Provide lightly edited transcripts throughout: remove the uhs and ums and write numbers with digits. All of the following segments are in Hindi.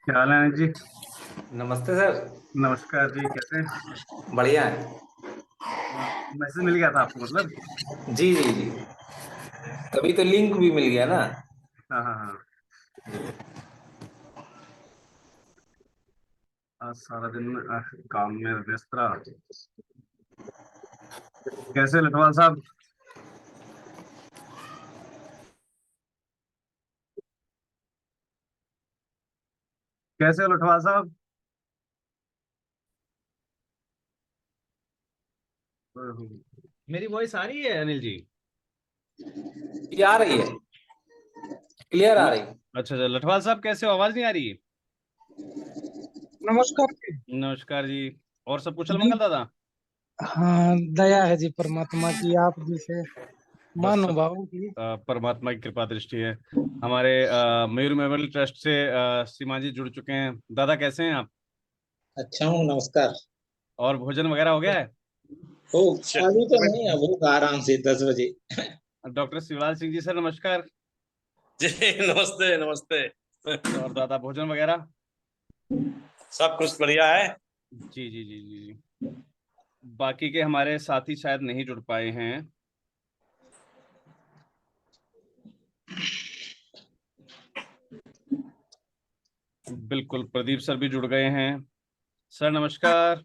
क्या हाल है जी। नमस्ते सर। नमस्कार जी, कैसे हैं? बढ़िया है। मैसेज मिल गया था आपको मतलब? जी जी जी। तभी तो लिंक भी मिल गया ना। हाँ हाँ हाँ। आज सारा दिन काम में व्यस्त रहा। कैसे लटवाल साहब? कैसे हो लटवाल साहब? मेरी वॉइस आ रही है अनिल जी? ये आ रही है, क्लियर आ ल- रही है। अच्छा अच्छा, लटवाल साहब कैसे हो? आवाज नहीं आ रही? नमस्कार जी। नमस्कार जी। और सब कुशल जी। मंगल दादा? हाँ, दया है जी परमात्मा की आप जैसे बस सब महानुभावों की। परमात्मा की कृपा दृष्टि है। हमारे मयूर मेमोरियल ट्रस्ट से सीमा जी जुड़ चुके हैं। दादा कैसे हैं आप? अच्छा हूँ, नमस्कार। और भोजन वगैरह हो गया है? ओ, अभी तो नहीं, अब होगा आराम से 10 बजे। डॉक्टर शिवलाल सिंह जी सर, नमस्कार। जी नमस्ते नमस्ते। और दादा भोजन वगैरह? सब कुछ बढ़िया है। जी जी जी जी जी। बाकी के हमारे साथी शायद नहीं जुड़ पाए हैं। बिल्कुल, प्रदीप सर भी जुड़ गए हैं। सर नमस्कार।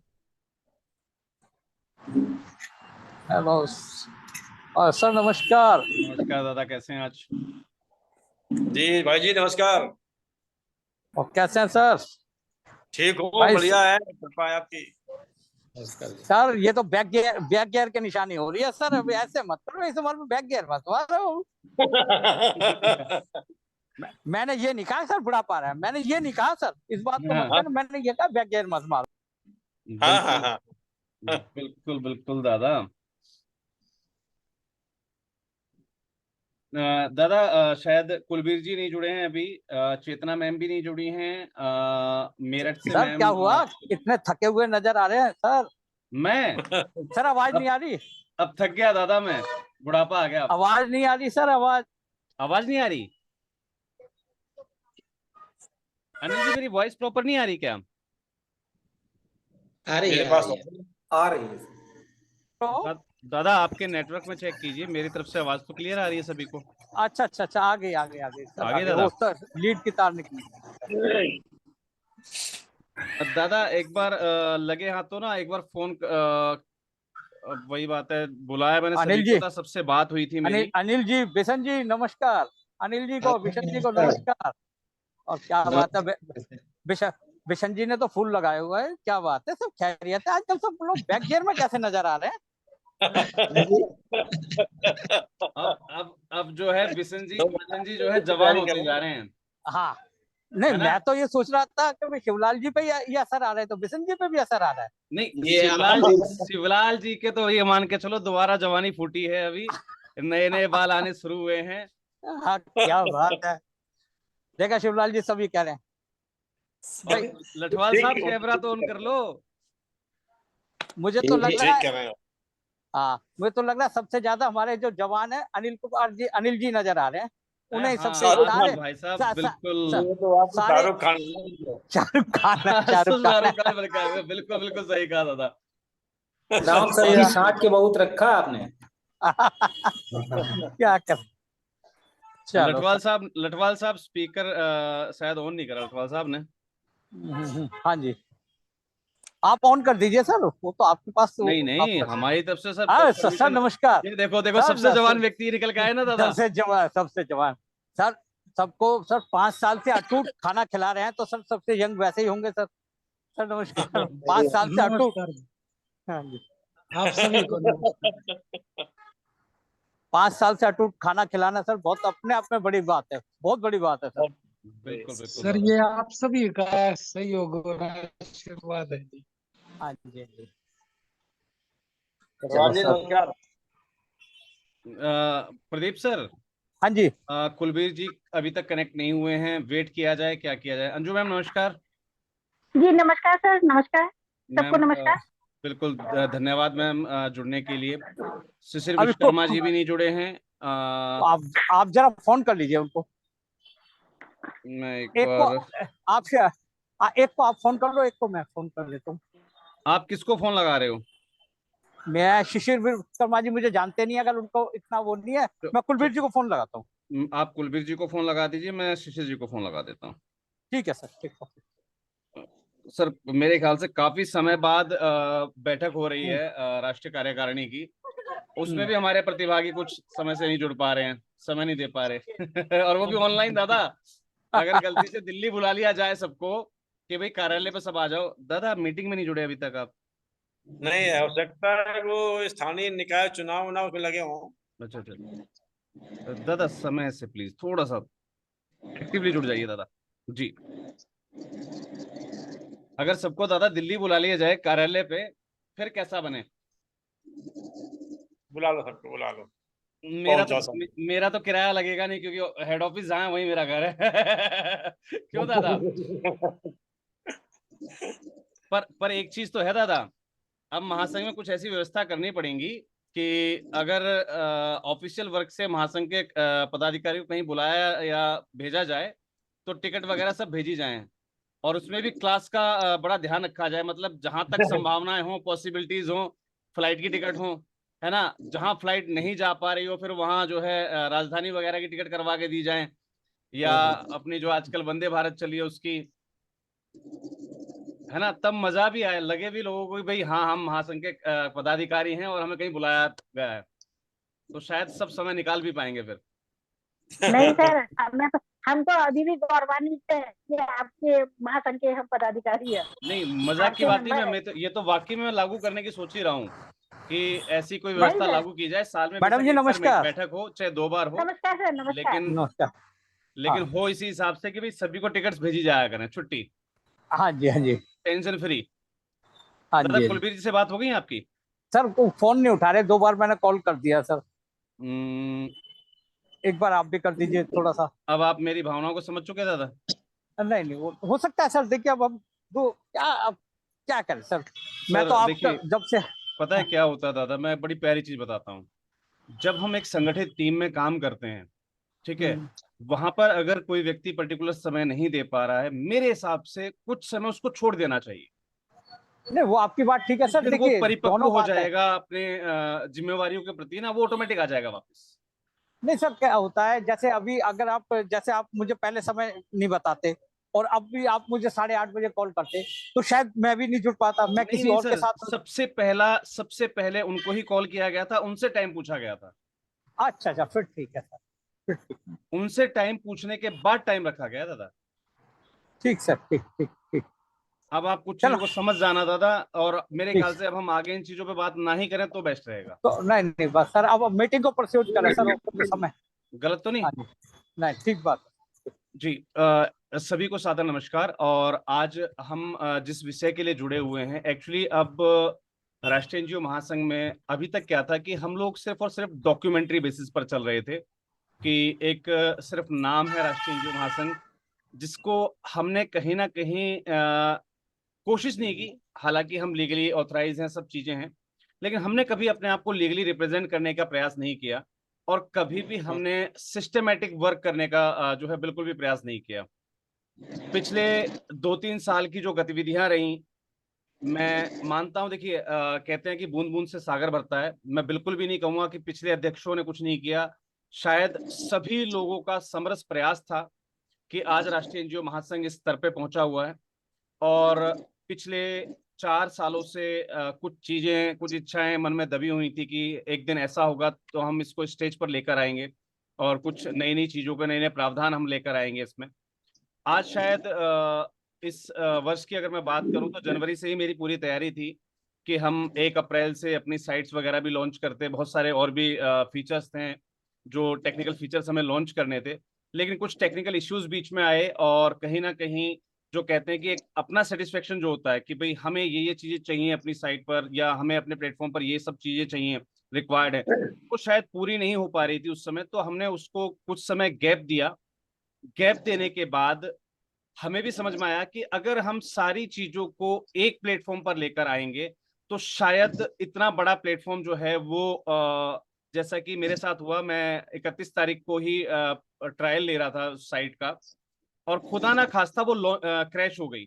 हेलो। और सर नमस्कार। नमस्कार दादा, कैसे हैं आज? जी भाई जी नमस्कार। और कैसे हैं सर? ठीक हो? भाई बढ़िया है, कृपा है आपकी। नमस्कार जी। सर, ये तो बैक गियर की निशानी हो रही है सर। अभी ऐसे मत करो, इस उम्र में बैक गियर मत मारो। मैंने ये नहीं कहा सर बुढ़ापा आ रहा है, मैंने ये नहीं कहा सर, इस बात को मत हाँ, हाँ कहना। मैंने ये कहा बैक गियर मत मारो। हाँ हाँ बिल्कुल हाँ। बिल्कुल बिल्कुल दादा। दादा, शायद कुलबीर जी नहीं जुड़े हैं अभी। चेतना मैम भी नहीं जुड़ी हैं। मेरठ से सर क्या मैम हुआ? इतने थके हुए नजर आ रहे हैं सर। मैं सर आवाज नहीं अब आ रही। अब थक गया दादा मैं। बुढ़ापा आ गया अब। आवाज नहीं आ रही सर, आवाज। आवाज नहीं आ रही? अनिल जी, मेरी वॉइस प्रॉपर नहीं आ रही क्या? आ रही मेरे है, आ पास रही है। आ रही है। तो दादा, आपके नेटवर्क में चेक कीजिए, मेरी तरफ से आवाज तो क्लियर आ रही है सभी को। अच्छा अच्छा अच्छा, आ गई आ गई आ गई सर, आ आगे गई। वो दादा। सर लीड की तार निकली। दादा एक बार लगे हाथों ना, एक बार फोन वही बात है, बुलाया मैंने सभी अनिल को जी, था, सबसे बात हुई थी अनिल मेरी। अनिल जी, बिशन जी नमस्कार। अनिल जी को, आपको बिशन भी जी को नमस्कार। नमस्कार। और क्या बात है नमस्कार। बिशन बिशन जी ने तो फूल लगाए हुए हैं। क्या बात है, सब खैरियत है? आजकल सब लोग बैक गियर में कैसे नजर आ रहे हैं? नहीं अब जो है बिशन जी जो है की जवान तैयारी कर होते रहे जा हैं। रहे हैं। हाँ। नहीं, है ना? मैं तो ये सोच रहा था कि भाई शिवलाल जी पे ये असर आ रहा है, तो बिशन जी पे भी असर आ रहा है। नहीं, ये आप शिवलाल जी के तो ये मान के चलो दोबारा जवानी फूटी है अभी। नए नए बाल आने शुरू हुए हैं। हाँ, क्या बात है। देखा, शिवलाल जी सभी कह रहे हैं भाई। लठवाल साहब, कैमरा तो ऑन कर लो। मुझे तो ठीक लग है। रहा ठीक है। है मैं। हाँ, मुझे तो लग रहा है सबसे ज्यादा हमारे जो जवान है अनिल कुमार जी, अनिल जी नजर आ रहे हैं। उन्हें सबसे हाँ, शाहरुख सारे खान। अनिल भाई साहब सा, सा, बिल्कुल। सा, ये तो आपको सारे शाहरुख खान। शाहरुख खान है, शाहरुख खान शाहरुख खान है। बन के आए हुए, बिल्कुल बिल्कुल सही कहा दादा। नाम सर ये जी छांट के बहुत रखा आपने। क्या कर। चलो सर। लठवाल साहब स्पीकर शायद ऑन नहीं करा लठवाल साहब ने। हाँ जी, आप ऑन कर दीजिए सर, वो तो आपके पास तो नहीं आप नहीं, कर। हमारी तरफ से सब हाँ सर, सर परमिशन। नमस्कार। ये देखो देखो, सबसे सर जवान व्यक्ति निकल के आए ना दादा। सबसे जवान, सबसे जवान। सर, सबको सर 5 साल से अटूट खाना खिला रहे हैं, तो सर सबसे यंग वैसे ही होंगे सर। सर नमस्कार। 5 साल से अटूट। नमस्कार। हाँ जी। आप सभी को नमस्कार। 5 साल से अटूट खाना खिलाना सर बहुत अपने आप में बड़ी बात है, बहुत बड़ी बात है सर। बिल्कुल बिल्कुल सर, दादा। ये आप सभी का सहयोग और आशीर्वाद है जी। हाँ जी, हाँ जी। चलो राजे सर। नमस्कार। प्रदीप सर, हाँ जी। कुलबीर जी अभी तक कनेक्ट नहीं हुए हैं, वेट किया जाए, क्या किया जाए? अंजू मैम नमस्कार। जी नमस्कार सर, नमस्कार सबको मैम नमस्कार। बिल्कुल धन्यवाद मैम जुड़ने के लिए। शिशिर अब इसको विश्वकर्मा जी भी नहीं जुड़े हैं। आप जरा फोन कर लीजिए उनको। मैं एक एक को बार। आप एक को आप फोन कर लो, एक को मैं फोन कर लेता हूँ। आप किसको फोन लगा रहे हो? मैं शिशिर विश्वकर्मा जी मुझे जानते नहीं, अगर उनको इतना वो नहीं है, मैं कुलबीर जी को फोन लगाता हूँ। आप कुलबीर जी को फोन लगा दीजिए, मैं शिशिर जी को फोन लगा देता हूँ। ठीक है सर, ठीक है। सर मेरे ख्याल से काफी समय बाद बैठक हो रही है राष्ट्रीय कार्यकारिणी की। उसमें भी हमारे प्रतिभागी कुछ समय से नहीं जुड़ पा रहे हैं, समय नहीं दे पा रहे और वो भी ऑनलाइन दादा। अगर गलती से दिल्ली बुला लिया जाए सबको कि भाई कार्यालय पे सब आ जाओ, दादा मीटिंग में नहीं जुड़े अभी तक आप। नहीं, हो सकता है वो स्थानीय निकाय चुनाव ना उसमें लगे हों। अच्छा अच्छा दादा, समय से प्लीज थोड़ा सा एक्टिवली जुड़ जाइए दादा जी। अगर सबको दादा दिल्ली बुला लिया जाए कार्यालय पे, फिर कैसा बने? बुला लो सबको, बुला लो। मेरा तो पहुंचा सब। मेरा तो किराया लगेगा नहीं, क्योंकि हेड ऑफिस जहाँ है वही मेरा घर है क्यों दादा? पर एक चीज तो है दादा, अब महासंघ में कुछ ऐसी व्यवस्था करनी पड़ेगी कि अगर ऑफिशियल वर्क से महासंघ के पदाधिकारी को कहीं बुलाया या भेजा जाए तो टिकट वगैरह सब भेजी जाएं, और उसमें भी क्लास का बड़ा ध्यान रखा जाए। मतलब जहां तक संभावनाएं हो, पॉसिबिलिटीज हो, फ्लाइट की टिकट हो, है ना, जहां फ्लाइट नहीं जा पा रही हो फिर वहां जो है राजधानी वगैरह की टिकट करवा के दी जाए, या अपनी जो आजकल वंदे भारत चली है उसकी, है ना, तब मजा भी आए, लगे भी लोगों को कि भाई हाँ हम महासंघ के पदाधिकारी हैं और हमें कहीं बुलाया गया है, तो शायद सब समय निकाल भी पाएंगे फिर। नहीं सर, हम तो अभी भी गौरवान्वित है कि आपके महासंघ के हम पदाधिकारी है, नहीं मजाक की आपके बात नहीं, मेंबर है। मैं तो ये तो वाकई में लागू करने की सोच ही रहा हूँ कि ऐसी कोई नहीं व्यवस्था सर, लागू की जाए, साल में मैडम बेशक जी एक बार नमस्कार। बैठक हो चाहे 2 बार हो, नमस्कार सर, नमस्कार। लेकिन नमस्कार। लेकिन हाँ हो इसी हिसाब से कि भाई सभी को टिकट्स भेजी जाया करें, छुट्टी, हाँ जी, हाँ जी, टेंशन फ्री। हाँ दादा जी, हाँ जी। कुलबीर जी से बात हो गई आपकी? सर वो फोन नहीं उठा रहे, 2 बार मैंने कॉल कर दिया सर, हम्म, एक बार आप भी कर दीजिए थोड़ा सा। अब आप मेरी भावनाओं को समझ चुके हैं दादा? नहीं नहीं, वो हो सकता है सर, देखिए अब हम दो क्या, अब क्या करें सर, मैं सर तो आपका देखिए, जब से। पता है क्या होता है दादा, मैं बड़ी प्यारी चीज बताता हूँ। जब हम एक संगठित टीम में काम करते हैं, ठीक है, हम्म, वहां पर अगर कोई व्यक्ति पर्टिकुलर समय नहीं दे पा रहा है, मेरे हिसाब से कुछ समय उसको छोड़ देना चाहिए। नहीं वो आपकी बात ठीक है तो सर, फिर वो देखिए परिपक्व दोनों हो बात है। जाएगा अपने जिम्मेवारियों के प्रति ना, वो ऑटोमेटिक आ जाएगा वापस। नहीं सर, क्या होता है, जैसे अभी अगर आप, जैसे आप मुझे पहले समय नहीं बताते और अब भी आप मुझे 8:30 बजे कॉल करते, तो शायद मैं भी नहीं जुड़ पाता, मैं नहीं किसी नहीं और के सर, साथ। सबसे पहले उनको ही कॉल किया गया था, उनसे टाइम पूछा गया था, अच्छा अच्छा, फिर ठीक है सर, फिर ठीक। उनसे टाइम पूछने के बाद टाइम रखा गया दादा। ठीक सर, ठीक ठीक ठीक। अब आप कुछ चलो चीजों को समझ जाना दादा, और मेरे ठीक। ख्याल से अब हम आगे इन चीजों पे बात ना ही करें तो बेस्ट रहेगा। तो नहीं नहीं, बस सर अब मीटिंग को परस्यूट करें सर, और समय। गलत तो नहीं? हाँ जी, नहीं ठीक बात। जी, सभी को सादर नमस्कार। और आज हम जिस विषय के लिए जुड़े हुए हैं, एक्चुअली अब राष्ट्रीय एनजीओ महासंघ में अभी तक क्या था कि हम लोग सिर्फ और सिर्फ डॉक्यूमेंट्री बेसिस पर चल रहे थे कि एक सिर्फ नाम है राष्ट्रीय एनजीओ महासंघ, जिसको हमने कहीं ना कहीं कोशिश नहीं की। हालांकि हम लीगली ऑथराइज हैं, सब चीजें हैं, लेकिन हमने कभी अपने आप को लीगली रिप्रेजेंट करने का प्रयास नहीं किया, और कभी भी हमने सिस्टमेटिक वर्क करने का जो है बिल्कुल भी प्रयास नहीं किया। पिछले 2-3 साल की जो गतिविधियां रही, मैं मानता हूं, देखिए कहते हैं कि बूंद बूंद से सागर भरता है। मैं बिल्कुल भी नहीं कहूंगा कि पिछले अध्यक्षों ने कुछ नहीं किया, शायद सभी लोगों का समरस प्रयास था कि आज राष्ट्रीय एनजीओ महासंघ इस स्तर पे पहुंचा हुआ है। और पिछले 4 सालों से कुछ चीजें, कुछ इच्छाएं मन में दबी हुई थी कि एक दिन ऐसा होगा तो हम इसको स्टेज पर लेकर आएंगे, और कुछ नई नई चीजों के नए नए प्रावधान हम लेकर आएंगे इसमें। आज शायद इस वर्ष की अगर मैं बात करूं तो जनवरी से ही मेरी पूरी तैयारी थी कि हम 1 अप्रैल से अपनी साइट्स वगैरह भी लॉन्च करते, बहुत सारे और भी फीचर्स थे, जो टेक्निकल फीचर्स हमें लॉन्च करने थे। लेकिन कुछ टेक्निकल इश्यूज बीच में आए, और कहीं ना कहीं जो कहते हैं कि एक अपना सेटिस्फेक्शन जो होता है कि भाई हमें ये चीजें चाहिए अपनी साइट पर, या हमें अपने प्लेटफॉर्म पर ये सब चीजें चाहिए, रिक्वायर्ड है, वो शायद पूरी नहीं हो पा रही थी उस समय। तो हमने उसको कुछ समय गैप दिया। गैप देने के बाद हमें भी समझ में आया कि अगर हम सारी चीजों को एक प्लेटफॉर्म पर लेकर आएंगे तो शायद इतना बड़ा प्लेटफॉर्म जो है वो जैसा कि मेरे साथ हुआ, मैं 31 तारीख को ही ट्रायल ले रहा था साइट का, और खुदा ना खास्ता वो क्रैश हो गई।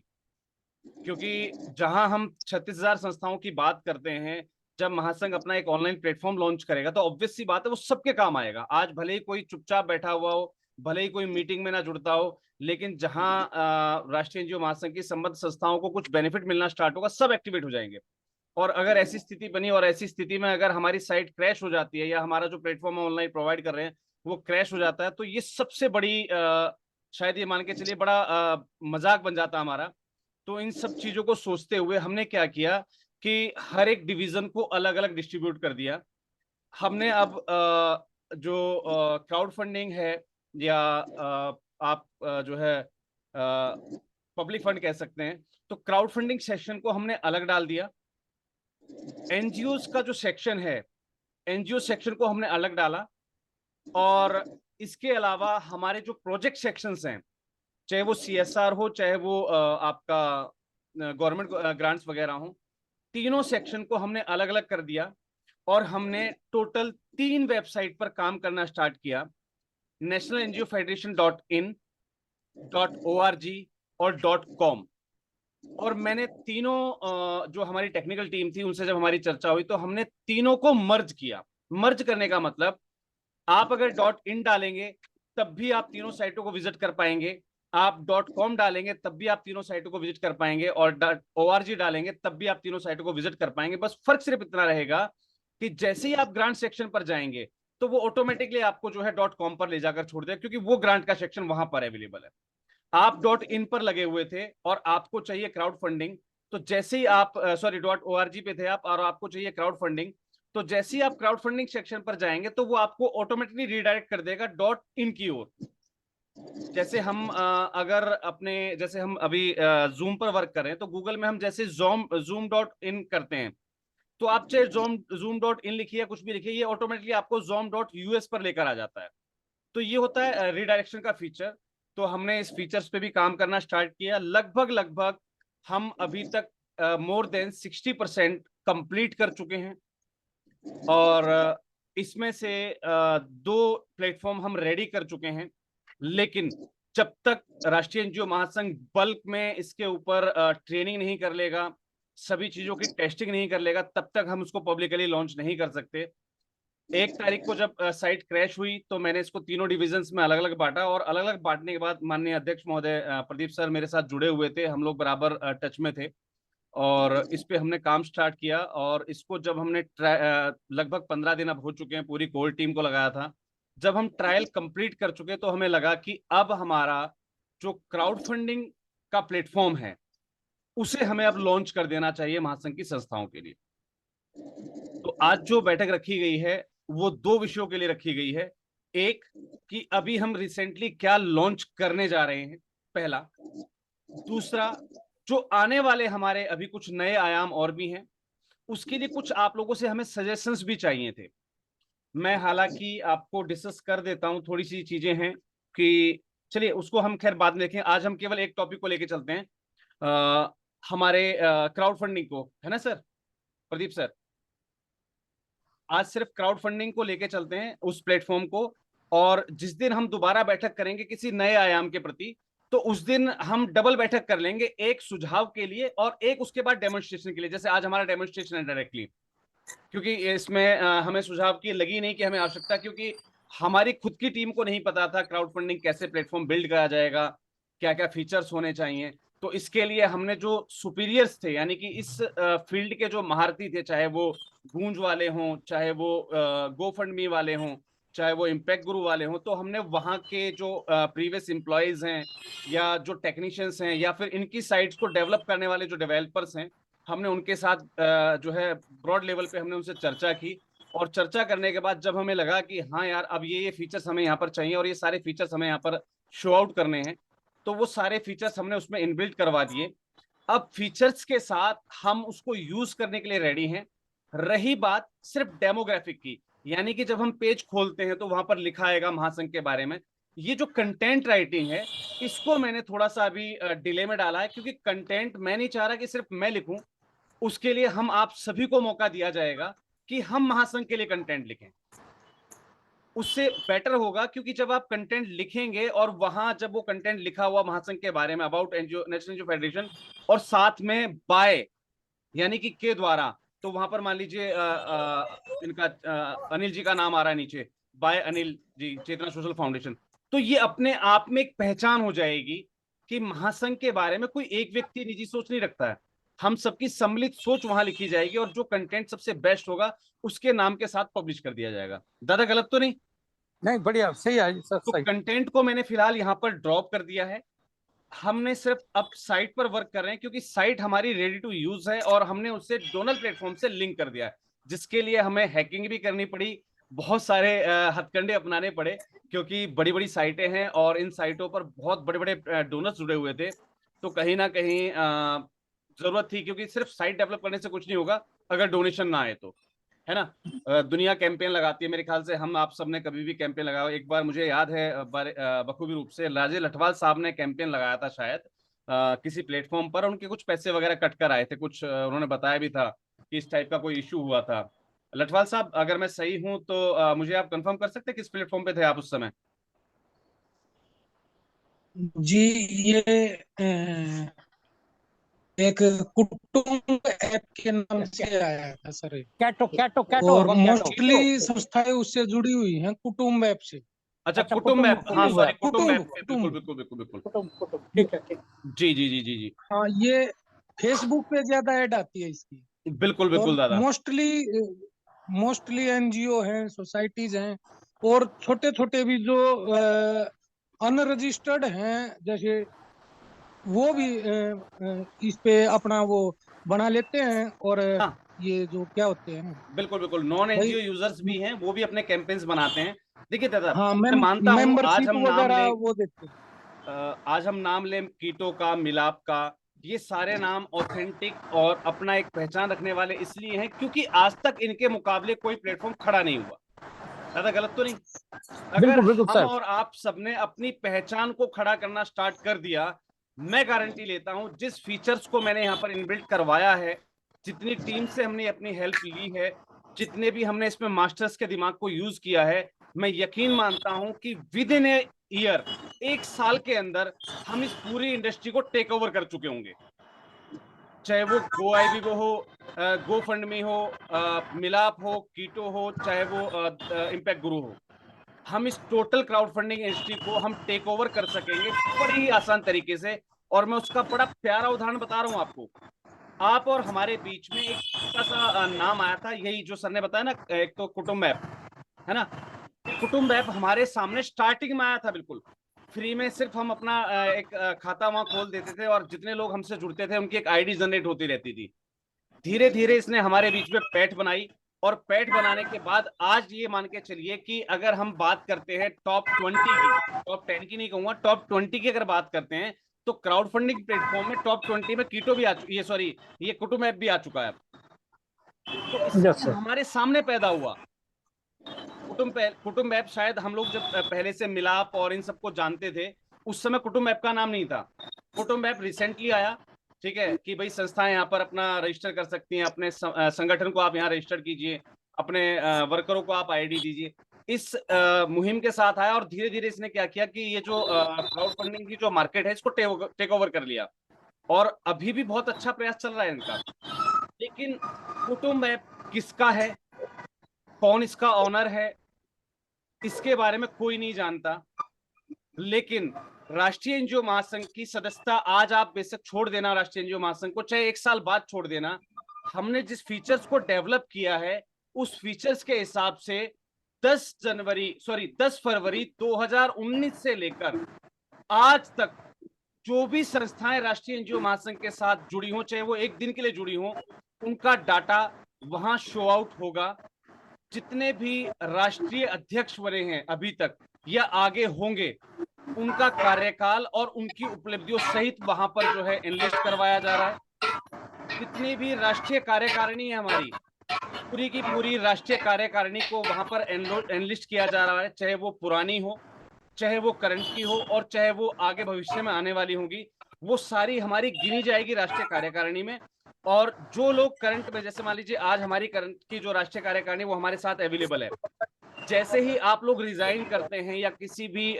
क्योंकि जहां हम 36,000 संस्थाओं की बात करते हैं, जब महासंघ अपना एक ऑनलाइन प्लेटफॉर्म लॉन्च करेगा तो ऑब्वियस सी बात है वो सबके काम आएगा। आज भले ही कोई चुपचाप बैठा हुआ हो, भले ही कोई मीटिंग में ना जुड़ता हो, लेकिन जहां राष्ट्रीय एनजीओ महासंघ की संबद्ध संस्थाओं को कुछ बेनिफिट मिलना स्टार्ट होगा, सब एक्टिवेट हो जाएंगे। और अगर ऐसी स्थिति बनी और ऐसी स्थिति में अगर हमारी साइट क्रैश हो जाती है या हमारा जो प्लेटफॉर्म ऑनलाइन प्रोवाइड कर रहे हैं वो क्रैश हो जाता है, तो ये सबसे बड़ी शायद ये मान के चलिए बड़ा मजाक बन जाता हमारा। तो इन सब चीजों को सोचते हुए हमने क्या किया कि हर एक डिवीजन को अलग अलग डिस्ट्रीब्यूट कर दिया। हमने अब जो क्राउड फंडिंग है या आप जो है पब्लिक फंड कह सकते हैं, तो क्राउड फंडिंग सेक्शन को हमने अलग डाल दिया। एनजीओ का जो सेक्शन है, एनजीओ सेक्शन को हमने अलग डाला। और इसके अलावा हमारे जो प्रोजेक्ट सेक्शंस हैं, चाहे वो सीएसआर हो, चाहे वो आपका गवर्नमेंट ग्रांट्स वगैरह हो, तीनों सेक्शन को हमने अलग अलग कर दिया। और हमने टोटल 3 वेबसाइट पर काम करना स्टार्ट किया, nationalNGOFederation.in, .org और .com। और मैंने तीनों जो हमारी टेक्निकल टीम थी उनसे जब हमारी चर्चा हुई तो हमने तीनों को मर्ज किया। मर्ज करने का मतलब, आप अगर .in डालेंगे तब भी आप तीनों साइटों को विजिट कर पाएंगे, आप .com डालेंगे तब भी आप तीनों साइटों को विजिट कर पाएंगे, और .org डालेंगे तब भी आप तीनों साइटों को विजिट कर पाएंगे। बस फर्क सिर्फ इतना रहेगा कि जैसे ही आप ग्रांट सेक्शन पर जाएंगे तो वो ऑटोमेटिकली आपको जो है .com पर ले जाकर छोड़ देगा, क्योंकि वो ग्रांट का सेक्शन वहां पर अवेलेबल है। आप .in पर लगे हुए थे और आपको चाहिए क्राउड फंडिंग, तो जैसे ही आप .org पे थे आप और आपको चाहिए क्राउड फंडिंग, तो जैसे ही आप क्राउड फंडिंग सेक्शन पर जाएंगे तो वो आपको ऑटोमेटिकली रिडायरेक्ट कर देगा .in की ओर। जैसे हम अगर अपने, जैसे हम अभी जूम पर वर्क कर रहे हैं तो गूगल में हम जैसे zoom.in करते हैं, तो आप चाहे zoom.in लिखिए, कुछ भी लिखिए, ये ऑटोमेटिकली आपको zoom.us पर लेकर आ जाता है। तो ये होता है रिडायरेक्शन का फीचर। तो हमने इस फीचर्स पे भी काम करना स्टार्ट किया। लगभग हम अभी तक मोर देन 60% कंप्लीट कर चुके हैं। और इसमें से 2 प्लेटफॉर्म हम रेडी कर चुके हैं। लेकिन जब तक राष्ट्रीय एनजीओ महासंघ बल्क में इसके ऊपर ट्रेनिंग नहीं कर लेगा, सभी चीजों की टेस्टिंग नहीं कर लेगा, तब तक हम उसको पब्लिकली लॉन्च नहीं कर सकते। 1 तारीख को जब साइट क्रैश हुई तो मैंने इसको तीनों डिविजन्स में अलग अलग बांटा, और अलग अलग बांटने के बाद माननीय अध्यक्ष महोदय प्रदीप सर मेरे साथ जुड़े हुए थे, हम लोग बराबर टच में थे और इस पे हमने काम स्टार्ट किया। और इसको जब हमने लगभग 15 दिन अब हो चुके हैं, पूरी कोर टीम को लगाया था। जब हम ट्रायल कंप्लीट कर चुके तो हमें लगा कि अब हमारा जो क्राउड फंडिंग का प्लेटफॉर्म है उसे हमें अब लॉन्च कर देना चाहिए महासंघ की संस्थाओं के लिए। तो आज जो बैठक रखी गई है वो 2 विषयों के लिए रखी गई है। एक कि अभी हम रिसेंटली क्या लॉन्च करने जा रहे हैं, पहला। दूसरा, जो आने वाले हमारे अभी कुछ नए आयाम और भी हैं, उसके लिए कुछ आप लोगों से हमें सजेशंस भी चाहिए थे। मैं हालांकि आपको डिस्कस कर देता हूं, थोड़ी सी चीजें हैं कि चलिए उसको हम खैर बाद में देखें। आज हम केवल एक टॉपिक को लेके चलते हैं, हमारे क्राउड फंडिंग को, है ना सर, प्रदीप सर? आज सिर्फ क्राउड फंडिंग को लेके चलते हैं, उस प्लेटफॉर्म को। और जिस दिन हम दोबारा बैठक करेंगे किसी नए आयाम के प्रति, तो उस दिन हम डबल बैठक कर लेंगे, एक सुझाव के लिए और एक उसके बाद डेमोन्स्ट्रेशन के लिए। जैसे आज हमारा डेमोन्स्ट्रेशन है डायरेक्टली, क्योंकि इसमें हमें सुझाव की लगी नहीं कि हमें आवश्यकता, क्योंकि हमारी खुद की टीम को नहीं पता था क्राउड फंडिंग कैसे प्लेटफॉर्म बिल्ड करा जाएगा, क्या क्या फीचर्स होने चाहिए। तो इसके लिए हमने जो सुपीरियर्स थे, यानी कि इस फील्ड के जो महारथी थे, चाहे वो गूंज वाले हों, चाहे वो GoFundMe वाले हों, चाहे वो इम्पैक्ट गुरु वाले हों, तो हमने वहाँ के जो प्रीवियस एम्प्लॉयज हैं या जो टेक्नीशियंस हैं या फिर इनकी साइट्स को डेवलप करने वाले जो डेवलपर्स हैं, हमने उनके साथ जो है ब्रॉड लेवल पे हमने उनसे चर्चा की। और चर्चा करने के बाद जब हमें लगा कि हाँ यार, अब ये फीचर्स हमें यहाँ पर चाहिए और ये सारे फीचर्स हमें यहाँ पर शो आउट करने हैं, तो वो सारे फीचर्स हमने उसमें इनबिल्ट करवा दिए। अब फीचर्स के साथ हम उसको यूज करने के लिए रेडी हैं। रही बात सिर्फ डेमोग्राफिक की, यानी कि जब हम पेज खोलते हैं तो वहां पर लिखा आएगा महासंघ के बारे में। ये जो कंटेंट राइटिंग है, इसको मैंने थोड़ा सा अभी डिले में डाला है, क्योंकि कंटेंट मैं नहीं चाह रहा कि सिर्फ मैं लिखूं। उसके लिए हम आप सभी को मौका दिया जाएगा कि हम महासंघ के लिए कंटेंट लिखें। उससे बेटर होगा, क्योंकि जब आप कंटेंट लिखेंगे और वहां जब वो कंटेंट लिखा हुआ महासंघ के बारे में, about NGO, national NGO federation, और साथ में बाय यानी कि के द्वारा, तो वहां पर मान लीजिए इनका अनिल जी का नाम आ रहा है नीचे, बाय अनिल जी, चेतना सोशल फाउंडेशन, तो ये अपने आप में एक पहचान हो जाएगी कि महासंघ के बारे में कोई एक व्यक्ति निजी सोच नहीं रखता है, हम सबकी सम्मिलित सोच वहां लिखी जाएगी और जो कंटेंट सबसे बेस्ट होगा उसके नाम के साथ पब्लिश कर दिया जाएगा। दादा गलत तो नहीं? नहीं, बढ़िया, सही है सर, तो सही। कंटेंट को मैंने फिलहाल यहाँ पर ड्रॉप कर दिया है, हमने सिर्फ अब साइट पर वर्क कर रहे हैं, क्योंकि साइट हमारी रेडी टू यूज है और हमने उससे डोनल प्लेटफॉर्म से लिंक कर दिया है, जिसके लिए हमें हैकिंग भी करनी पड़ी, बहुत सारे हथकंडे अपनाने पड़े, क्योंकि बड़ी बड़ी साइटें हैं और इन साइटों पर बहुत बड़े बड़े डोनर्स जुड़े हुए थे, तो कहीं ना कहीं जरूरत थी, क्योंकि सिर्फ साइट डेवलप करने से कुछ नहीं होगा अगर डोनेशन ना आए तो, है ना। दुनिया कैंपेन लगाती है, मेरे ख्याल से हम आप सबने कभी भी कैंपेन लगाया, एक बार मुझे याद है बखूबी रूप से राजेश लठवाल साहब ने कैंपेन लगाया था शायद किसी प्लेटफॉर्म पर, उनके कुछ पैसे वगैरह कट कर आए थे, कुछ उन्होंने बताया भी था कि इस टाइप का कोई इशू हुआ था। लठवाल साहब, अगर मैं सही हूं तो मुझे आप कंफर्म कर सकते हैं किस प्लेटफॉर्म पे थे आप उस समय? जी, ये एक कुटुंब ऐप के नाम से आया था सर ये। कैटो कैटो कैटो और होगा, कैटो। मोस्टली संस्थाएं उससे जुड़ी हुई हैं कुटुंब ऐप से। अच्छा, अच्छा, कुटुंब ऐप, हाँ कुटुंब सॉरी, ऐप, कुटुंब ऐप, बिल्कुल कुटुंब। बिल्कुल बिल्कुल बिल्कुल। कुटुंब कुटुंब, ठीक है, ठीक। जी जी जी जी जी, हाँ, ये फेसबुक पे ज्यादा ऐड आती है इसकी। बिल्कुल बिल्कुल और दादा। मोस्टली एनजीओ हैं, सोसाइटीज हैं, और छोटे छोटे भी जो अनरजिस्टर्ड हैं, जैसे वो भी इस पे अपना वो बना लेते हैं। और हाँ ये जो क्या होते हैं बिल्कुल बिल्कुल, नॉन भाई, एनजीओ यूजर्स भी हैं, वो भी अपने कैंपेन्स बनाते हैं। देखिए दादा, हाँ, मैं मानता हूं आज मेंबरशिप हम नाम वगैरह लें, वो देते हैं। आज हम नाम लें कीटो का, मिलाप का, ये सारे नाम ऑथेंटिक और अपना एक पहचान रखने वाले इसलिए हैं क्योंकि आज तक इनके मुकाबले कोई प्लेटफॉर्म खड़ा नहीं हुआ। दादा गलत तो नहीं? अगर बिल्कुल बिल्कुल हम सर। और आप सबने अपनी पहचान को खड़ा करना स्टार्ट कर दिया, मैं गारंटी लेता हूं जिस फीचर्स को मैंने यहाँ पर इनबिल्ट करवाया है, जितनी टीम से हमने अपनी हेल्प ली है, जितने भी हमने इसमें मास्टर्स के दिमाग को यूज किया है, मैं यकीन मानता हूं कि विद इन ए ईयर, एक साल के अंदर हम इस पूरी इंडस्ट्री को टेक ओवर कर चुके होंगे, चाहे वो गो आई गो हो, गो फंड मी हो, मिलाप हो, कीटो हो, चाहे वो इम्पैक्ट गुरु हो, हम इस टोटल क्राउड फंडिंग इंडस्ट्री को हम टेक ओवर कर सकेंगे बड़ी ही आसान तरीके से। और मैं उसका बड़ा प्यारा उदाहरण बता रहा हूं आपको, आप और हमारे बीच में एक छोटा सा नाम आया था, यही जो सर ने बताया ना, एक तो कुटुंब ऐप, है ना। कुटुंब ऐप हमारे सामने स्टार्टिंग में आया था, बिल्कुल फ्री में, सिर्फ हम अपना एक खाता वहां खोल देते थे और जितने लोग हमसे जुड़ते थे उनकी एक आईडी जनरेट होती रहती थी। धीरे धीरे इसने हमारे बीच में पैठ बनाई, और पैठ बनाने के बाद आज ये मान के चलिए कि अगर हम बात करते हैं टॉप 20 की, टॉप 10 की नहीं कहूंगा, टॉप 20 की अगर बात करते हैं, तो क्राउड फंडिंग प्लेटफॉर्म में टॉप 20 में कीटो भी ये सॉरी, ये कुटुंब ऐप भी आ चुका है। तो इससे हमारे सामने पैदा हुआ कुटुंब ऐप। शायद हम लोग जब पहले से मिलाप और इन सबको जानते थे, उस समय कुटुंब ऐप का नाम नहीं था। कुटुंब ऐप रिसेंटली आया, ठीक है, कि भाई संस्थाएं यहाँ पर अपना रजिस्टर कर सकती हैं, अपने संगठन को आप यहाँ रजिस्टर कीजिए, अपने वर्करों को आप आईडी दीजिए। इस मुहिम के साथ आया और धीरे धीरे इसने क्या किया कि ये जो क्राउड फंडिंग की जो मार्केट है इसको टेक ओवर कर लिया, और अभी भी बहुत अच्छा प्रयास चल रहा है इनका। लेकिन कुटुंब ऐप किसका है, कौन इसका ऑनर है, इसके बारे में कोई नहीं जानता। लेकिन राष्ट्रीय एनजीओ महासंघ की सदस्यता आज आप बेशक छोड़ देना, राष्ट्रीय एनजीओ महासंघ को चाहे 1 साल बाद छोड़ देना, हमने जिस फीचर्स को डेवलप किया है उस फीचर्स के हिसाब से 10 फरवरी 2019 से लेकर आज तक जो भी संस्थाएं राष्ट्रीय एनजीओ महासंघ के साथ जुड़ी हों, चाहे वो एक दिन के लिए जुड़ी हों, उनका डाटा वहां शो आउट होगा। जितने भी राष्ट्रीय अध्यक्ष बने हैं अभी तक या आगे होंगे, उनका कार्यकाल और उनकी उपलब्धियों सहित वहां पर जो है एनलिस्ट करवाया जा रहा है। जितनी भी राष्ट्रीय कार्यकारिणी है हमारी, पूरी की पूरी राष्ट्रीय कार्यकारिणी को वहां पर एनलिस्ट किया जा रहा है, चाहे वो पुरानी हो, चाहे वो करंट की हो, और चाहे वो आगे भविष्य में आने वाली होगी, वो सारी हमारी गिनी जाएगी राष्ट्रीय कार्यकारिणी में। और जो लोग करंट में, जैसे मान लीजिए आज हमारी करंट की जो राष्ट्रीय कार्यकारिणी वो हमारे साथ अवेलेबल है, जैसे ही आप लोग रिजाइन करते हैं या किसी भी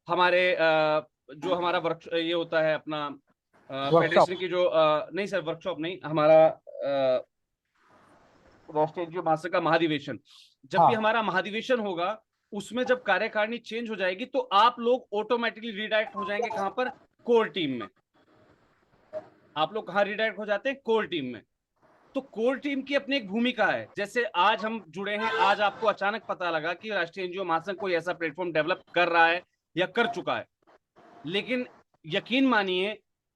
हमारे जो हमारा वर्क ये होता है अपना फेडरेशन की जो नहीं सर वर्कशॉप नहीं, हमारा राष्ट्रीय एनजीओ महासंघ का महाधिवेशन, जब भी हमारा महाधिवेशन होगा उसमें जब कार्यकारिणी चेंज हो जाएगी तो आप लोग ऑटोमेटिकली रिडायरेक्ट हो जाएंगे कहां पर? कोर टीम में। आप लोग कहां रिडायरेक्ट हो जाते हैं? कोर टीम में। तो कोर टीम की अपनी एक भूमिका है। जैसे आज हम जुड़े हैं, आज आपको अचानक पता लगा कि राष्ट्रीय एनजीओ महासंघ कोई ऐसा प्लेटफॉर्म डेवलप कर रहा है या कर चुका है, लेकिन यकीन मानिए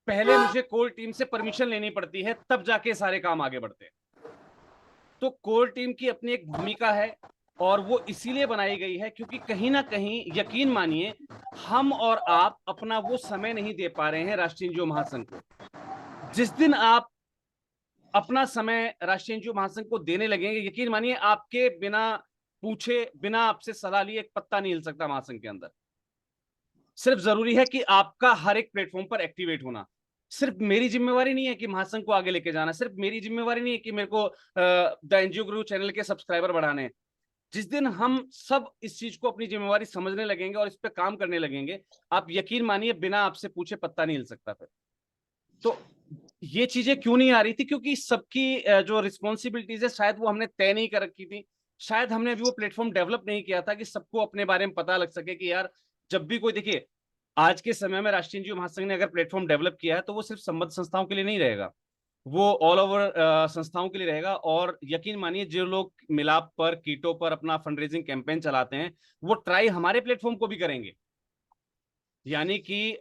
पहले मुझे कोर टीम से परमिशन लेनी पड़ती है, तब जाके सारे काम आगे बढ़ते हैं। तो कोर टीम की अपनी एक भूमिका है और वो इसीलिए बनाई गई है क्योंकि कहीं ना कहीं यकीन मानिए हम और आप अपना वो समय नहीं दे पा रहे हैं राष्ट्रीय एनजीओ महासंघ को। जिस दिन आप अपना समय राष्ट्रीय एनजीओ महासंघ को देने लगेंगे, यकीन मानिए आपके बिना पूछे, बिना आपसे सलाह लिए एक पत्ता नहीं हिल सकता महासंघ के अंदर। सिर्फ जरूरी है कि आपका हर एक प्लेटफॉर्म पर एक्टिवेट होना। सिर्फ मेरी जिम्मेवारी नहीं है कि महासंघ को आगे लेके जाना, सिर्फ मेरी जिम्मेवारी नहीं है कि मेरे को द एनजीओ गुरु चैनल के सब्सक्राइबर बढ़ाने। जिस दिन हम सब इस चीज को अपनी जिम्मेवारी समझने लगेंगे और इस पे काम करने लगेंगे, आप यकीन मानिए बिना आपसे पूछे पत्ता नहीं हिल सकता फिर। तो ये चीजें क्यों नहीं आ रही थी? क्योंकि सबकी जो रिस्पॉन्सिबिलिटीज है शायद वो हमने तय नहीं कर रखी थी, शायद हमने अभी वो प्लेटफॉर्म डेवलप नहीं किया था कि सबको अपने बारे में पता लग सके कि यार जब भी कोई, देखिए आज के समय में राष्ट्रीय एनजीओ महासंघ ने अगर प्लेटफॉर्म डेवलप किया है तो वो सिर्फ संबद्ध संस्थाओं के लिए नहीं रहेगा, वो ऑल ओवर संस्थाओं के लिए रहेगा। और यकीन मानिए जो लोग मिलाप पर, कीटो पर अपना फंड रेजिंग कैंपेन चलाते हैं वो ट्राई हमारे प्लेटफॉर्म को भी करेंगे। यानी कि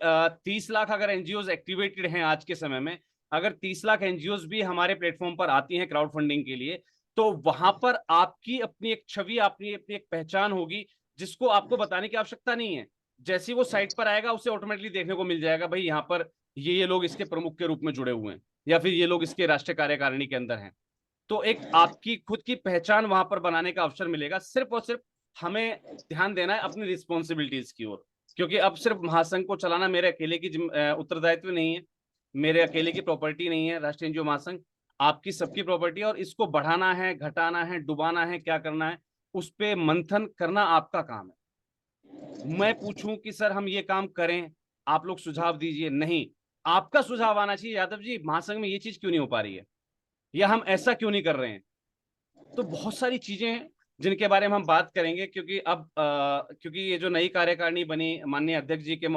30 लाख अगर एनजीओज एक्टिवेटेड हैं आज के समय में, अगर 30 लाख एनजीओज भी हमारे प्लेटफॉर्म पर आती हैं क्राउड फंडिंग के लिए, तो वहां पर आपकी अपनी एक छवि, अपनी अपनी एक पहचान होगी जिसको आपको बताने की आवश्यकता नहीं है। जैसे ही वो साइट पर आएगा उसे ऑटोमेटिकली देखने को मिल जाएगा, भाई यहाँ पर ये लोग इसके प्रमुख के रूप में जुड़े हुए हैं या फिर ये लोग इसके राष्ट्रीय कार्यकारिणी के अंदर हैं। तो एक आपकी खुद की पहचान वहां पर बनाने का अवसर मिलेगा। सिर्फ और सिर्फ हमें ध्यान देना है अपनी रिस्पॉन्सिबिलिटीज की ओर, क्योंकि अब सिर्फ महासंघ को चलाना मेरे अकेले की उत्तरदायित्व नहीं है, मेरे अकेले की प्रॉपर्टी नहीं है राष्ट्रीय एनजीओ महासंघ, आपकी सबकी प्रॉपर्टी। और इसको बढ़ाना है, घटाना है, डुबाना है, क्या करना है, उस पर मंथन करना आपका काम है। मैं पूछूं कि सर हम ये काम करें, आप लोग सुझाव दीजिए, नहीं, आपका सुझाव आना चाहिए यादव जी महासंघ में ये चीज क्यों नहीं हो पा रही है या हम ऐसा क्यों नहीं कर रहे हैं। तो बहुत सारी चीजें हैं जिनके बारे में हम बात करेंगे, क्योंकि अब क्योंकि ये जो नई कार्यकारिणी बनी माननीय अध्यक्ष जी के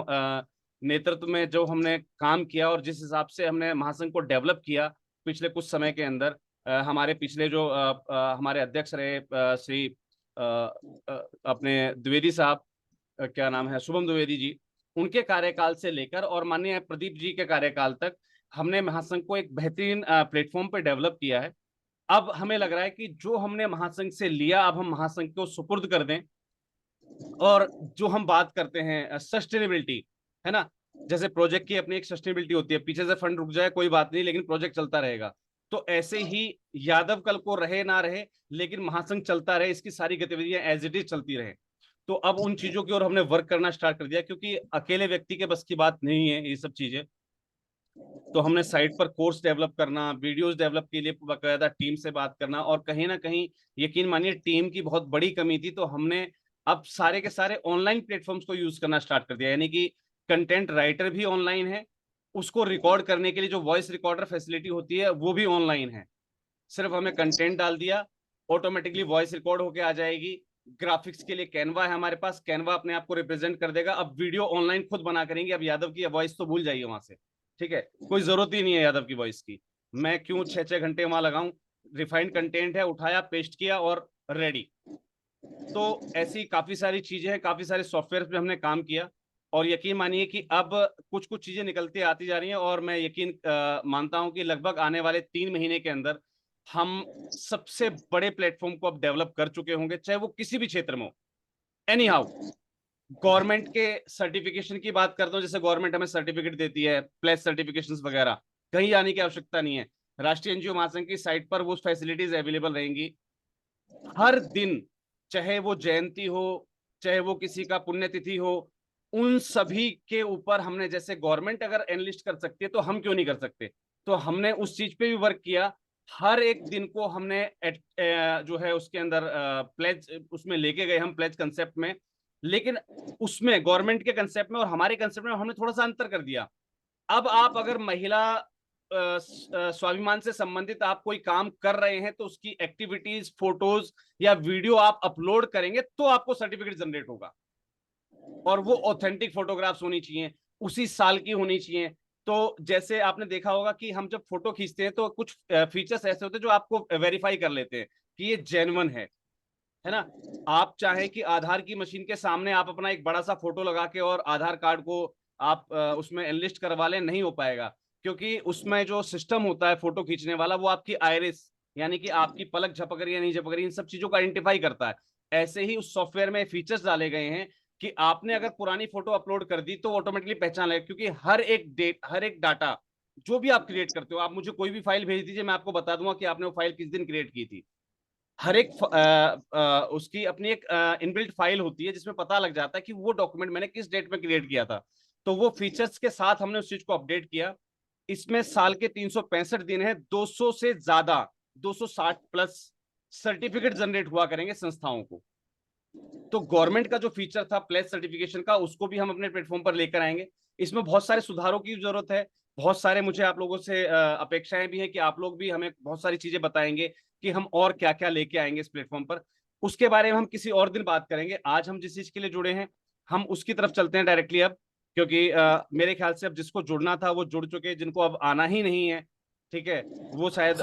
नेतृत्व में जो हमने काम किया और जिस हिसाब से हमने महासंघ को डेवलप किया पिछले कुछ समय के अंदर, हमारे पिछले जो हमारे अध्यक्ष रहे श्री अपने द्विवेदी साहब, क्या नाम है, शुभम द्विवेदी जी, उनके कार्यकाल से लेकर और माननीय प्रदीप जी के कार्यकाल तक हमने महासंघ को एक बेहतरीन प्लेटफॉर्म पे डेवलप किया है। अब हमें लग रहा है कि जो हमने महासंघ से लिया अब हम महासंघ को सुपुर्द कर दें। और जो हम बात करते हैं सस्टेनेबिलिटी, है ना, जैसे प्रोजेक्ट की अपनी एक सस्टेनेबिलिटी होती है, पीछे से फंड रुक जाए कोई बात नहीं लेकिन प्रोजेक्ट चलता रहेगा। तो ऐसे ही यादव कल को रहे ना रहे लेकिन महासंघ चलता रहे, इसकी सारी गतिविधियां एज इट इज चलती रहे। तो अब उन चीजों की ओर हमने वर्क करना स्टार्ट कर दिया, क्योंकि अकेले व्यक्ति के बस की बात नहीं है ये सब चीजें। तो हमने साइट पर कोर्स डेवलप करना, वीडियोस डेवलप के लिए बाकायदा टीम से बात करना, और कहीं ना कहीं यकीन मानिए टीम की बहुत बड़ी कमी थी, तो हमने अब सारे के सारे ऑनलाइन प्लेटफॉर्म्स को यूज करना स्टार्ट कर दिया। यानी कि कंटेंट राइटर भी ऑनलाइन है, उसको रिकॉर्ड करने के लिए जो वॉइस रिकॉर्डर फैसिलिटी होती है वो भी ऑनलाइन है। सिर्फ हमें कंटेंट डाल दिया, ऑटोमेटिकली वॉइस रिकॉर्ड होके आ जाएगी। ग्राफिक्स के लिए कैनवा है हमारे पास, कैनवा अपने आप को रिप्रेजेंट कर देगा। अब वीडियो ऑनलाइन खुद बना करेंगे, अब यादव की वॉइस तो भूल जाइए वहां से, ठीक है, कोई जरूरत ही नहीं है यादव की वॉइस की। मैं क्यों 6-6 घंटे वहां लगाऊं, रिफाइंड कंटेंट है, उठाया, पेस्ट किया और रेडी। तो ऐसी काफी सारी चीजें हैं, काफी सारे सॉफ्टवेयर पे हमने काम किया, और यकीन मानिए कि अब कुछ कुछ चीजें निकलती आती जा रही हैं, और मैं यकीन मानता हूं कि लगभग आने वाले 3 महीने के अंदर हम सबसे बड़े प्लेटफॉर्म को अब डेवलप कर चुके होंगे, चाहे वो किसी भी क्षेत्र में हो। एनी हाउ, गवर्नमेंट के सर्टिफिकेशन की बात करता हूं, जैसे गवर्नमेंट हमें सर्टिफिकेट देती है, प्लेस सर्टिफिकेशंस वगैरह, कहीं जाने की आवश्यकता नहीं है। राष्ट्रीय एनजीओ महासंघ की साइट पर वो फैसिलिटीज अवेलेबल रहेंगी हर दिन, चाहे वो जयंती हो, चाहे वो किसी का पुण्यतिथि हो, उन सभी के ऊपर हमने, जैसे गवर्नमेंट अगर एनलिस्ट कर सकती है तो हम क्यों नहीं कर सकते। तो हमने उस चीज पे भी वर्क किया हर एक दिन को हमने जो है उसके अंदर प्लेज उसमें लेके गए हम प्लेज कंसेप्ट में, लेकिन उसमें गवर्नमेंट के कंसेप्ट में और हमारे कंसेप्ट में हमने थोड़ा सा अंतर कर दिया। अब आप अगर महिला स्वाभिमान से संबंधित आप कोई काम कर रहे हैं तो उसकी एक्टिविटीज, फोटोज या वीडियो आप अपलोड करेंगे तो आपको सर्टिफिकेट जनरेट होगा, और वो ऑथेंटिक फोटोग्राफ्स होनी चाहिए, उसी साल की होनी चाहिए। तो जैसे आपने देखा होगा कि हम जब फोटो खींचते हैं तो कुछ फीचर्स ऐसे होते हैं जो आपको वेरीफाई कर लेते हैं कि ये जेन्युइन है ना। आप चाहें कि आधार की मशीन के सामने आप अपना एक बड़ा सा फोटो लगा के और आधार कार्ड को आप उसमें एनलिस्ट करवा लें, नहीं हो पाएगा, क्योंकि उसमें जो सिस्टम होता है फोटो खींचने वाला वो आपकी आइरिस यानी कि आपकी पलक झपक रही है नहीं झपक रही, इन सब चीजों को आइडेंटिफाई करता है। ऐसे ही उस सॉफ्टवेयर में फीचर्स डाले गए हैं कि आपने अगर पुरानी फोटो अपलोड कर दी तो ऑटोमेटिकली पहचान लेगा, क्योंकि हर एक डाटा जो भी आप क्रिएट करते हो, आप मुझे कोई भी फाइल भेज दीजिए, मैं आपको बता दूंगा कि आपने वो फाइल किस दिन क्रिएट की थी। हर एक उसकी अपनी एक इनबिल्ट फाइल होती है जिसमें पता लग जाता है कि वो डॉक्यूमेंट मैंने किस डेट में क्रिएट किया था। तो वो फीचर्स के साथ हमने उस चीज को अपडेट किया। इसमें साल के 365 दिन है, 200 से ज्यादा 260 प्लस सर्टिफिकेट जनरेट हुआ करेंगे संस्थाओं को। तो गवर्नमेंट का जो फीचर था प्लेस सर्टिफिकेशन का, उसको भी हम अपने प्लेटफॉर्म पर लेकर आएंगे। इसमें बहुत सारे सुधारों की जरूरत है, बहुत सारे मुझे आप लोगों से अपेक्षाएं भी है कि आप लोग भी हमें बहुत सारी चीजें बताएंगे कि हम और क्या क्या लेके आएंगे इस प्लेटफॉर्म पर। उसके बारे में हम किसी और दिन बात करेंगे। आज हम जिस चीज के लिए जुड़े हैं हम उसकी तरफ चलते हैं डायरेक्टली अब, क्योंकि मेरे ख्याल से अब जिसको जुड़ना था वो जुड़ चुके, जिनको अब आना ही नहीं है, ठीक है, वो शायद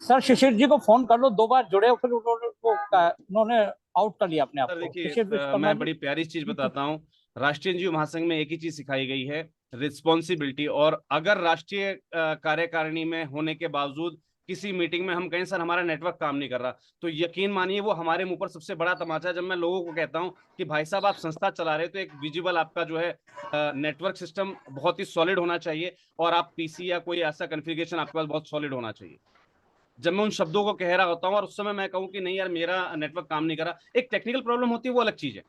सर शिशिर जी को फोन कर लो, 2 बार जुड़े फिर उन्होंने आउट कर लिया अपने आप सर को। देखिए, मैं बड़ी प्यारी चीज बताता हूँ। राष्ट्रीय एनजीओ महासंघ में एक ही चीज सिखाई गई है, रिस्पॉन्सिबिलिटी। और अगर राष्ट्रीय कार्यकारिणी में होने के बावजूद किसी मीटिंग में हम कहें सर हमारा नेटवर्क काम नहीं कर रहा, तो यकीन मानिए वो हमारे मुंह पर सबसे बड़ा तमाचा है। जब मैं लोगों को कहता हूं कि भाई साहब आप संस्था चला रहे हो तो एक विजिबल आपका जो है नेटवर्क सिस्टम बहुत ही सॉलिड होना चाहिए, और आप पीसी या कोई ऐसा कॉन्फ़िगरेशन आपके पास बहुत सॉलिड होना चाहिए। जब मैं उन शब्दों को कह रहा होता हूँ और उस समय मैं कहूँ कि नहीं यार मेरा नेटवर्क काम नहीं कर रहा, एक टेक्निकल प्रॉब्लम होती है वो अलग चीज है,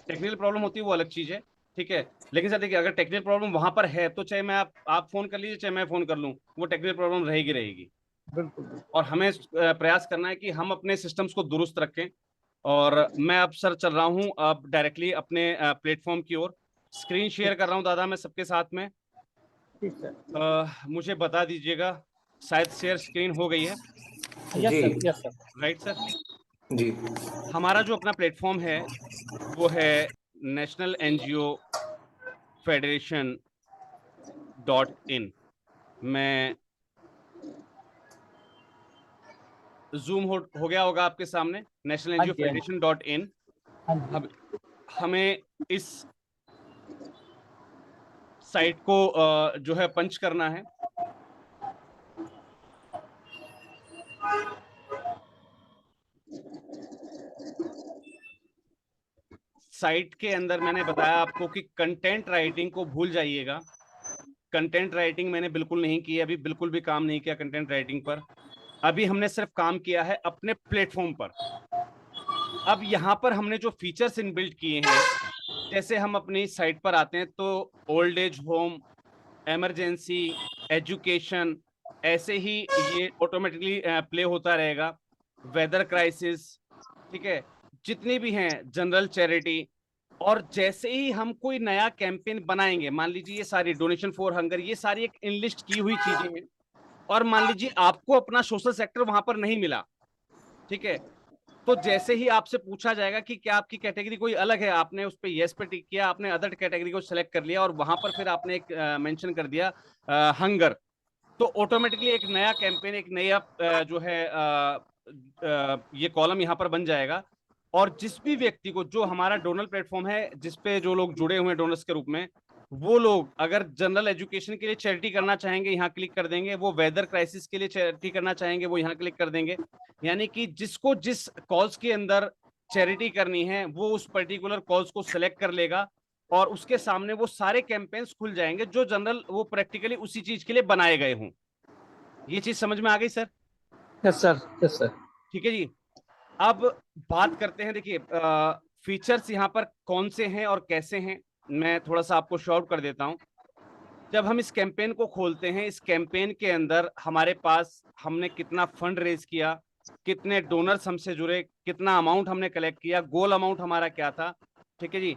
टेक्निकल प्रॉब्लम होती है वो अलग चीज है, ठीक है। लेकिन सर देखिए, अगर टेक्निकल प्रॉब्लम वहां पर है तो चाहे मैं आप फोन कर लीजिए चाहे मैं फोन कर लूँ, वो टेक्निकल प्रॉब्लम रहेगी रहेगी। बिल्कुल। और हमें प्रयास करना है कि हम अपने सिस्टम्स को दुरुस्त रखें। और मैं अब सर चल रहा हूँ अब डायरेक्टली अपने प्लेटफॉर्म की ओर, स्क्रीन शेयर कर रहा हूँ दादा मैं सबके साथ में। ठीक है। मुझे बता दीजिएगा, शायद शेयर स्क्रीन हो गई है। यस जी sir, yes sir. Right sir. जी हमारा जो अपना प्लेटफॉर्म है वो है नेशनल एनजीओ फेडरेशन .in। मैं जूम हो गया होगा आपके सामने, नेशनल हाँ एनजीओ जी, हाँ जी, फेडरेशन .in। हाँ जी। अब हमें इस साइट को जो है पंच करना है। साइट के अंदर मैंने बताया आपको कि कंटेंट राइटिंग को भूल जाइएगा। कंटेंट राइटिंग मैंने बिल्कुल नहीं की, अभी बिल्कुल भी काम नहीं किया कंटेंट राइटिंग पर। अभी हमने सिर्फ काम किया है अपने प्लेटफॉर्म पर। अब यहाँ पर हमने जो फीचर्स इनबिल्ट किए हैं, जैसे हम अपनी साइट पर आते हैं तो old age home, emergency, education, ऐसे ही ये ऑटोमेटिकली प्ले होता रहेगा। वेदर क्राइसिस, ठीक है, जितनी भी हैं, जनरल चैरिटी। और जैसे ही हम कोई नया कैंपेन बनाएंगे, मान लीजिए ये सारी डोनेशन फॉर हंगर, ये सारी एक इनलिस्ट की हुई चीजें हैं, और मान लीजिए आपको अपना सोशल सेक्टर वहां पर नहीं मिला, ठीक है, तो जैसे ही आपसे पूछा जाएगा कि क्या आपकी कैटेगरी कोई अलग है, आपने उस पर यस पे टिक किया, आपने अदर कैटेगरी को सिलेक्ट कर लिया और वहां पर फिर आपने एक मेंशन कर दिया हंगर, तो ऑटोमेटिकली एक नया कैंपेन, एक नया जो है ये कॉलम यहाँ पर बन जाएगा। और जिस भी व्यक्ति को, जो हमारा डोनर प्लेटफॉर्म है जिसपे जो लोग जुड़े हुए हैं डोनर्स के रूप में, वो लोग अगर जनरल एजुकेशन के लिए चैरिटी करना चाहेंगे यहाँ क्लिक कर देंगे, वो वेदर क्राइसिस के लिए चैरिटी करना चाहेंगे वो यहाँ क्लिक कर देंगे। यानी कि जिसको जिस कॉज के अंदर चैरिटी करनी है वो उस पर्टिकुलर कॉज को सिलेक्ट कर लेगा, और उसके सामने वो सारे कैंपेन्स खुल जाएंगे जो जनरल वो प्रैक्टिकली उसी चीज के लिए बनाए गए हों। ये चीज समझ में आ गई sir? Yes sir, yes sir. ठीक है जी। अब बात करते हैं, देखिए फीचर्स यहाँ पर कौन से हैं और कैसे हैं, मैं थोड़ा सा आपको शो आउट कर देता हूं। जब हम इस कैंपेन को खोलते हैं, इस कैंपेन के अंदर हमारे पास हमने कितना फंड रेज किया, कितने डोनर्स हमसे जुड़े, कितना अमाउंट हमने कलेक्ट किया, गोल अमाउंट हमारा क्या था, ठीक है जी।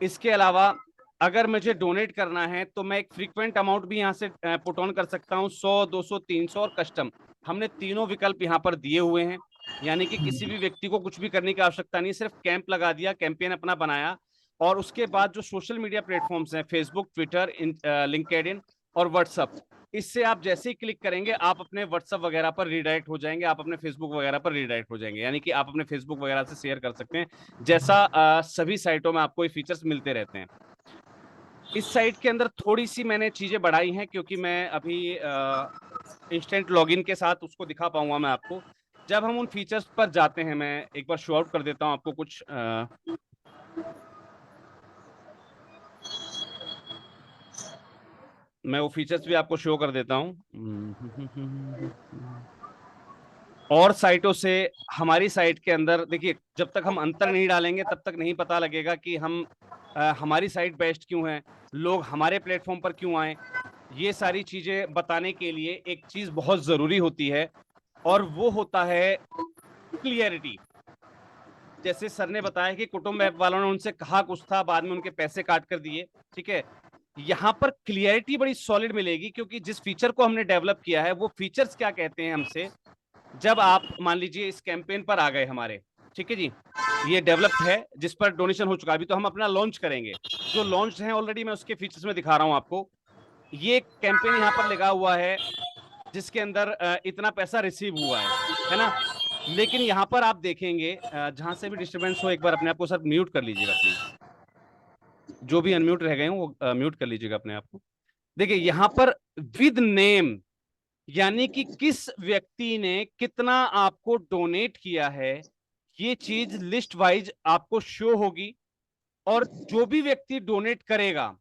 इसके अलावा अगर मुझे डोनेट करना है तो मैं एक फ्रीक्वेंट अमाउंट भी यहाँ से पुट ऑन कर सकता हूँ, 100, 200, 300 और कस्टम। हमने तीनों विकल्प यहाँ पर दिए हुए हैं, यानी कि किसी भी व्यक्ति को कुछ भी करने की आवश्यकता नहीं, सिर्फ कैंप लगा दिया, कैंपेन अपना बनाया, और उसके बाद जो सोशल मीडिया प्लेटफॉर्म्स हैं, फेसबुक, ट्विटर, लिंक्डइन और व्हाट्सएप, इससे आप जैसे ही क्लिक करेंगे आप अपने व्हाट्सएप वगैरह पर रीडायरेक्ट हो जाएंगे, आप अपने फेसबुक वगैरह पर रीडायरेक्ट हो जाएंगे, यानी कि आप अपने फेसबुक वगैरह से शेयर कर सकते हैं, जैसा सभी साइटों में आपको ये फीचर्स मिलते रहते हैं। इस साइट के अंदर थोड़ी सी मैंने चीजें बढ़ाई हैं, क्योंकि मैं अभी इंस्टेंट लॉगिन के साथ उसको दिखा पाऊंगा मैं आपको। जब हम उन फीचर्स पर जाते हैं, मैं एक बार शो आउट कर देता हूं आपको कुछ मैं वो फीचर्स भी आपको शो कर देता हूं। और साइटों से हमारी साइट के अंदर देखिए, जब तक हम अंतर नहीं डालेंगे तब तक नहीं पता लगेगा कि हमारी साइट बेस्ट क्यों है, लोग हमारे प्लेटफॉर्म पर क्यों आए। ये सारी चीजें बताने के लिए एक चीज बहुत जरूरी होती है, और वो होता है क्लियरिटी। जैसे सर ने बताया कि कुटुंब ऐप वालों ने उनसे कहा कुछ था, बाद में उनके पैसे काट कर दिए, ठीक है। यहाँ पर क्लियरिटी बड़ी सॉलिड मिलेगी, क्योंकि जिस फीचर को हमने डेवलप किया है वो फीचर्स क्या कहते हैं हमसे। जब आप मान लीजिए इस कैंपेन पर आ गए हमारे, ठीक है जी, ये डेवलप्ड है, जिस पर डोनेशन हो चुका, अभी तो हम अपना लॉन्च करेंगे, जो लॉन्च है ऑलरेडी मैं उसके फीचर्स में दिखा रहा हूं आपको। ये कैंपेन यहाँ पर लगा हुआ है जिसके अंदर इतना पैसा रिसीव हुआ है ना। लेकिन यहाँ पर आप देखेंगे, जहां से भी डिस्टर्बेंस हो, एक बार अपने आप को सर म्यूट कर लीजिएगा प्लीज, जो भी अनम्यूट रह गए हो वो म्यूट कर लीजिएगा अपने आप को। देखिए यहाँ पर विद नेम, यानी कि किस व्यक्ति ने कितना आपको डोनेट किया है, ये चीज लिस्ट वाइज आपको शो होगी। और जो भी व्यक्ति डोनेट करेगा,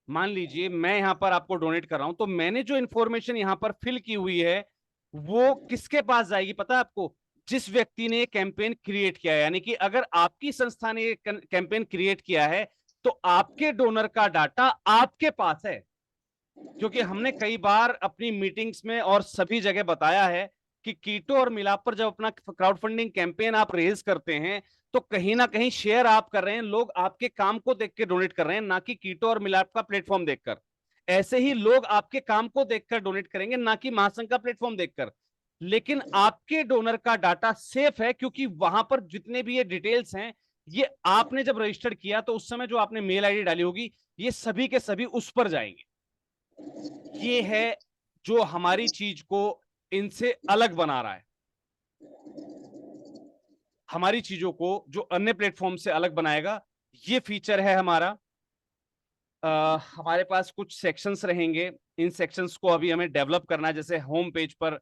मान लीजिए मैं यहां पर आपको डोनेट कर रहा हूं, तो मैंने जो इंफॉर्मेशन यहां पर फिल की हुई है वो किसके पास जाएगी पता है आपको? जिस व्यक्ति ने कैंपेन क्रिएट किया है। यानी कि अगर आपकी संस्था ने कैंपेन क्रिएट किया है तो आपके डोनर का डाटा आपके पास है। क्योंकि हमने कई बार अपनी मीटिंग्स में और सभी जगह बताया है कि कीटो और मिलाप पर जब अपना क्राउड फंडिंग कैंपेन आप रेज करते हैं तो कहीं ना कहीं शेयर आप कर रहे हैं, लोग आपके काम को देख के डोनेट कर रहे हैं, ना कि कीटो और मिलाप का प्लेटफॉर्म देखकर। ऐसे ही लोग आपके काम को देखकर डोनेट करेंगे, ना कि महासंघ का प्लेटफॉर्म देखकर। लेकिन आपके डोनर का डाटा सेफ है, क्योंकि वहां पर जितने भी ये डिटेल्स हैं, ये आपने जब रजिस्टर किया तो उस समय जो आपने मेल आईडी डाली होगी, ये सभी के सभी उस पर जाएंगे। ये है जो हमारी चीज को इनसे अलग बना रहा है, हमारी चीजों को जो अन्य प्लेटफॉर्म से अलग बनाएगा, ये फीचर है हमारा। हमारे पास कुछ सेक्शंस रहेंगे, इन सेक्शंस को अभी हमें डेवलप करना है। जैसे होम पेज पर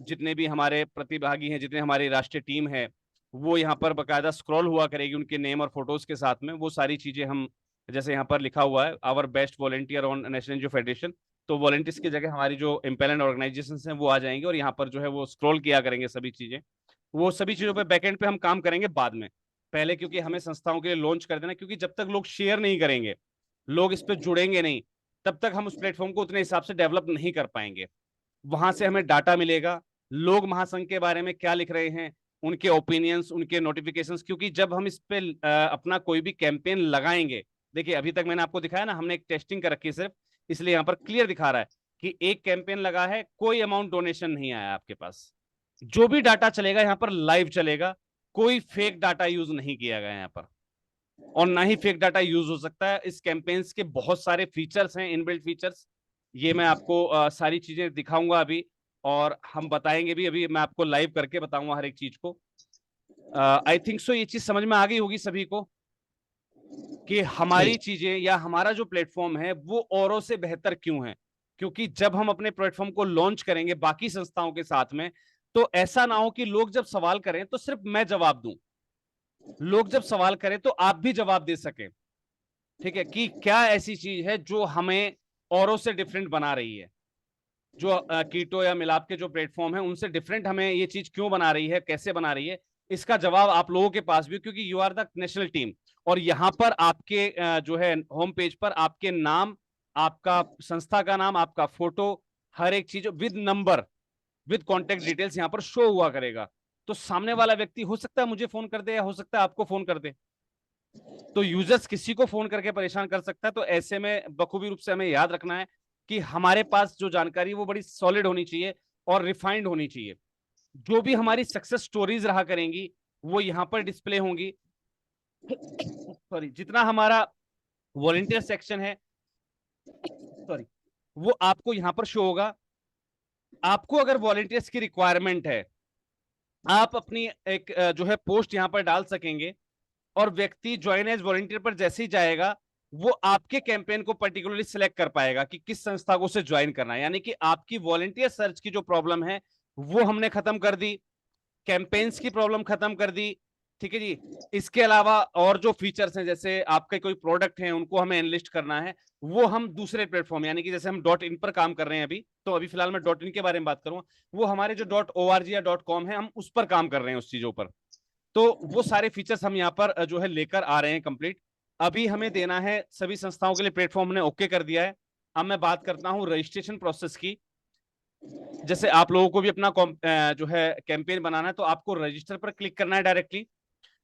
जितने भी हमारे प्रतिभागी हैं, जितने हमारी राष्ट्रीय टीम है, वो यहाँ पर बकायदा स्क्रॉल हुआ करेगी उनके नेम और फोटोज के साथ में। वो सारी चीजें हम, जैसे यहाँ पर लिखा हुआ है our best volunteer on national NGO federation, तो वॉलंटियर्स की जगह हमारी जो एम्पेलेंड ऑर्गेनाइजेशन हैं वो आ जाएंगे, और यहाँ पर जो है वो स्क्रॉल किया करेंगे सभी चीजें। वो सभी चीजों पे बैकएंड पे हम काम करेंगे बाद में, पहले क्योंकि हमें संस्थाओं के लिए लॉन्च कर देना, क्योंकि जब तक लोग शेयर नहीं करेंगे, लोग इस पे जुड़ेंगे नहीं, तब तक हम उस प्लेटफॉर्म को उतने हिसाब से डेवलप नहीं कर पाएंगे। वहां से हमें डाटा मिलेगा, लोग महासंघ के बारे में क्या लिख रहे हैं, उनके ओपिनियंस, उनके नोटिफिकेशंस। क्योंकि जब हम इस पे अपना कोई भी कैंपेन लगाएंगे, देखिए अभी तक मैंने आपको दिखाया ना, हमने एक टेस्टिंग कर रखी है सिर्फ, इसलिए यहाँ पर क्लियर दिखा रहा है कि एक कैंपेन लगा है, कोई अमाउंट डोनेशन नहीं आया आपके पास। जो भी डाटा चलेगा यहाँ पर लाइव चलेगा, कोई फेक डाटा यूज नहीं किया गया यहाँ पर, और ना ही फेक डाटा यूज हो सकता है। इस कैंपेन्स के बहुत सारे फीचर्स हैं, इनबिल्ट फीचर्स, ये मैं आपको सारी चीजें दिखाऊंगा अभी, और हम बताएंगे भी, अभी मैं आपको लाइव करके बताऊंगा हर एक चीज को। आई थिंक सो ये चीज समझ में आ गई होगी सभी को कि हमारी चीजें या हमारा जो प्लेटफॉर्म है वो औरों से बेहतर क्यों है। क्योंकि जब हम अपने प्लेटफॉर्म को लॉन्च करेंगे बाकी संस्थाओं के साथ में, तो ऐसा ना हो कि लोग जब सवाल करें तो सिर्फ मैं जवाब दूं, लोग जब सवाल करें तो आप भी जवाब दे सकें, ठीक है, कि क्या ऐसी चीज है जो हमें औरों से डिफरेंट बना रही है, जो कीटो या मिलाप के जो प्लेटफॉर्म है उनसे डिफरेंट हमें ये चीज क्यों बना रही है, कैसे बना रही है। इसका जवाब आप लोगों के पास भी, क्योंकि you are the national team, और यहाँ पर आपके जो है होम पेज पर आपके नाम आपका संस्था का नाम, आपका फोटो, हर एक चीज with number, with contact details यहाँ पर शो हुआ करेगा। तो सामने वाला व्यक्ति हो सकता है मुझे फोन कर दे या हो सकता है आपको फोन कर दे। तो यूजर्स किसी को फोन करके परेशान कर सकता है। तो ऐसे में बखूबी रूप से हमें याद रखना है कि हमारे पास जो जानकारी वो बड़ी सॉलिड होनी चाहिए और रिफाइंड होनी चाहिए। जो भी हमारी सक्सेस स्टोरीज रहा करेंगी वो यहाँ पर डिस्प्ले होंगी। सॉरी, जितना हमारा वॉलंटियर सेक्शन है, सॉरी, वो आपको यहाँ पर शो होगा। आपको अगर वॉलंटियर्स की रिक्वायरमेंट है, आप अपनी एक जो है पोस्ट यहाँ पर डाल सकेंगे, और व्यक्ति ज्वाइन एज वॉलंटियर पर जैसे ही जाएगा वो आपके कैंपेन को पर्टिकुलरली सिलेक्ट कर पाएगा कि किस संस्था को उसे ज्वाइन करना है। यानी कि आपकी वॉलंटियर सर्च की जो प्रॉब्लम है वो हमने खत्म कर दी, कैंपेन्स की प्रॉब्लम खत्म कर दी। ठीक है जी। इसके अलावा और जो फीचर्स हैं, जैसे आपके कोई प्रोडक्ट हैं उनको हमें एनलिस्ट करना है, वो हम दूसरे प्लेटफॉर्म, यानी कि जैसे हम डॉट इन पर काम कर रहे हैं अभी, तो अभी फिलहाल मैं डॉट इन के बारे में बात करूंगा, वो हमारे जो डॉट ORG या .com है हम उस पर काम कर रहे हैं, उस चीजों पर। तो वो सारे फीचर्स हम यहाँ पर जो है लेकर आ रहे हैं कंप्लीट। अभी हमें देना है सभी संस्थाओं के लिए प्लेटफॉर्म हमने ओके कर दिया है। अब मैं बात करता हूँ रजिस्ट्रेशन प्रोसेस की। जैसे आप लोगों को भी अपना जो है कैंपेन बनाना है, तो आपको रजिस्टर पर क्लिक करना है डायरेक्टली।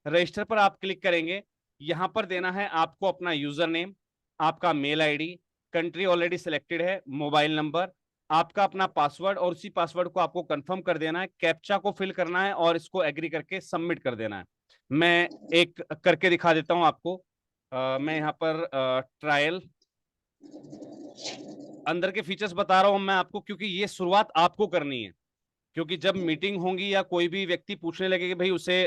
रजिस्टर पर आप क्लिक करेंगे, यहां पर देना है आपको अपना यूजर नेम, आपका mail ID, country already selected है, मोबाइल नंबर, आपका अपना पासवर्ड, और उसी पासवर्ड को आपको कंफर्म कर देना है, कैप्चा को फिल करना है और इसको एग्री करके सबमिट कर देना है। मैं एक करके दिखा देता हूं आपको। मैं यहाँ पर ट्रायल अंदर के फीचर्स बता रहा हूं मैं आपको, क्योंकि ये शुरुआत आपको करनी है। क्योंकि जब मीटिंग होंगी या कोई भी व्यक्ति पूछने लगे कि भाई उसे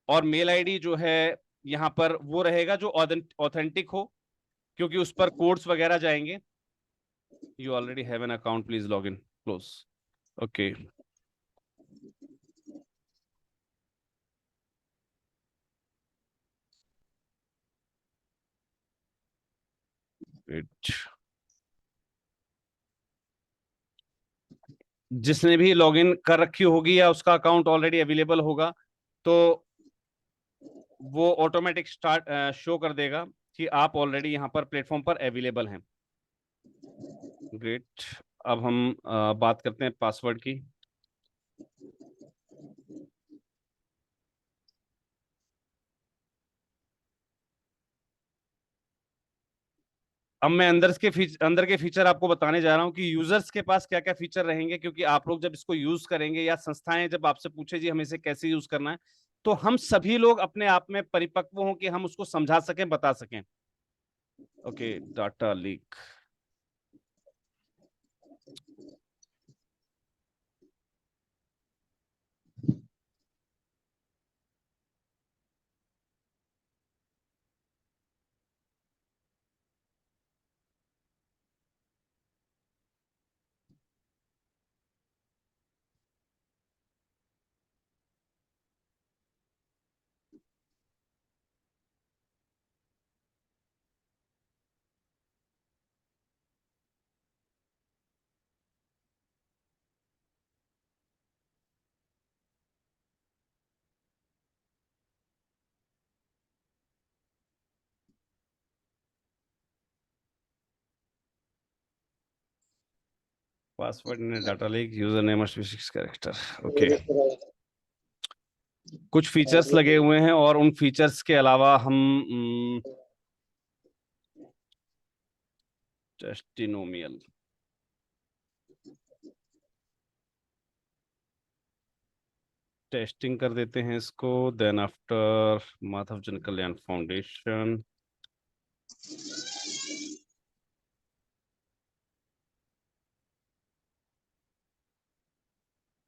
और मेल आईडी जो है यहाँ पर वो रहेगा जो ऑथेंटिक हो, क्योंकि उस पर कोड्स वगैरह जाएंगे। You already have an account, please log in, close. Okay, जिसने भी लॉगिन कर रखी होगी या उसका अकाउंट ऑलरेडी अवेलेबल होगा, तो वो ऑटोमेटिक स्टार्ट शो कर देगा कि आप ऑलरेडी यहाँ पर प्लेटफॉर्म पर अवेलेबल हैं। ग्रेट। अब हम बात करते हैं पासवर्ड की। अब मैं अंदर के फीचर आपको बताने जा रहा हूँ कि यूजर्स के पास क्या क्या फीचर रहेंगे, क्योंकि आप लोग जब इसको यूज करेंगे या संस्थाएं जब आपसे पूछे जी हमें इसे कैसे यूज करना है, तो हम सभी लोग अपने आप में परिपक्व हों कि हम उसको समझा सकें, बता सकें। Okay, data leak. Password in data leak, user name must be 6 character. Okay, कुछ फीचर्स लगे हुए हैं और उन फीचर्स के अलावा हम टेस्टिनोमियल टेस्टिंग कर देते हैं इसको। देन आफ्टर माधव जन कल्याण फाउंडेशन,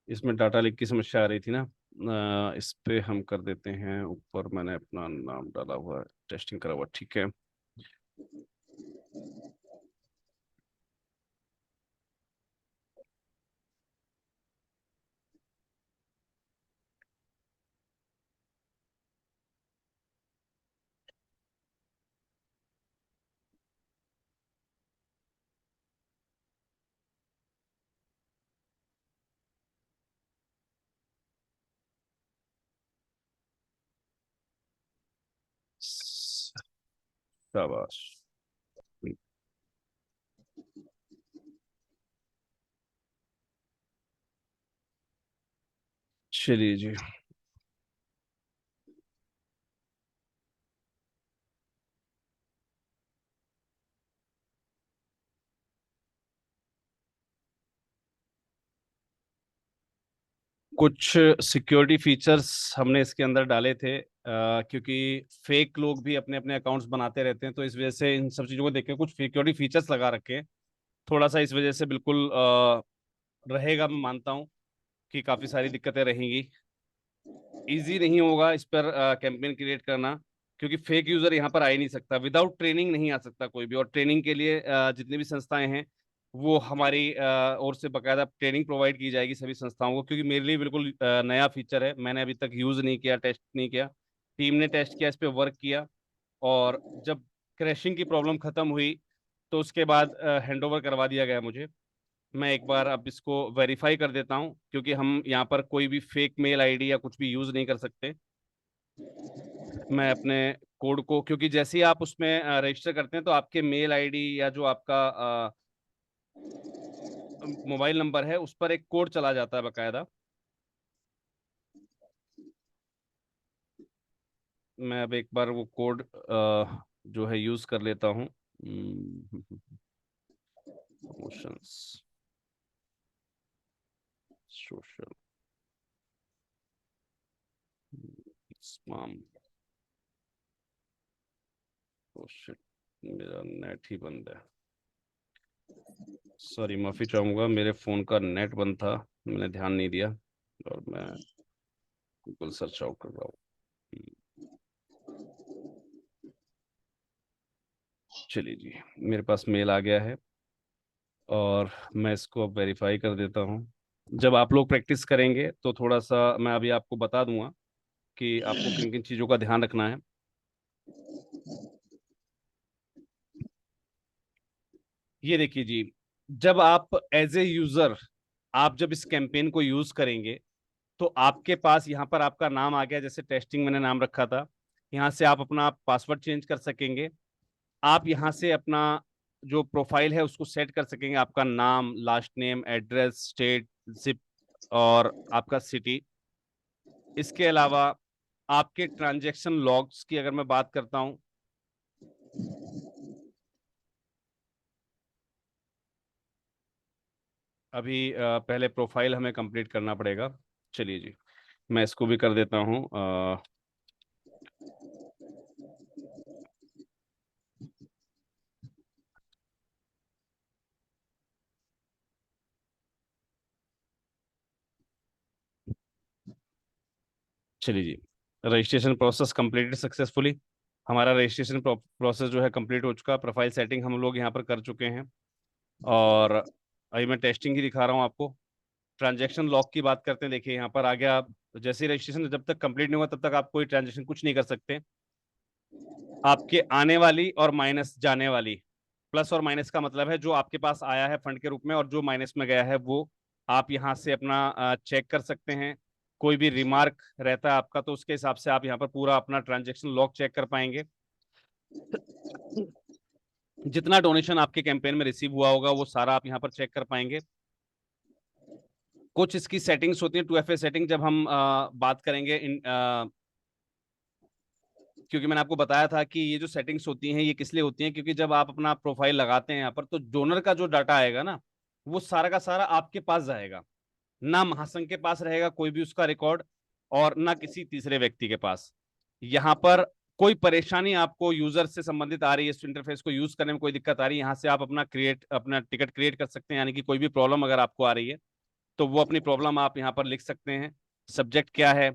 इसमें डाटा लीक की समस्या आ रही थी ना, इस पे हम कर देते हैं। ऊपर मैंने अपना नाम डाला हुआ है, टेस्टिंग करा हुआ, ठीक है। शाबाश। चलिए जी। कुछ सिक्योरिटी फीचर्स हमने इसके अंदर डाले थे, क्योंकि फेक लोग भी अपने अपने अकाउंट्स बनाते रहते हैं, तो इस वजह से इन सब चीज़ों को देख के कुछ सिक्योरिटी फीचर्स लगा रखे हैं। थोड़ा सा इस वजह से बिल्कुल रहेगा, मैं मानता हूँ कि काफ़ी सारी दिक्कतें रहेंगी। इजी नहीं होगा इस पर कैंपेन क्रिएट करना, क्योंकि फेक यूजर यहाँ पर आ ही नहीं सकता, विदाउट ट्रेनिंग नहीं आ सकता कोई भी। और ट्रेनिंग के लिए जितनी भी संस्थाएं हैं वो हमारी ओर से बकायदा ट्रेनिंग प्रोवाइड की जाएगी सभी संस्थाओं को, क्योंकि मेरे लिए बिल्कुल नया फीचर है, मैंने अभी तक यूज नहीं किया, टेस्ट नहीं किया। टीम ने टेस्ट किया, इस पर वर्क किया, और जब क्रैशिंग की प्रॉब्लम खत्म हुई तो उसके बाद हैंडओवर करवा दिया गया मुझे। मैं एक बार अब इसको वेरीफाई कर देता हूं, क्योंकि हम यहाँ पर कोई भी फेक मेल आईडी या कुछ भी यूज नहीं कर सकते। मैं अपने कोड को, क्योंकि जैसे ही आप उसमें रजिस्टर करते हैं तो आपके मेल आईडी या जो आपका मोबाइल नंबर है उस पर एक कोड चला जाता है बकायदा। मैं अब एक बार वो कोड जो है यूज कर लेता हूँ। Promotions, social, spam. Oh shit, मेरा नेट ही बंद है। सॉरी, माफी चाहूंगा, मेरे फोन का नेट बंद था, मैंने ध्यान नहीं दिया, और मैं गूगल सर्च आउट कर रहा हूँ। चलिए जी, मेरे पास मेल आ गया है और मैं इसको अब वेरीफाई कर देता हूँ। जब आप लोग प्रैक्टिस करेंगे तो थोड़ा सा मैं अभी आपको बता दूंगा कि आपको किन किन चीज़ों का ध्यान रखना है। ये देखिए जी, जब आप एज ए यूजर, आप जब इस कैंपेन को यूज करेंगे तो आपके पास यहाँ पर आपका नाम आ गया, जैसे टेस्टिंग मैंने नाम रखा था। यहाँ से आप अपना पासवर्ड चेंज कर सकेंगे। आप यहाँ से अपना जो प्रोफाइल है उसको सेट कर सकेंगे, आपका नाम, last name, address, state, zip, और आपका सिटी। इसके अलावा आपके ट्रांजैक्शन लॉग्स की अगर मैं बात करता हूँ, अभी पहले प्रोफाइल हमें कंप्लीट करना पड़ेगा। चलिए जी, मैं इसको भी कर देता हूँ। चलिए जी, रजिस्ट्रेशन प्रोसेस कंप्लीटेड सक्सेसफुली। हमारा रजिस्ट्रेशन प्रोसेस जो है कंप्लीट हो चुका। प्रोफाइल सेटिंग हम लोग यहाँ पर कर चुके हैं, और अभी मैं टेस्टिंग ही दिखा रहा हूँ आपको। ट्रांजैक्शन लॉक की बात करते हैं, देखिए यहाँ पर आ गया। जैसे ही रजिस्ट्रेशन जब तक कंप्लीट नहीं हुआ तब तक आप कोई ट्रांजैक्शन कुछ नहीं कर सकते। आपके आने वाली और माइनस जाने वाली, प्लस और माइनस का मतलब है जो आपके पास आया है फंड के रूप में और जो माइनस में गया है वो आप यहाँ से अपना चेक कर सकते हैं। कोई भी रिमार्क रहता है आपका तो उसके हिसाब से आप यहाँ पर पूरा अपना ट्रांजैक्शन लॉग चेक कर पाएंगे। जितना डोनेशन आपके कैंपेन में रिसीव हुआ होगा वो सारा आप यहाँ पर चेक कर पाएंगे। कुछ इसकी सेटिंग्स होती है, 2FA सेटिंग, जब हम बात करेंगे क्योंकि मैंने आपको बताया था कि ये जो सेटिंग्स होती हैं ये किस लिए होती हैं, क्योंकि जब आप अपना प्रोफाइल लगाते हैं यहाँ पर तो डोनर का जो डाटा आएगा ना वो सारा का सारा आपके पास जाएगा, ना महासंघ के पास रहेगा कोई भी उसका रिकॉर्ड, और ना किसी तीसरे व्यक्ति के पास। यहाँ पर कोई परेशानी आपको यूजर से संबंधित आ रही है, इस इंटरफेस को यूज करने में कोई दिक्कत आ रही है, यहाँ से आप अपना टिकट क्रिएट कर सकते हैं। यानी कि कोई भी प्रॉब्लम अगर आपको आ रही है तो वो अपनी प्रॉब्लम आप यहाँ पर लिख सकते हैं। सब्जेक्ट क्या है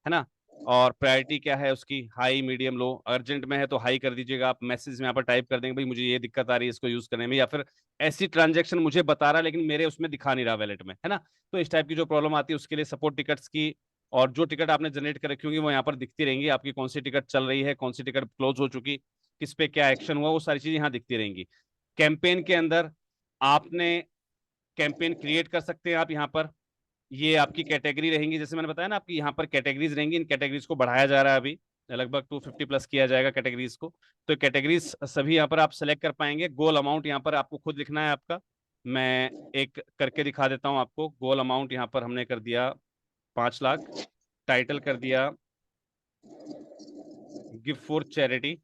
ना, और प्रायोरिटी क्या है उसकी, हाई, मीडियम, लो। अर्जेंट में है तो हाई कर दीजिएगा। आप मैसेज में यहाँ पर टाइप कर देंगे भाई मुझे ये दिक्कत आ रही है इसको यूज करने में, या फिर ऐसी ट्रांजेक्शन मुझे बता रहा है लेकिन मेरे उसमें दिखा नहीं रहा वैलेट में, है ना। तो इस टाइप की जो प्रॉब्लम आती है उसके लिए सपोर्ट टिकट्स की, और जो टिकट आपने जनरेट कर रखी होंगी वो यहाँ पर दिखती रहेंगी। आपकी कौन सी टिकट चल रही है, कौन सी टिकट क्लोज हो चुकी, किस पे क्या एक्शन हुआ, वो सारी चीजें यहाँ दिखती रहेंगी। कैंपेन के अंदर आपने कैंपेन क्रिएट कर सकते हैं आप यहाँ पर। ये आपकी कैटेगरी रहेंगी, जैसे मैंने बताया ना आपकी यहाँ पर कैटेगरीज रहेंगी। इन कैटेगरीज को बढ़ाया जा रहा है अभी, लगभग 250 प्लस किया जाएगा कैटेगरीज को। तो कैटेगरीज सभी यहाँ पर आप सेलेक्ट कर पाएंगे। गोल अमाउंट यहाँ पर आपको खुद लिखना है आपका। मैं एक करके दिखा देता हूँ आपको। गोल अमाउंट यहाँ पर हमने कर दिया 5 लाख, टाइटल कर दिया गिफ्ट फॉर चैरिटी,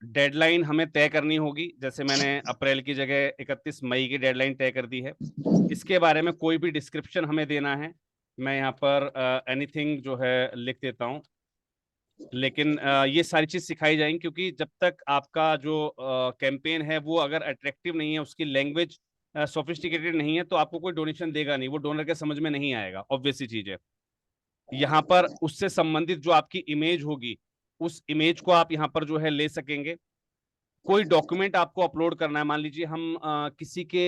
डेडलाइन हमें तय करनी होगी, जैसे मैंने अप्रैल की जगह 31 मई की डेडलाइन तय कर दी है। इसके बारे में कोई भी डिस्क्रिप्शन हमें देना है, मैं यहाँ पर एनीथिंग जो है लिख देता हूँ, लेकिन ये सारी चीज सिखाई जाएंगी, क्योंकि जब तक आपका जो कैंपेन है वो अगर अट्रैक्टिव नहीं है, उसकी लैंग्वेज सोफिस्टिकेटेड नहीं है, तो आपको कोई डोनेशन देगा नहीं, वो डोनर के समझ में नहीं आएगा, ऑब्वियस सी चीज है। यहाँ पर उससे संबंधित जो आपकी इमेज होगी, उस इमेज को आप यहाँ पर जो है ले सकेंगे। कोई डॉक्यूमेंट आपको अपलोड करना है, मान लीजिए हम किसी के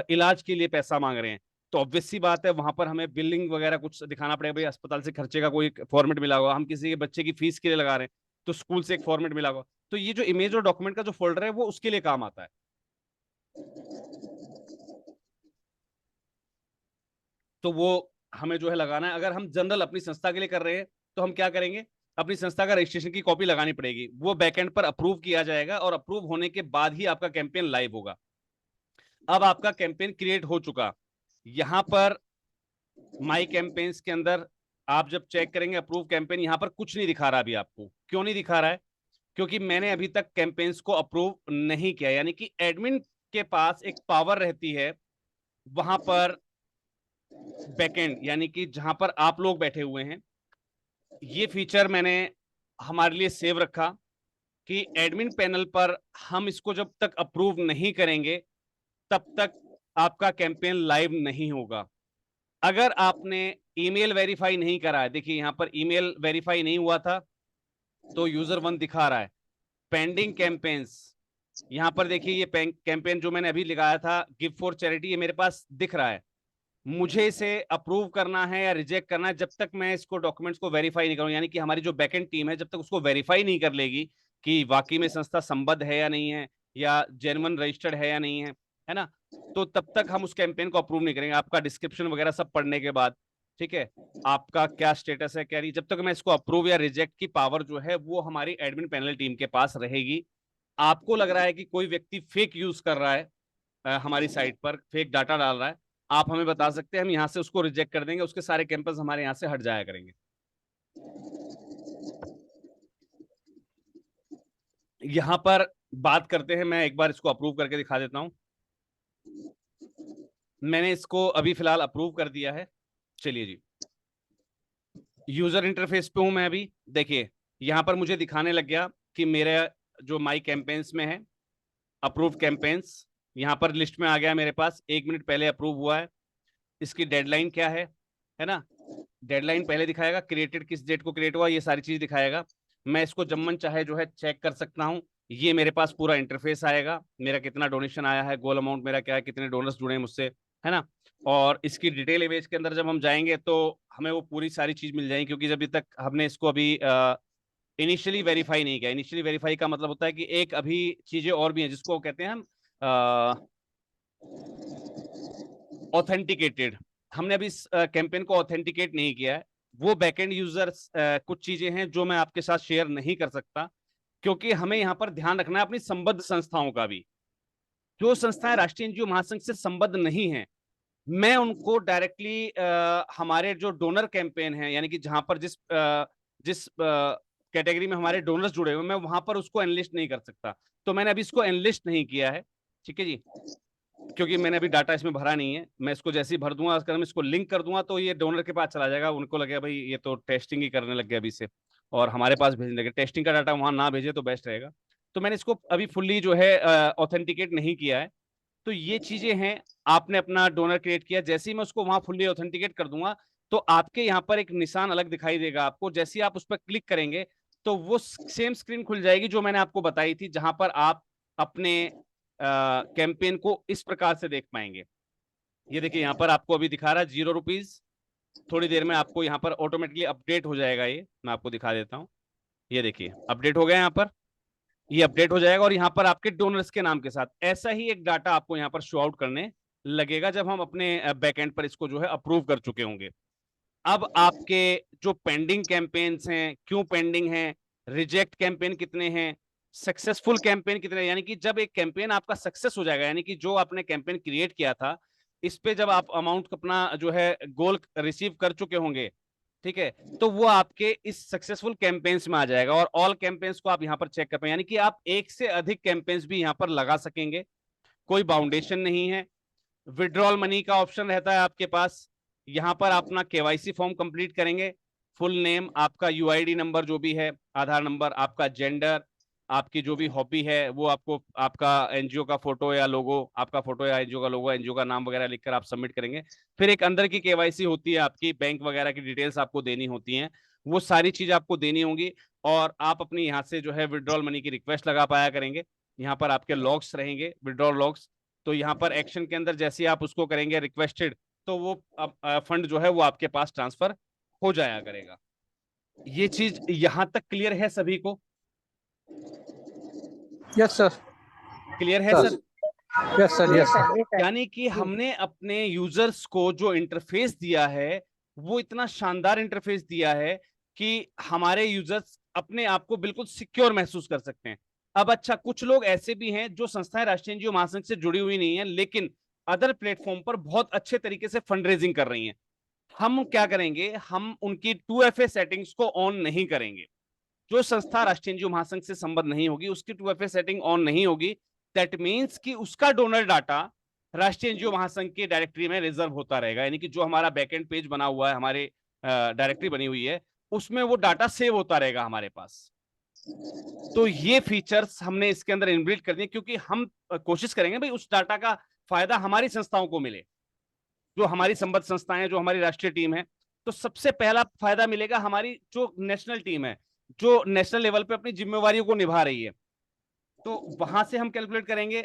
इलाज के लिए पैसा मांग रहे हैं, तो ऑब्वियस सी बात है वहां पर हमें बिलिंग वगैरह कुछ दिखाना पड़ेगा, भाई अस्पताल से खर्चे का कोई फॉर्मेट मिला होगा, हम किसी के बच्चे की फीस के लिए लगा रहे हैं तो स्कूल से एक फॉर्मेट मिला होगा, तो ये जो इमेज और डॉक्यूमेंट का जो फोल्डर है वो उसके लिए काम आता है। तो वो हमें जो है लगाना है। अगर हम जनरल अपनी संस्था के लिए कर रहे हैं तो हम क्या करेंगे, अपनी संस्था का रजिस्ट्रेशन की कॉपी लगानी पड़ेगी, वो बैकएंड पर अप्रूव किया जाएगा और अप्रूव होने के बाद ही आपका कैंपेन लाइव होगा। अब आपका कैंपेन क्रिएट हो चुका, यहां पर माई कैंपेन्स के अंदर आप जब चेक करेंगे अप्रूव कैंपेन, यहां पर कुछ नहीं दिखा रहा अभी आपको। क्यों नहीं दिखा रहा है? क्योंकि मैंने अभी तक कैंपेन्स को अप्रूव नहीं किया, यानी कि एडमिन के पास एक पावर रहती है वहां पर बैकएंड, यानी कि जहां पर आप लोग बैठे हुए हैं। ये फीचर मैंने हमारे लिए सेव रखा कि एडमिन पैनल पर हम इसको जब तक अप्रूव नहीं करेंगे तब तक आपका कैंपेन लाइव नहीं होगा। अगर आपने ईमेल वेरीफाई नहीं करा है, देखिए यहां पर ईमेल वेरीफाई नहीं हुआ था तो यूजर 1 दिखा रहा है। पेंडिंग कैंपेन्स, यहां पर देखिए ये कैंपेन जो मैंने अभी लगाया था गिफ्ट फॉर चैरिटी, ये मेरे पास दिख रहा है। मुझे इसे अप्रूव करना है या रिजेक्ट करना है, जब तक मैं इसको डॉक्यूमेंट्स को वेरीफाई नहीं करूं, यानी कि हमारी जो बैकएंड टीम है जब तक उसको वेरीफाई नहीं कर लेगी कि वाकई में संस्था संबद्ध है या नहीं है, या जेन्युइन रजिस्टर्ड है या नहीं है ना, तो तब तक हम उस कैंपेन को अप्रूव नहीं करेंगे। आपका डिस्क्रिप्शन वगैरह सब पढ़ने के बाद, ठीक है, आपका क्या स्टेटस है, क्या नहीं, जब तक मैं इसको अप्रूव या रिजेक्ट की पावर जो है वो हमारी एडमिन पैनल टीम के पास रहेगी। आपको लग रहा है कि कोई व्यक्ति फेक यूज कर रहा है, हमारी साइट पर फेक डाटा डाल रहा है, आप हमें बता सकते हैं, हम यहां से उसको रिजेक्ट कर देंगे, उसके सारे कैंपस हमारे यहां से हट जाया करेंगे। यहां पर बात करते हैं, मैं एक बार इसको अप्रूव करके दिखा देता हूं। मैंने इसको अभी फिलहाल अप्रूव कर दिया है। चलिए जी, यूजर इंटरफेस पे हूं मैं अभी। देखिए यहां पर मुझे दिखाने लग गया कि मेरे जो माई कैंपेन्स में है अप्रूव कैंपेन्स, यहां पर लिस्ट में आ गया मेरे पास, 1 मिनट पहले अप्रूव हुआ है। इसकी डेडलाइन क्या है ना, डेडलाइन पहले दिखाएगा, क्रिएटेड किस डेट को क्रिएट हुआ, ये सारी चीज दिखाएगा। मैं इसको जब मन चाहे जो है चेक कर सकता हूँ। ये मेरे पास पूरा इंटरफेस आएगा, मेरा कितना डोनेशन आया है, गोल अमाउंट मेरा क्या है, कितने डोनर्स जुड़े हैं मुझसे, है ना। और इसकी डिटेल इमेज के अंदर जब हम जाएंगे तो हमें वो पूरी सारी चीज मिल जाएगी, क्योंकि अभी तक हमने इसको अभी इनिशियली वेरीफाई नहीं किया। इनिशियली वेरीफाई का मतलब होता है कि एक अभी चीजें और भी हैं जिसको कहते हैं हम ऑथेंटिकेटेड। हमने अभी इस कैंपेन को ऑथेंटिकेट नहीं किया है। वो बैकएंड यूजर्स कुछ चीजें हैं जो मैं आपके साथ शेयर नहीं कर सकता, क्योंकि हमें यहाँ पर ध्यान रखना है अपनी संबद्ध संस्थाओं का भी। जो संस्थाएं राष्ट्रीय एनजीओ महासंघ से संबद्ध नहीं है, मैं उनको डायरेक्टली हमारे जो डोनर कैंपेन है, यानी कि जहां पर जिस कैटेगरी में हमारे डोनर्स जुड़े हुए, मैं वहां पर उसको एनलिस्ट नहीं कर सकता। तो मैंने अभी इसको एनलिस्ट नहीं किया है, ठीक है जी, क्योंकि मैंने अभी डाटा इसमें भरा नहीं है। मैं इसको जैसे ही भर दूंगा, अगर मैं इसको लिंक कर दूंगा तो ये डोनर के पास चला जाएगा, उनको लगेगा भाई ये तो टेस्टिंग ही करने लग गया अभी से, और हमारे पास भेजने लगे। टेस्टिंग का डाटा वहां ना भेजे तो बेस्ट रहेगा। तो मैंने इसको अभी फुल्ली जो है ऑथेंटिकेट नहीं किया है। तो ये चीजें हैं, आपने अपना डोनर क्रिएट किया, जैसे ही मैं उसको वहां फुल्ली ऑथेंटिकेट कर दूंगा तो आपके यहाँ पर एक निशान अलग दिखाई देगा आपको। जैसे ही आप उस पर क्लिक करेंगे तो वो सेम स्क्रीन खुल जाएगी जो मैंने आपको बताई थी, जहां पर आप अपने कैंपेन को इस प्रकार से देख पाएंगे। ये देखिए यहाँ पर आपको अभी दिखा रहा है 0 रुपीज। थोड़ी देर में आपको यहाँ पर ऑटोमेटिकली अपडेट हो जाएगा, ये मैं आपको दिखा देता हूँ। ये देखिए अपडेट हो गया, यहाँ पर ये अपडेट हो जाएगा और यहाँ पर आपके डोनर्स के नाम के साथ ऐसा ही एक डाटा आपको यहाँ पर शो आउट करने लगेगा जब हम अपने बैकएंड पर इसको जो है अप्रूव कर चुके होंगे। अब आपके जो पेंडिंग कैंपेन्स हैं, क्यों पेंडिंग हैं, रिजेक्ट कैंपेन कितने हैं, सक्सेसफुल कैंपेन कितने, यानी कि जब एक कैंपेन आपका सक्सेस हो जाएगा, यानी कि जो आपने कैंपेन क्रिएट किया था इस पे जब आप अमाउंट अपना जो है गोल रिसीव कर चुके होंगे, ठीक है, तो वो आपके इस सक्सेसफुल कैंपेन्स में आ जाएगा और ऑल कैंपेन्स को आप यहाँ पर चेक कर पाए, यानी कि आप एक से अधिक कैंपेन्स भी यहाँ पर लगा सकेंगे, कोई बाउंडेशन नहीं है। विड्रॉल मनी का ऑप्शन रहता है आपके पास, यहाँ पर अपना केवाईसी फॉर्म कंप्लीट करेंगे, फुल नेम, आपका यूआईडी नंबर जो भी है, आधार नंबर, आपका जेंडर, आपकी जो भी हॉबी है वो आपको, आपका एनजीओ का फोटो या लोगो, आपका फोटो या एनजीओ का लोगो, एनजीओ का नाम वगैरह लिखकर आप सबमिट करेंगे। फिर एक अंदर की केवाईसी होती है, आपकी बैंक वगैरह की डिटेल्स आपको देनी होती हैं, वो सारी चीज आपको देनी होंगी और आप अपनी यहाँ से जो है विड्रॉल मनी की रिक्वेस्ट लगा पाया करेंगे। यहाँ पर आपके लॉग्स रहेंगे, विड्रॉल लॉग्स, तो यहाँ पर एक्शन के अंदर जैसे आप उसको करेंगे रिक्वेस्टेड, तो वो फंड जो है वो आपके पास ट्रांसफर हो जाया करेगा। ये चीज यहां तक क्लियर है सभी को? यस सर, क्लियर है सर। सर? यस सर, जी यस सर, जी सर। यानी कि हमने अपने यूजर्स को जो इंटरफेस दिया है वो इतना शानदार इंटरफेस दिया है कि हमारे यूजर्स अपने आप को बिल्कुल सिक्योर महसूस कर सकते हैं। अब अच्छा, कुछ लोग ऐसे भी हैं जो संस्थाएं राष्ट्रीय एनजीओ महासंघ से जुड़ी हुई नहीं है लेकिन अदर प्लेटफॉर्म पर बहुत अच्छे तरीके से फंड रेजिंग कर रही हैं। हम क्या करेंगे, हम उनकी 2FA सेटिंग्स को ऑन नहीं करेंगे। जो संस्था राष्ट्रीय एनजीओ महासंघ से संबद्ध नहीं होगी उसकी 2FA सेटिंग ऑन नहीं होगी। दैट मीन्स कि उसका डोनर डाटा राष्ट्रीय एनजीओ महासंघ की डायरेक्टरी में रिजर्व होता रहेगा, यानी कि जो हमारा बैकएंड पेज बना हुआ है, हमारे डायरेक्टरी बनी हुई है, उसमें वो डाटा सेव होता रहेगा हमारे पास। तो ये फीचर्स हमने इसके अंदर इनबिल्ट कर दिए क्योंकि हम कोशिश करेंगे भाई उस डाटा का फायदा हमारी संस्थाओं को मिले, जो हमारी संबद्ध संस्थाएं, जो हमारी राष्ट्रीय टीम है। तो सबसे पहला फायदा मिलेगा हमारी जो नेशनल टीम है, जो नेशनल लेवल पे अपनी जिम्मेवारियों को निभा रही है, तो वहां से हम कैलकुलेट करेंगे।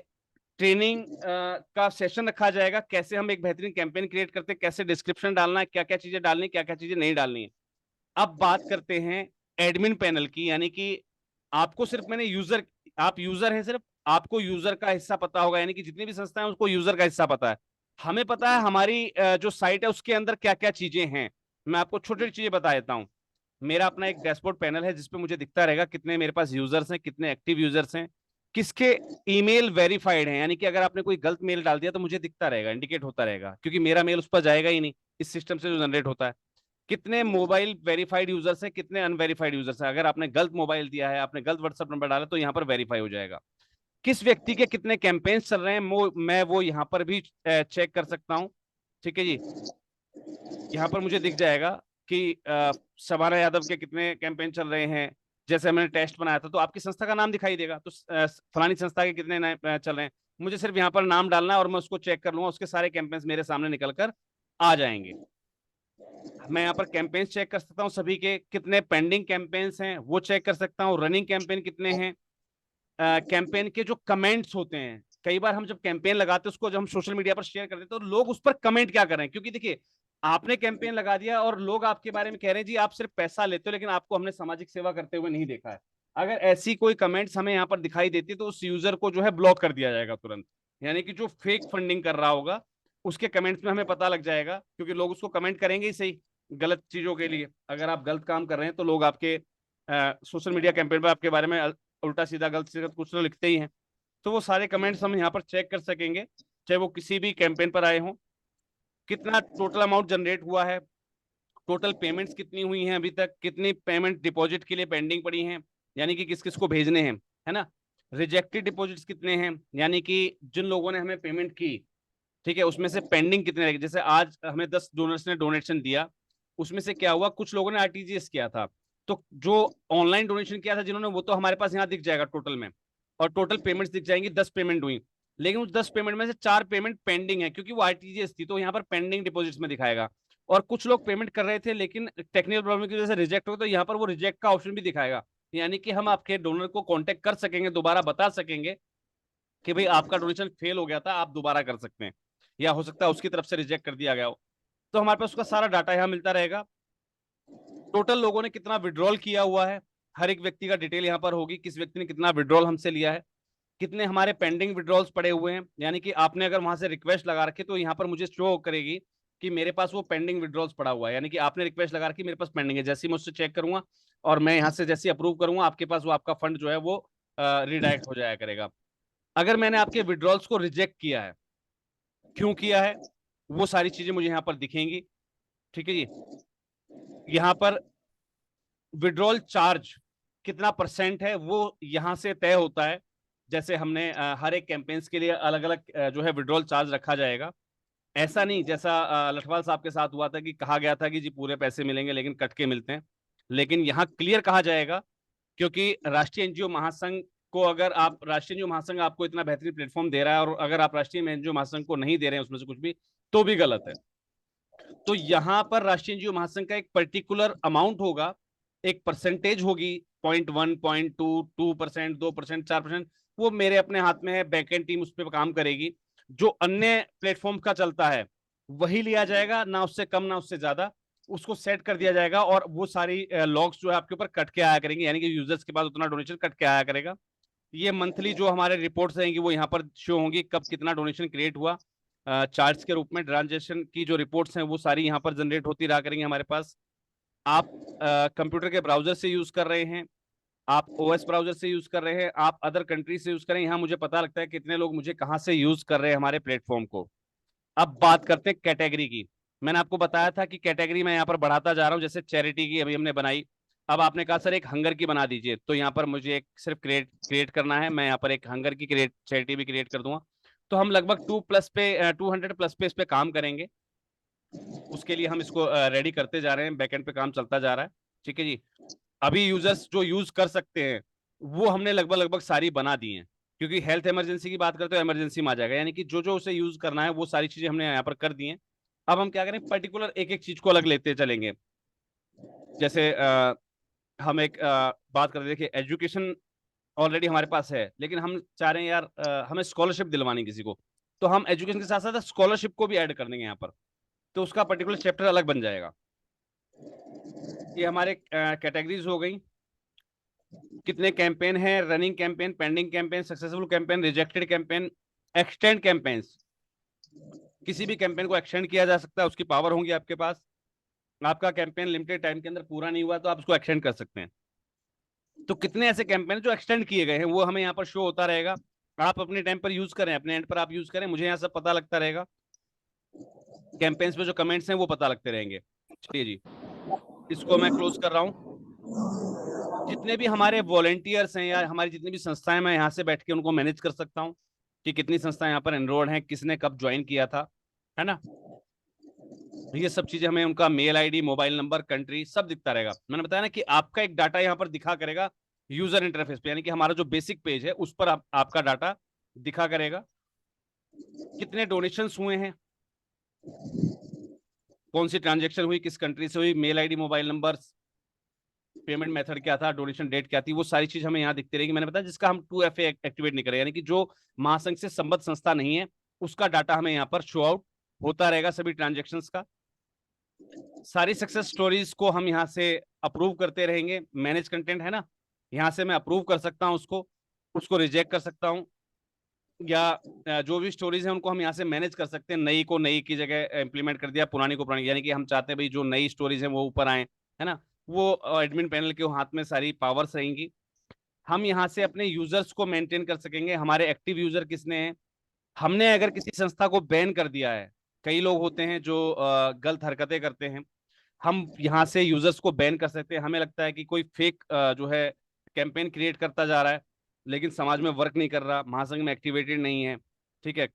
ट्रेनिंग का सेशन रखा जाएगा, कैसे हम एक बेहतरीन कैंपेन क्रिएट करते हैं, कैसे डिस्क्रिप्शन डालना है, क्या क्या चीजें डालनी है, क्या क्या चीजें नहीं डालनी है। अब बात करते हैं एडमिन पैनल की, यानी कि आपको सिर्फ मैंने यूजर, आप यूजर हैं, सिर्फ आपको यूजर का हिस्सा पता होगा, यानी कि जितनी भी संस्थाएं हैं उसको यूजर का हिस्सा पता है। हमें पता है हमारी जो साइट है उसके अंदर क्या क्या चीजें हैं। मैं आपको छोटी छोटी चीजें बता देता हूँ। मेरा अपना एक डैशबोर्ड पैनल है जिसपे मुझे दिखता रहेगा कितने मेरे पास यूजर्स हैं, कितने एक्टिव यूजर्स हैं, किसके ईमेल वेरीफाइड हैं, यानी कि अगर आपने कोई गलत मेल डाल दिया तो मुझे दिखता रहेगा, इंडिकेट होता रहेगा, क्योंकि मेरा मेल उस पर जाएगा ही नहीं, इस सिस्टम से जो जनरेट होता है। कितने मोबाइल वेरीफाइड यूजर्स हैं, कितने अनवेरीफाइड यूजर्स हैं, अगर आपने गलत मोबाइल दिया है, आपने गलत व्हाट्सएप नंबर डाला तो यहाँ पर वेरीफाई हो जाएगा। किस व्यक्ति के कितने कैंपेन्स चल रहे हैं मैं वो यहाँ पर भी चेक कर सकता हूँ। ठीक है जी, यहाँ पर मुझे दिख जाएगा कि शबाना यादव के कितने कैंपेन चल रहे हैं। जैसे मैंने टेस्ट बनाया था तो आपकी संस्था का नाम दिखाई देगा, तो फलानी संस्था के कितने चल रहे हैं, मुझे सिर्फ यहाँ पर नाम डालना है और मैं उसको चेक कर लूंगा, उसके सारे कैंपेन्स मेरे सामने निकल कर आ जाएंगे। मैं यहाँ पर कैंपेन्स चेक कर सकता हूँ, सभी के कितने पेंडिंग कैंपेन्स हैं वो चेक कर सकता हूँ, रनिंग कैंपेन कितने हैं। कैंपेन के जो कमेंट्स होते हैं, कई बार हम जब कैंपेन लगाते हैं उसको जब हम सोशल मीडिया पर शेयर करते हैं तो लोग उस पर कमेंट क्या कर रहे हैं, क्योंकि देखिए आपने कैंपेन लगा दिया और लोग आपके बारे में कह रहे हैं जी आप सिर्फ पैसा लेते हो लेकिन आपको हमने सामाजिक सेवा करते हुए नहीं देखा है। अगर ऐसी कोई कमेंट्स हमें यहाँ पर दिखाई देती है तो उस यूजर को जो है ब्लॉक कर दिया जाएगा तुरंत, यानी कि जो फेक फंडिंग कर रहा होगा उसके कमेंट्स में हमें पता लग जाएगा, क्योंकि लोग उसको कमेंट करेंगे ही सही गलत चीजों के लिए। अगर आप गलत काम कर रहे हैं तो लोग आपके सोशल मीडिया कैंपेन पर आपके बारे में उल्टा सीधा गलत सीधा कुछ तो लिखते ही हैं। तो वो सारे कमेंट्स हम यहाँ पर चेक कर सकेंगे, चाहे वो किसी भी कैंपेन पर आए हों। कितना टोटल अमाउंट जनरेट हुआ है, टोटल पेमेंट्स कितनी हुई हैं अभी तक, कितनी पेमेंट डिपॉजिट के लिए पेंडिंग पड़ी हैं, यानी कि किस किस को भेजने हैं, है ना। रिजेक्टेड डिपॉजिट्स कितने हैं, यानी कि जिन लोगों ने हमें पेमेंट की, ठीक है, उसमें से पेंडिंग कितने रहेगी। जैसे आज हमें 10 डोनर्स ने डोनेशन दिया, उसमें से क्या हुआ, कुछ लोगों ने आरटीजीएस किया था, तो जो ऑनलाइन डोनेशन किया था जिन्होंने, वो तो हमारे पास यहाँ दिख जाएगा टोटल में, और टोटल पेमेंट्स दिख जाएंगी, 10 पेमेंट हुई, लेकिन उस 10 पेमेंट में से 4 पेमेंट पेंडिंग है क्योंकि वो आरटीजीएस थी, तो यहाँ पर पेंडिंग डिपॉजिट्स में दिखाएगा। और कुछ लोग पेमेंट कर रहे थे लेकिन टेक्निकल प्रॉब्लम की वजह से रिजेक्ट हो, तो यहाँ पर वो रिजेक्ट का ऑप्शन भी दिखाएगा, यानी कि हम आपके डोनर को कांटेक्ट कर सकेंगे, दोबारा बता सकेंगे कि भाई आपका डोनेशन फेल हो गया था, आप दोबारा कर सकते हैं, या हो सकता है उसकी तरफ से रिजेक्ट कर दिया गया हो। तो हमारे पास उसका सारा डाटा यहाँ मिलता रहेगा। टोटल लोगों ने कितना विड्रॉल किया हुआ है, हर एक व्यक्ति का डिटेल यहाँ पर होगी, किस व्यक्ति ने कितना विड्रॉल हमसे लिया है, कितने हमारे पेंडिंग विड्रॉल्स पड़े हुए हैं, यानी कि आपने अगर वहां से रिक्वेस्ट लगा रखी तो यहाँ पर मुझे शो करेगी कि मेरे पास वो पेंडिंग विड्रॉल्स पड़ा हुआ है, यानी कि आपने रिक्वेस्ट लगा रखी, मेरे पास पेंडिंग है। जैसे ही मैं उससे चेक करूंगा और मैं यहाँ से जैसे अप्रूव करूंगा, आपके पास वो आपका फंड जो है वो रिडायरेक्ट हो जाया करेगा। अगर मैंने आपके विड्रॉल्स को रिजेक्ट किया है, क्यों किया है, वो सारी चीजें मुझे यहाँ पर दिखेंगी। ठीक है जी। यहाँ पर विड्रॉल चार्ज कितना परसेंट है वो यहाँ से तय होता है। जैसे हमने हर एक कैंपेन्स के लिए अलग अलग जो है विड्रॉल चार्ज रखा जाएगा। ऐसा नहीं जैसा लठवाल साहब के साथ हुआ था कि कहा गया था कि जी पूरे पैसे मिलेंगे लेकिन कट के मिलते हैं। लेकिन यहाँ क्लियर कहा जाएगा, क्योंकि राष्ट्रीय एनजीओ महासंघ को, अगर आप राष्ट्रीय एनजीओ महासंघ आपको इतना बेहतरीन प्लेटफॉर्म दे रहा है और अगर आप राष्ट्रीय एनजीओ महासंघ को नहीं दे रहे हैं उसमें से कुछ भी, तो भी गलत है। तो यहाँ पर राष्ट्रीय एनजीओ महासंघ का एक पर्टिकुलर अमाउंट होगा, एक परसेंटेज होगी, 0.1, 0.2, 2%, 2%, 4%, वो मेरे अपने हाथ में है। बैकएंड टीम उस पर काम करेगी। जो अन्य प्लेटफॉर्म का चलता है वही लिया जाएगा, ना उससे कम ना उससे ज्यादा, उसको सेट कर दिया जाएगा और वो सारी लॉग्स जो है आपके ऊपर कट के आया करेंगे, यानी कि यूजर्स के पास उतना डोनेशन कट के आया करेगा। ये मंथली जो हमारे रिपोर्ट्स रहेंगी वो यहाँ पर शो होंगी, कब कितना डोनेशन क्रिएट हुआ, चार्ट्स के रूप में ट्रांजेक्शन की जो रिपोर्ट्स हैं वो सारी यहाँ पर जनरेट होती रहा करेंगी हमारे पास। आप कंप्यूटर के ब्राउजर से यूज कर रहे हैं, आप ओएस ब्राउजर से यूज कर रहे हैं, आप अदर कंट्री से यूज कर रहे हैं, यहाँ मुझे पता लगता है कितने लोग मुझे कहाँ से यूज कर रहे हैं हमारे प्लेटफॉर्म को। अब बात करते हैं कैटेगरी की। मैंने आपको बताया था कि कैटेगरी मैं यहाँ पर बढ़ाता जा रहा हूँ। जैसे चैरिटी की अभी हमने बनाई, अब आपने कहा सर एक हंगर की बना दीजिए, तो यहाँ पर मुझे एक सिर्फ क्रिएट करना है। मैं यहाँ पर एक हंगर की चैरिटी भी क्रिएट कर दूंगा। तो हम लगभग 200+ पे इस पे काम करेंगे। उसके लिए हम इसको रेडी करते जा रहे हैं, बैकएंड पे काम चलता जा रहा है। ठीक है जी। अभी यूजर्स जो यूज कर सकते हैं वो हमने लगभग सारी बना दी हैं, क्योंकि हेल्थ इमरजेंसी की बात करते हो इमरजेंसी में आ जाएगा, यानी कि जो जो उसे यूज करना है वो सारी चीजें हमने यहाँ पर कर दी हैं। अब हम क्या करें, पर्टिकुलर एक एक चीज को अलग लेते चलेंगे। जैसे हम एक बात करते, देखिए एजुकेशन ऑलरेडी हमारे पास है, लेकिन हम चाह रहे हैं यार हमें स्कॉलरशिप दिलवानी किसी को, तो हम एजुकेशन के साथ साथ स्कॉलरशिप को भी ऐड कर देंगे यहाँ पर, तो उसका पर्टिकुलर चैप्टर अलग बन जाएगा। ये हमारे कैटेगरीज हो गई। कितने कैंपेन है, running campaign, pending campaign, successful campaign, rejected campaign, extend campaigns. किसी भी कैंपेन को एक्सटेंड किया जा सकता है, उसकी पावर होंगी आपके पास। आपका कैंपेन लिमिटेड टाइम के अंदर पूरा नहीं हुआ तो आप उसको एक्सटेंड कर सकते हैं। तो कितने ऐसे कैंपेन जो एक्सटेंड किए गए हैं वो हमें यहाँ पर शो होता रहेगा। आप अपने टाइम पर यूज करें, अपने एंड पर आप यूज करें, मुझे यहाँ सब पता लगता रहेगा। कैंपेन्स पे जो कमेंट्स हैं वो पता लगते रहेंगे। चलिए जी, इसको मैं क्लोज कर रहा हूँ। जितने भी हमारे वॉलेंटियर्स हैं या हमारी जितनी भी संस्थाएं, मैं यहाँ से बैठ के उनको मैनेज कर सकता हूँ कि कितनी संस्थाएं यहाँ पर एनरोल्ड हैं, किसने कब ज्वाइन किया था, है ना। ये सब चीजें हमें, उनका mail ID, mobile number, country, सब दिखता रहेगा। मैंने बताया ना कि आपका एक डाटा यहाँ पर दिखा करेगा यूजर इंटरफेस पे, यानी कि हमारा जो बेसिक पेज है उस पर आपका डाटा दिखा करेगा। कितने डोनेशंस हुए हैं, कौन सी ट्रांजेक्शन हुई, किस कंट्री से हुई, mail ID, mobile number, payment method क्या था, डोनेशन डेट क्या थी, वो सारी चीज हमें यहाँ दिखती रहेगी। मैंने बताया जिसका हम 2FA एक्टिवेट नहीं करें, यानी कि जो महासंघ से संबद्ध संस्था नहीं है उसका डाटा हमें यहाँ पर शो आउट होता रहेगा, सभी ट्रांजेक्शन्स का। सारी सक्सेस स्टोरीज को हम यहाँ से अप्रूव करते रहेंगे। मैनेज कंटेंट है ना, यहाँ से मैं अप्रूव कर सकता हूँ उसको रिजेक्ट कर सकता हूँ, या जो भी स्टोरीज हैं उनको हम यहाँ से मैनेज कर सकते हैं। नई को नई की जगह इंप्लीमेंट कर दिया, पुरानी को पुरानी, यानी कि हम चाहते हैं भाई जो नई स्टोरीज हैं वो ऊपर आए, है ना। वो एडमिन पैनल के हाथ में सारी पावर्स रहेंगी। हम यहाँ से अपने यूजर्स को मेंटेन कर सकेंगे, हमारे एक्टिव यूजर किसने हैं। हमने अगर किसी संस्था को बैन कर दिया है, कई लोग होते हैं जो गलत हरकतें करते हैं, हम यहाँ से यूजर्स को बैन कर सकते हैं। हमें लगता है कि कोई फेक जो है कैंपेन क्रिएट करता जा रहा है लेकिन समाज में वर्क नहीं कर रहा, महासंघ में एक्टिवेटेड नहीं है, ठीक है,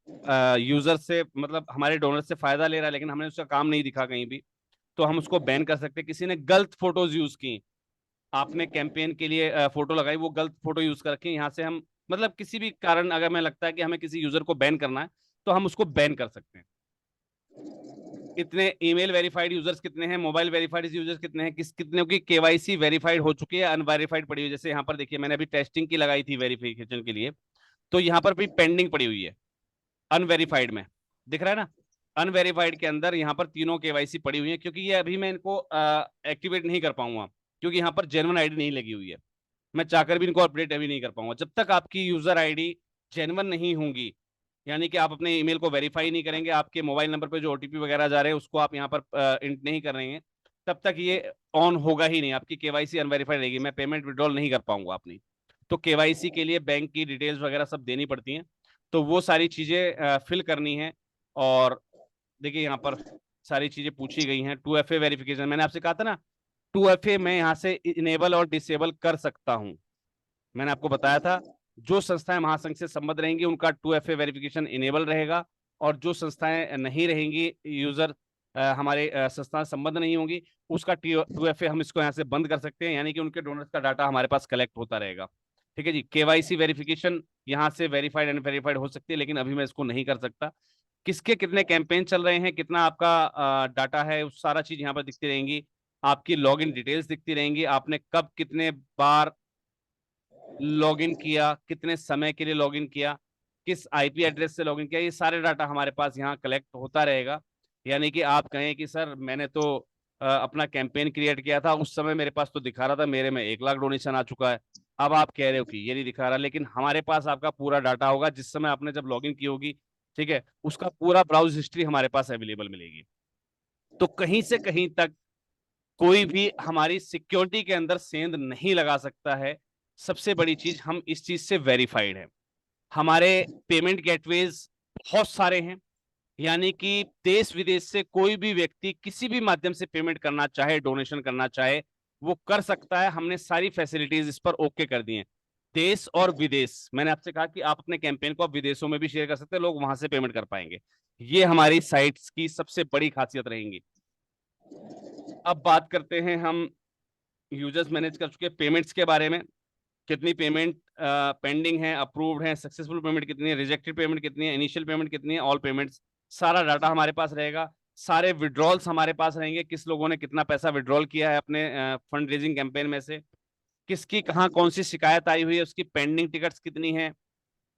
यूजर से मतलब हमारे डोनर से फायदा ले रहा है लेकिन हमने उसका काम नहीं दिखा कहीं भी, तो हम उसको बैन कर सकते हैं। किसी ने गलत फोटोज यूज की, आपने कैंपेन के लिए फोटो लगाई, वो गलत फोटो यूज कर रखी, यहाँ से हम मतलब किसी भी कारण अगर हमें लगता है कि हमें किसी यूजर को बैन करना है तो हम उसको बैन कर सकते हैं। कितने ईमेल वेरीफाइड यूजर्स कितने हैं, मोबाइल वेरीफाइड यूजर्स कितने हैं, कितने की केवाईसी वेरीफाइड हो चुकी है, अनवेरीफाइड पड़ी हुई है। जैसे यहाँ पर देखिए मैंने अभी टेस्टिंग की लगाई थी वेरिफिकेशन के लिए, तो यहाँ पर भी पेंडिंग पड़ी हुई है, अनवेरीफाइड में दिख रहा है ना। अनवेरीफाइड के अंदर यहाँ पर तीनों केवाईसी पड़ी हुई है, क्योंकि ये अभी मैं इनको एक्टिवेट नहीं कर पाऊंगा क्योंकि यहाँ पर जेन्युइन आईडी नहीं लगी हुई है। मैं चाहकर भी इनको अपडेट अभी नहीं कर पाऊंगा जब तक आपकी यूजर आईडी जेन्युइन नहीं होंगी, यानी कि आप अपने ईमेल को वेरीफाई नहीं करेंगे, आपके मोबाइल नंबर पे जो ओटीपी वगैरह जा रहे हैं उसको आप यहाँ पर इंट नहीं कर रहे हैं, तब तक ये ऑन होगा ही नहीं, आपकी केवाईसी अनवेरीफाइड रहेगी, मैं पेमेंट विड्रॉल नहीं कर पाऊंगा अपनी। तो केवाईसी के लिए बैंक की डिटेल्स वगैरह सब देनी पड़ती हैं, तो वो सारी चीजें फिल करनी है। और देखिए यहाँ पर सारी चीजें पूछी गई हैं। 2FA वेरिफिकेशन, मैंने आपसे कहा था ना 2FA मैं यहाँ से इनेबल और डिसेबल कर सकता हूँ। मैंने आपको बताया था जो संस्थाएं महासंघ से संबद्ध रहेंगी उनका 2FA वेरिफिकेशन इनेबल रहेगा, और जो संस्थाएं नहीं रहेंगी, यूजर हमारे संस्थाएं संबद्ध नहीं होंगी, उसका 2FA हम इसको यहाँ से बंद कर सकते हैं, यानी कि उनके डोनर्स का डाटा हमारे पास कलेक्ट होता रहेगा। ठीक है जी। KYC वेरिफिकेशन यहाँ से वेरीफाइड एंड वेरीफाइड हो सकती है, लेकिन अभी मैं इसको नहीं कर सकता। किसके कितने कैंपेन चल रहे हैं, कितना आपका डाटा है, उस सारा चीज यहाँ पर दिखती रहेंगी। आपकी लॉगिन डिटेल्स दिखती रहेंगी, आपने कब कितने बार लॉगिन किया, कितने समय के लिए लॉगिन किया, किस IP एड्रेस से लॉगिन किया, ये सारे डाटा हमारे पास यहाँ कलेक्ट होता रहेगा। यानी कि आप कहें कि सर मैंने तो अपना कैंपेन क्रिएट किया था, उस समय मेरे पास तो दिखा रहा था मेरे में 1 लाख डोनेशन आ चुका है, अब आप कह रहे हो कि ये नहीं दिखा रहा, लेकिन हमारे पास आपका पूरा डाटा होगा जिस समय आपने जब लॉगिन की होगी। ठीक है, उसका पूरा ब्राउज हिस्ट्री हमारे पास अवेलेबल मिलेगी। तो कहीं से कहीं तक कोई भी हमारी सिक्योरिटी के अंदर सेंध नहीं लगा सकता है। सबसे बड़ी चीज, हम इस चीज से वेरीफाइड हैं। हमारे पेमेंट गेटवेज बहुत सारे हैं, यानी कि देश विदेश से कोई भी व्यक्ति किसी भी माध्यम से पेमेंट करना चाहे, डोनेशन करना चाहे, वो कर सकता है। हमने सारी फैसिलिटीज इस पर ओके कर दी हैं। देश और विदेश, मैंने आपसे कहा कि आप अपने कैंपेन को आप विदेशों में भी शेयर कर सकते हैं, लोग वहां से पेमेंट कर पाएंगे। ये हमारी साइट्स की सबसे बड़ी खासियत रहेंगी। अब बात करते हैं हम यूजर्स मैनेज कर चुके पेमेंट्स के बारे में। कितनी पेमेंट पेंडिंग है, अप्रूव्ड है, सक्सेसफुल पेमेंट कितनी है, रिजेक्टेड पेमेंट कितनी है, इनिशियल पेमेंट कितनी है, ऑल पेमेंट्स, सारा डाटा हमारे पास रहेगा। सारे विड्रॉल्स हमारे पास रहेंगे, किस लोगों ने कितना पैसा विड्रॉल किया है अपने फंड रेजिंग कैंपेन में से, किसकी कहाँ कौन सी शिकायत आई हुई है, उसकी पेंडिंग टिकट्स कितनी है,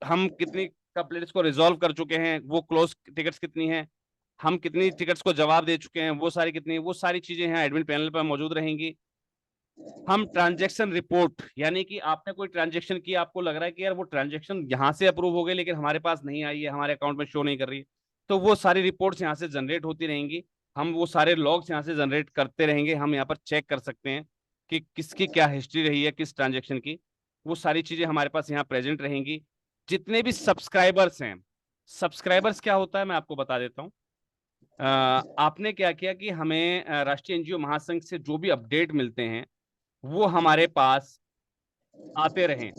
हम कितनी कंप्लेंट्स को रिजॉल्व कर चुके हैं, वो क्लोज टिकट्स कितनी है, हम कितनी टिकट्स को जवाब दे चुके हैं, वो सारी कितनी, वो सारी चीजें यहाँ एडमिन पैनल पर मौजूद रहेंगी। हम ट्रांजैक्शन रिपोर्ट, यानी कि आपने कोई ट्रांजैक्शन किया, आपको लग रहा है कि यार वो ट्रांजैक्शन यहाँ से अप्रूव हो गई लेकिन हमारे पास नहीं आई है, हमारे अकाउंट में शो नहीं कर रही है, तो वो सारी रिपोर्ट्स यहाँ से जनरेट होती रहेंगी। हम वो सारे लॉग्स यहाँ से जनरेट करते रहेंगे। हम यहाँ पर चेक कर सकते हैं कि किसकी क्या हिस्ट्री रही है, किस ट्रांजेक्शन की, वो सारी चीजें हमारे पास यहाँ प्रेजेंट रहेंगी। जितने भी सब्सक्राइबर्स हैं, सब्सक्राइबर्स क्या होता है मैं आपको बता देता हूँ। आपने क्या किया कि हमें राष्ट्रीय NGO महासंघ से जो भी अपडेट मिलते हैं वो हमारे पास आते रहें,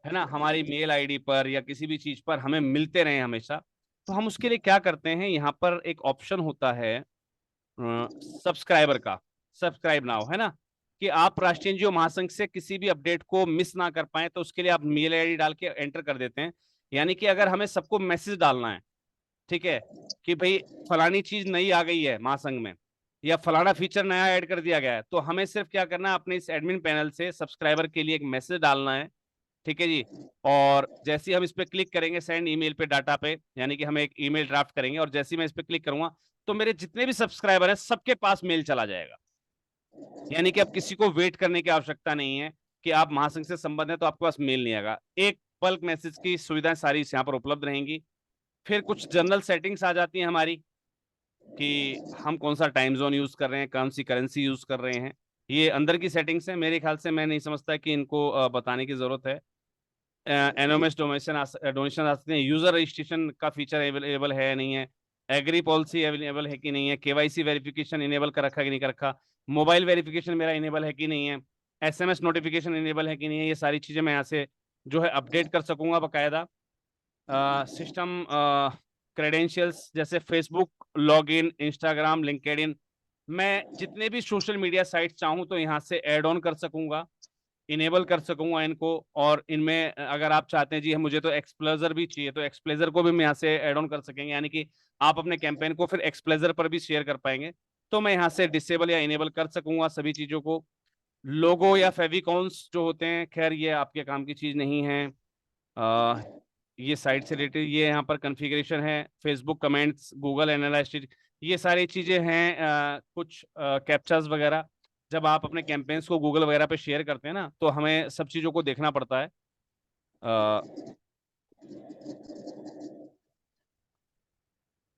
है ना, हमारी मेल ID पर या किसी भी चीज पर हमें मिलते रहें हमेशा। तो हम उसके लिए क्या करते हैं, यहाँ पर एक ऑप्शन होता है सब्सक्राइबर का, सब्सक्राइब नाउ, है ना, कि आप राष्ट्रीय NGO महासंघ से किसी भी अपडेट को मिस ना कर पाए, तो उसके लिए आप मेल ID डाल के एंटर कर देते हैं। यानी कि अगर हमें सबको मैसेज डालना है, ठीक है, कि भाई फलानी चीज नई आ गई है महासंघ में, या फलाना फीचर नया ऐड कर दिया गया है, तो हमें सिर्फ क्या करना है, अपने इस एडमिन पैनल से सब्सक्राइबर के लिए एक मैसेज डालना है। ठीक है जी। और जैसे ही हम इस पे क्लिक करेंगे सेंड ईमेल पे डाटा पे, यानी कि हम एक ईमेल ड्राफ्ट करेंगे, और जैसे ही मैं इस पे क्लिक करूंगा तो मेरे जितने भी सब्सक्राइबर हैं सबके पास मेल चला जाएगा। यानी कि अब किसी को वेट करने की आवश्यकता नहीं है कि आप महासंघ से संबंध है तो आपके पास मेल नहीं आएगा। एक बल्क मैसेज की सुविधाएं सारी यहाँ पर उपलब्ध रहेंगी। फिर कुछ जनरल सेटिंग्स आ जाती हैं हमारी, कि हम कौन सा टाइम जोन यूज कर रहे हैं, कौन सी करेंसी यूज कर रहे हैं, ये अंदर की सेटिंग्स है। मेरे ख्याल से मैं नहीं समझता कि इनको बताने की जरूरत है। एनोमस डोनेशन आ सकते हैं, यूजर रजिस्ट्रेशन का फीचर अवेलेबल है नहीं है, एग्री पॉलिसी अवेलेबल है कि नहीं है, KYC वेरिफिकेशन इनेबल कर रखा है कि नहीं कर रखा, मोबाइल वेरिफिकेशन मेरा इनेबल है कि नहीं है, SMS नोटिफिकेशन इनेबल है कि नहीं है, ये सारी चीजें मैं यहाँ से जो है अपडेट कर सकूंगा बाकायदा। सिस्टम क्रेडेंशियल्स जैसे फेसबुक लॉगिन, इंस्टाग्राम, लिंक्डइन, मैं जितने भी सोशल मीडिया साइट चाहूँ तो यहाँ से ऐड ऑन कर सकूंगा, इनेबल कर सकूंगा इनको। और इनमें अगर आप चाहते हैं जी मुझे तो एक्सप्लेजर भी चाहिए, तो एक्सप्लेजर को भी मैं यहाँ से ऐड ऑन कर सकेंगे, यानी कि आप अपने कैंपेन को फिर एक्सप्लेजर पर भी शेयर कर पाएंगे। तो मैं यहाँ से डिसेबल या इनेबल कर सकूंगा सभी चीजों को। लोगो या फेविकॉन्स जो होते हैं, खैर ये आपके काम की चीज नहीं है। ये साइट से रिलेटेड ये यहाँ पर कॉन्फ़िगरेशन है, फेसबुक कमेंट्स, गूगल एनालिटिक्स, ये सारी चीजें हैं। कुछ कैप्चर्स वगैरह जब आप अपने कैंपेन्स को गूगल वगैरह पे शेयर करते हैं ना, तो हमें सब चीजों को देखना पड़ता है।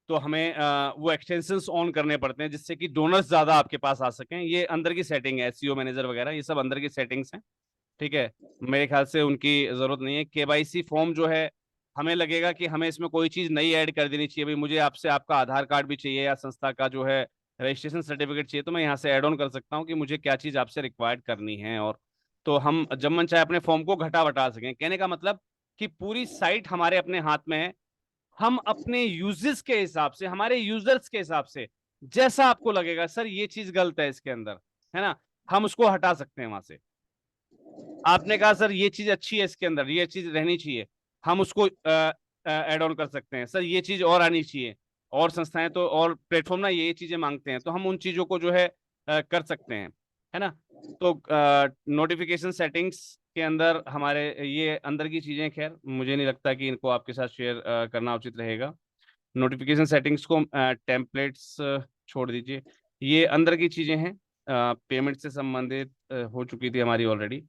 तो हमें वो एक्सटेंशंस ऑन करने पड़ते हैं जिससे कि डोनर्स ज्यादा आपके पास आ सकें। ये अंदर की सेटिंग है, SEO मैनेजर वगैरह, ये सब अंदर की सेटिंग्स हैं। ठीक है, मेरे ख्याल से उनकी जरूरत नहीं है। KYC फॉर्म जो है हमें लगेगा कि हमें इसमें कोई चीज नई ऐड कर देनी चाहिए, भाई मुझे आपसे आपका आधार कार्ड भी चाहिए या संस्था का जो है रजिस्ट्रेशन सर्टिफिकेट चाहिए, तो मैं यहाँ से ऐड ऑन कर सकता हूँ कि मुझे क्या चीज आपसे रिक्वायर्ड करनी है। और तो हम जब मन चाहे अपने फॉर्म को घटा बढ़ा सकें। कहने का मतलब कि पूरी साइट हमारे अपने हाथ में है। हम अपने यूजर्स के हिसाब से, हमारे यूजर्स के हिसाब से जैसा आपको लगेगा सर ये चीज गलत है इसके अंदर, है ना, हम उसको हटा सकते हैं वहां से। आपने कहा सर ये चीज अच्छी है इसके अंदर, ये चीज रहनी चाहिए, हम उसको ऐड ऑन कर सकते हैं। सर ये चीज और आनी चाहिए, और संस्थाएं तो और प्लेटफॉर्म ना ये चीजें मांगते हैं, तो हम उन चीजों को जो है कर सकते हैं, है ना। तो नोटिफिकेशन सेटिंग्स के अंदर हमारे ये अंदर की चीजें, खैर मुझे नहीं लगता कि इनको आपके साथ शेयर करना उचित रहेगा। नोटिफिकेशन सेटिंग्स को टेम्पलेट्स छोड़ दीजिए, ये अंदर की चीजें हैं। पेमेंट से संबंधित हो चुकी थी हमारी ऑलरेडी।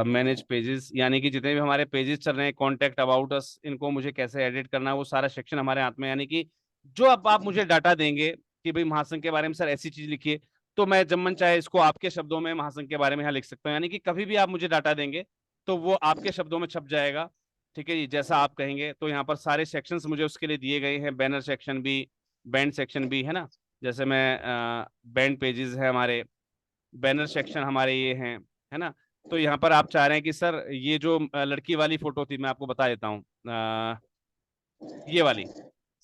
मैनेज पेजेस, यानी कि जितने भी हमारे पेजेस चल रहे हैं, कॉन्टेक्ट अबाउट अस, इनको मुझे कैसे एडिट करना है वो सारा सेक्शन हमारे हाथ में। यानी कि जो अब आप मुझे डाटा देंगे कि भाई महासंघ के बारे में सर ऐसी चीज लिखिए, तो मैं जब मन चाहे इसको आपके शब्दों में महासंघ के बारे में यहाँ लिख सकता हूँ। यानी कि कभी भी आप मुझे डाटा देंगे तो वो आपके शब्दों में छप जाएगा। ठीक है जी, जैसा आप कहेंगे। तो यहाँ पर सारे सेक्शंस मुझे उसके लिए दिए गए हैं, बैनर सेक्शन भी, बैंड सेक्शन भी, है ना। जैसे मैं बैंड पेजेस है हमारे, बैनर सेक्शन हमारे ये हैं, है ना। तो यहाँ पर आप चाह रहे हैं कि सर ये जो लड़की वाली फोटो थी, मैं आपको बता देता हूँ, ये वाली,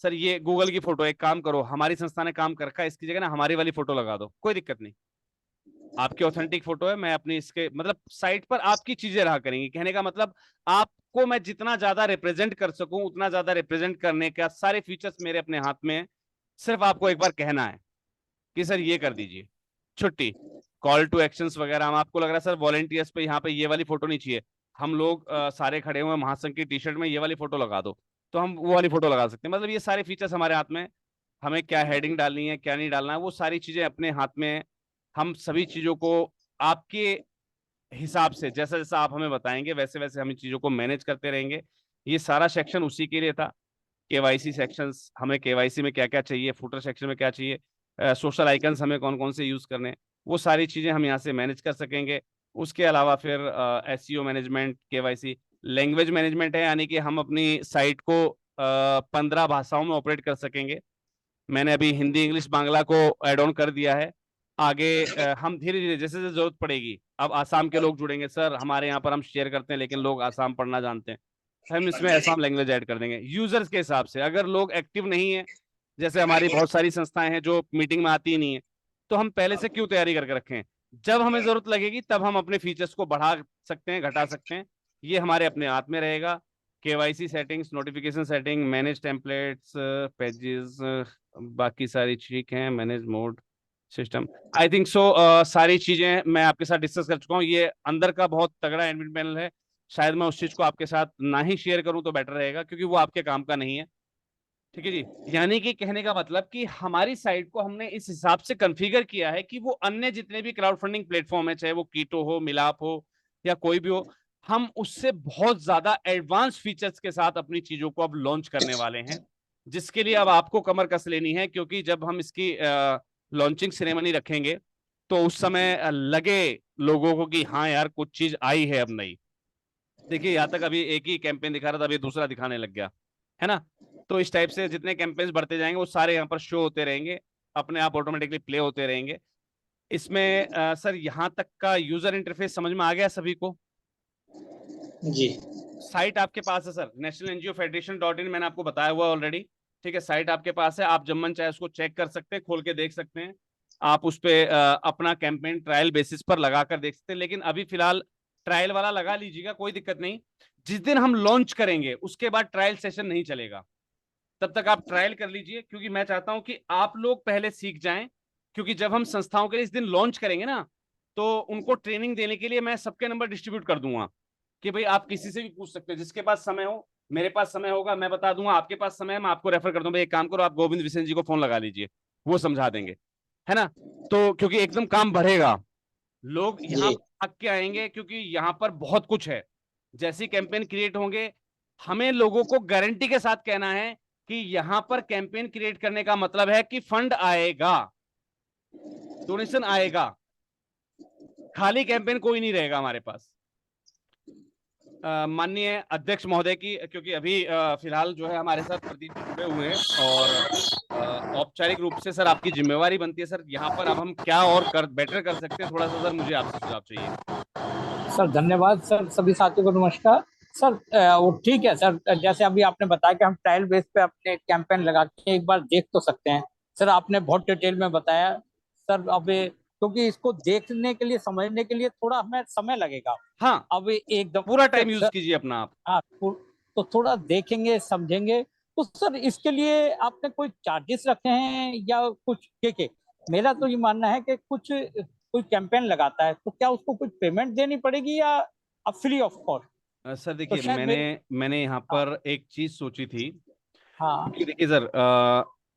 सर ये गूगल की फोटो, एक काम करो, हमारी संस्था ने काम कर रखा है, इसकी जगह ना हमारी वाली फोटो लगा दो, कोई दिक्कत नहीं, आपकी ऑथेंटिक फोटो है, मैं अपनी इसके मतलब साइट पर आपकी चीजें रहा करेंगी। कहने का मतलब आपको मैं जितना ज्यादा रिप्रेजेंट कर सकूं उतना ज्यादा रिप्रेजेंट करने का सारे फीचर्स मेरे अपने हाथ में है। सिर्फ आपको एक बार कहना है कि सर ये कर दीजिए, छुट्टी। कॉल टू एक्शंस वगैरह, हम आपको लग रहा है सर वॉलंटियर्स पे यहाँ पे ये वाली फोटो नहीं चाहिए, हम लोग सारे खड़े हुए महासंघ की टी शर्ट में, ये वाली फोटो लगा दो, तो हम वो वाली फोटो लगा सकते हैं। मतलब ये सारे फीचर्स हमारे हाथ में, हमें क्या हेडिंग डालनी है क्या नहीं डालना है वो सारी चीजें अपने हाथ में है। हम सभी चीजों को आपके हिसाब से जैसा जैसा आप हमें बताएंगे वैसे वैसे हम इन चीजों को मैनेज करते रहेंगे। ये सारा सेक्शन उसी के लिए था। केवाईसी सेक्शंस, हमें केवाईसी में क्या क्या चाहिए, फुटर सेक्शन में क्या चाहिए, सोशल आइकन्स हमें कौन कौन से यूज करने, वो सारी चीजें हम यहाँ से मैनेज कर सकेंगे। उसके अलावा फिर SEO management, KYC, language management है, यानी कि हम अपनी साइट को 15 भाषाओं में ऑपरेट कर सकेंगे। मैंने अभी हिंदी इंग्लिश बांग्ला को एड ऑन कर दिया है। आगे हम धीरे धीरे जैसे जैसे जरूरत पड़ेगी, अब आसाम के लोग जुड़ेंगे, सर हमारे यहाँ पर हम शेयर करते हैं लेकिन लोग आसाम पढ़ना जानते हैं, हम इसमें आसाम लैंग्वेज ऐड कर देंगे यूजर्स के हिसाब से। अगर लोग एक्टिव नहीं है, जैसे हमारी बहुत सारी संस्थाएं हैं जो मीटिंग में आती ही नहीं है, तो हम पहले से क्यों तैयारी करके रखें, जब हमें जरूरत लगेगी तब हम अपने फीचर्स को बढ़ा सकते हैं, घटा सकते हैं, ये हमारे अपने हाथ में रहेगा। KYC settings, notification setting, manage templates, pages, बाकी सारी ठीक है, manage mode system, I think so सारी चीजें मैं आपके साथ डिस्कस कर चुका हूँ। ये अंदर का बहुत तगड़ा एडमिन पैनल है, शायद मैं उस चीज को आपके साथ ना ही शेयर करूं तो बेटर रहेगा, क्योंकि वो आपके काम का नहीं है। ठीक है जी, यानी कि कहने का मतलब कि हमारी साइट को हमने इस हिसाब से कॉन्फ़िगर किया है कि वो अन्य जितने भी क्राउड फंडिंग प्लेटफॉर्म है, चाहे वो कीटो हो, मिलाप हो या कोई भी हो, हम उससे बहुत ज्यादा एडवांस फीचर्स के साथ अपनी चीजों को अब लॉन्च करने वाले हैं, जिसके लिए अब आपको कमर कस लेनी है। क्योंकि जब हम इसकी लॉन्चिंग सेरेमनी रखेंगे तो उस समय लगे लोगों को कि हाँ यार कुछ चीज आई है अब नई। देखिए यहाँ तक अभी एक ही कैंपेन दिखा रहा था, अभी दूसरा दिखाने लग गया, है ना। तो इस टाइप से जितने कैंपेन्स बढ़ते जाएंगे वो सारे यहाँ पर शो होते रहेंगे, अपने आप ऑटोमेटिकली प्ले होते रहेंगे। इसमें सर यहाँ तक का यूजर इंटरफेस समझ में आ गया सभी को? जी साइट आपके पास है सर, nationalngofederation.in, मैंने आपको बताया हुआ ऑलरेडी। ठीक है, साइट आपके पास है, आप जब मन चाहे उसको चेक कर सकते हैं, खोल के देख सकते हैं, आप उस पर अपना कैंपेन ट्रायल बेसिस पर लगाकर देख सकते हैं। लेकिन अभी फिलहाल ट्रायल वाला लगा लीजिएगा, कोई दिक्कत नहीं। जिस दिन हम लॉन्च करेंगे उसके बाद ट्रायल सेशन नहीं चलेगा, तब तक आप ट्रायल कर लीजिए, क्योंकि मैं चाहता हूं कि आप लोग पहले सीख जाएं। क्योंकि जब हम संस्थाओं के लिए इस दिन लॉन्च करेंगे ना, तो उनको ट्रेनिंग देने के लिए मैं सबके नंबर डिस्ट्रीब्यूट कर दूंगा कि भाई आप किसी से भी पूछ सकते हो, जिसके पास समय हो, मेरे पास समय होगा मैं बता दूंगा, आपके पास समय है मैं आपको रेफर कर दूंगा, एक काम करो आप गोविंद विसेन जी को फोन लगा लीजिए, वो समझा देंगे, है ना। तो क्योंकि एकदम काम बढ़ेगा, लोग यहाँ भाग के आएंगे, क्योंकि यहाँ पर बहुत कुछ है। जैसे कैंपेन क्रिएट होंगे, हमें लोगों को गारंटी के साथ कहना है कि यहाँ पर कैंपेन क्रिएट करने का मतलब है कि फंड आएगा, डोनेशन आएगा, खाली कैंपेन कोई नहीं रहेगा हमारे पास। माननीय अध्यक्ष महोदय की, क्योंकि अभी फिलहाल जो है हमारे साथ प्रदीप जी जुड़े हुए हैं और औपचारिक रूप से सर आपकी जिम्मेवारी बनती है सर यहाँ पर अब हम क्या और बेटर कर सकते हैं, थोड़ा सा सर मुझे आपसे सुझाव चाहिए। सर धन्यवाद सर, सभी साथियों को नमस्कार सर। वो ठीक है सर, जैसे अभी आपने बताया कि हम ट्रायल बेस पे अपने कैंपेन लगा के एक बार देख तो सकते हैं सर। आपने बहुत डिटेल में बताया सर। अब क्योंकि इसको देखने के लिए, समझने के लिए थोड़ा हमें समय लगेगा। हाँ, अब एकदम पूरा टाइम यूज कीजिए अपना आप। हाँ, तो थोड़ा देखेंगे, समझेंगे। तो सर इसके लिए आपने कोई चार्जेस रखे हैं या कुछ के? मेरा तो ये मानना है कि कुछ कोई कैंपेन लगाता है तो क्या उसको कुछ पेमेंट देनी पड़ेगी या फ्री ऑफ कॉस्ट? सर तो देखिए, शायद मैंने यहाँ हाँ पर एक चीज सोची थी हाँ कि देखिए सर,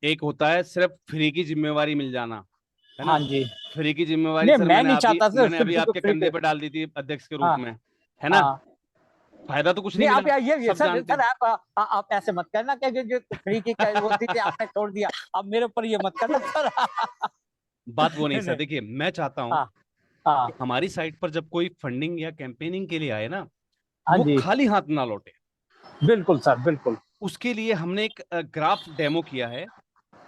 एक होता है सिर्फ फ्री की जिम्मेवारी मिल जाना, है ना। हाँ जी। फ्री की जिम्मेवारी नहीं, सर मैं नहीं चाहता सर मैंने अभी सिर्फ आपके फ्री कंधे पे। पर डाल दी थी अध्यक्ष के रूप हाँ में, है ना। हाँ। फायदा तो कुछ नहीं नहीं, मिला, आप ये सब सर जानते सर हैं। आप ऐसे मत करना कि जो फ्री की वो थी आपने छोड़ दिया, अब मेरे ऊपर ये मत करना सर। बात वो नहीं सर, नहीं, देखिए मैं चाहता हूँ हाँ हाँ कि हमारी साइट पर जब कोई फंडिंग या कैंपेनिंग के लिए आए ना, हाँ वो जी, खाली हाथ ना लौटे। बिल्कुल सर, बिल्कुल। उसके लिए हमने एक ग्राफ डेमो किया है।